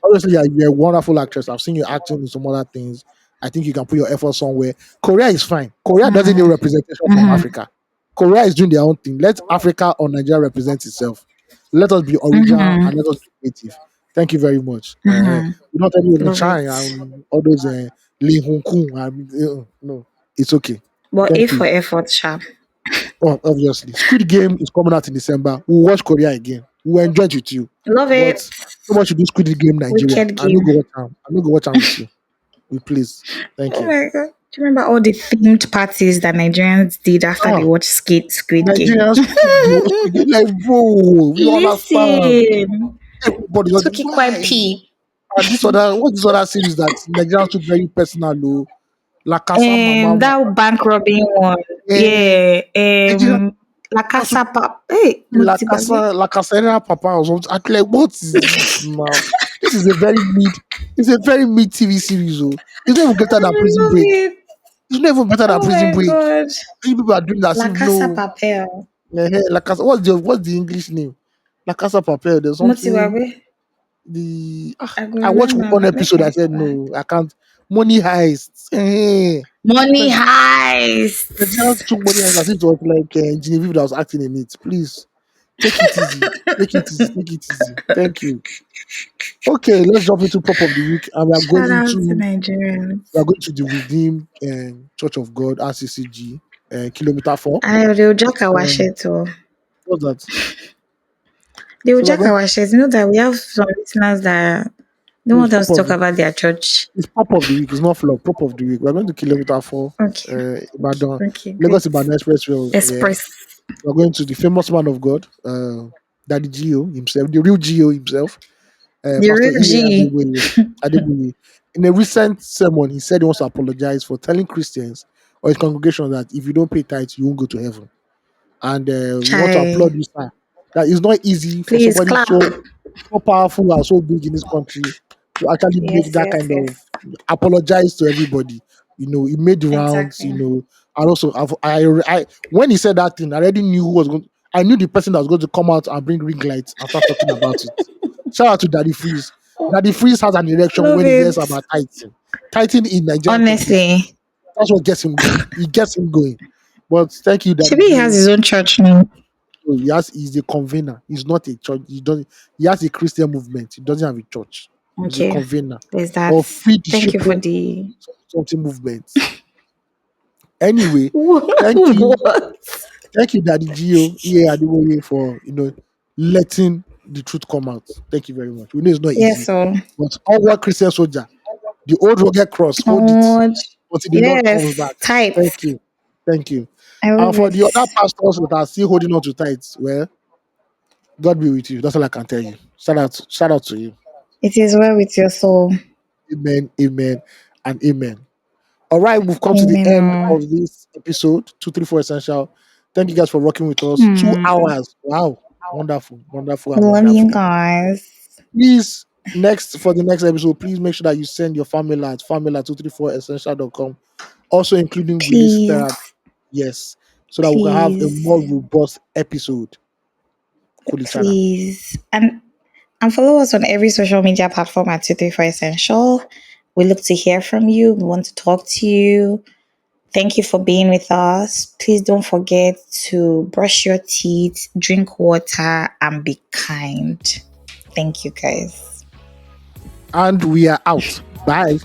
Obviously, you're a wonderful actress. I've seen you acting in some other things. I think you can put your effort somewhere. Korea is fine. Korea doesn't need Mm, representation from mhm, Africa. Korea is doing their own thing. Let Africa or Nigeria represent itself. Let us be original mhm, and let us be creative. Thank you very much. mhm. We don't tell you to Love it. shine and all those Lee Hong Kong. No, it's okay. But A Thank for you. effort, sharp. Oh, obviously, Squid Game is coming out in December. We'll watch Korea again. We'll enjoy it with you. Love But it. so much you do Squid Game Nigeria. Wicked I no game. go watch am. I no go watch am with you. We please. Thank Oh you. my god. Do you remember all the themed parties that Nigerians did after they Ah, watched Squid Game? Nigerians they watch Squid Game like bro. We understand. Listen, Everybody just took it quite why? pee. And this other series that Nigerians took very personal though. La Casa Mama. That bank robbing one. Eh, Yeah. Nigerians La just took Casa Pap. Hey, La Caserina Papa or something. I'm like, what is this now? This is a very mid. It's a very mid TV series. Oh, it's not even better than I Prison love Break. it. It's not even better than Oh Prison my Break. god. You people are doing that as La if Casa no. Papel. La Casa. What's the English name? La Casa Papel. There's something. Motiwabe. I go I watched remember one now. Make episode. I I said try. no, I can't. Money heist. Money Like the heist. just took money heist as if it was like Genevieve that was acting in it. Please, Take it easy. Take it easy. Take it easy. Thank you. Okay, let's jump into prop of the week, and Shout out to we Nigerians. are going to the Redeemed Church of God (RCCG) Kilometer 4. I they'll jack our Um, shit too. what's that? They will So we're jack going. our shit. You know that we have some listeners that don't It's want us prop to of talk the about their church. it's prop of the week. It's not flop. Prop of the week. We're going to Kilometer 4. Okay. Ibadan, Okay, great. Lagos Ibadan Expressway. Yeah, Express. we're going to the famous man of God, Daddy Gio himself, the real Gio himself, The Pastor real E. G. Adeboye. In a recent sermon, he said he wants to apologize for telling Christians or his congregation that if you don't pay tithes, you won't go to heaven. And we want to Chai. applaud you, sir. That it's not easy for Please somebody clap. so powerful and so big in this country to actually make Yes, that yes, kind of yes. apologize to everybody. He made the rounds. Exactly. And also when he said that thing, I already knew who was going. I knew the person that was going to come out and bring ring lights and start talking about it. Shout out to Daddy Freeze. Daddy Freeze has an erection Love when he hears it. about tithing. Tithing in Nigerian congregation. Honestly. That's what gets him going. He gets him going. But thank you, Daddy Maybe he has Gio. his own church now. So he's a convener. He's not a church. He has a Christian movement. He doesn't have a church. He's a Okay. convener There's that. or feed the Thank you for sheeple the something movement. Anyway, thank you. what? Thank you, Daddy Gio, EA Adewale, for letting the truth come out. Thank you very much. We know it's not Yes, easy. so But our Christian soldier, the old rugged cross, hold it oh until the Lord comes yes, back. tight. Thank you. Thank you. I And love for it. the other pastors that are still holding on to tithes, well, God be with you. That's all I can tell you. Shout out to you. It is well with your soul. Amen, amen, and amen. All right, we've come to the Amen. end Oh. of this episode, 234 Essential. Thank you guys for working with us. Two Hmm. hours. Wow. Wonderful, wonderful, and Love you wonderful. guys. Please, for the next episode, please make sure that you send your family at 234essential.com. Also including release Please, therapy. Yes. So that we can have a please, more robust episode. Cool each other. please. And follow us on every social media platform at 234 Essential. We look to hear from you. We want to talk to you. Thank you for being with us. Please don't forget to brush your teeth, drink water, and be kind. Thank you, guys. And we are out. Bye.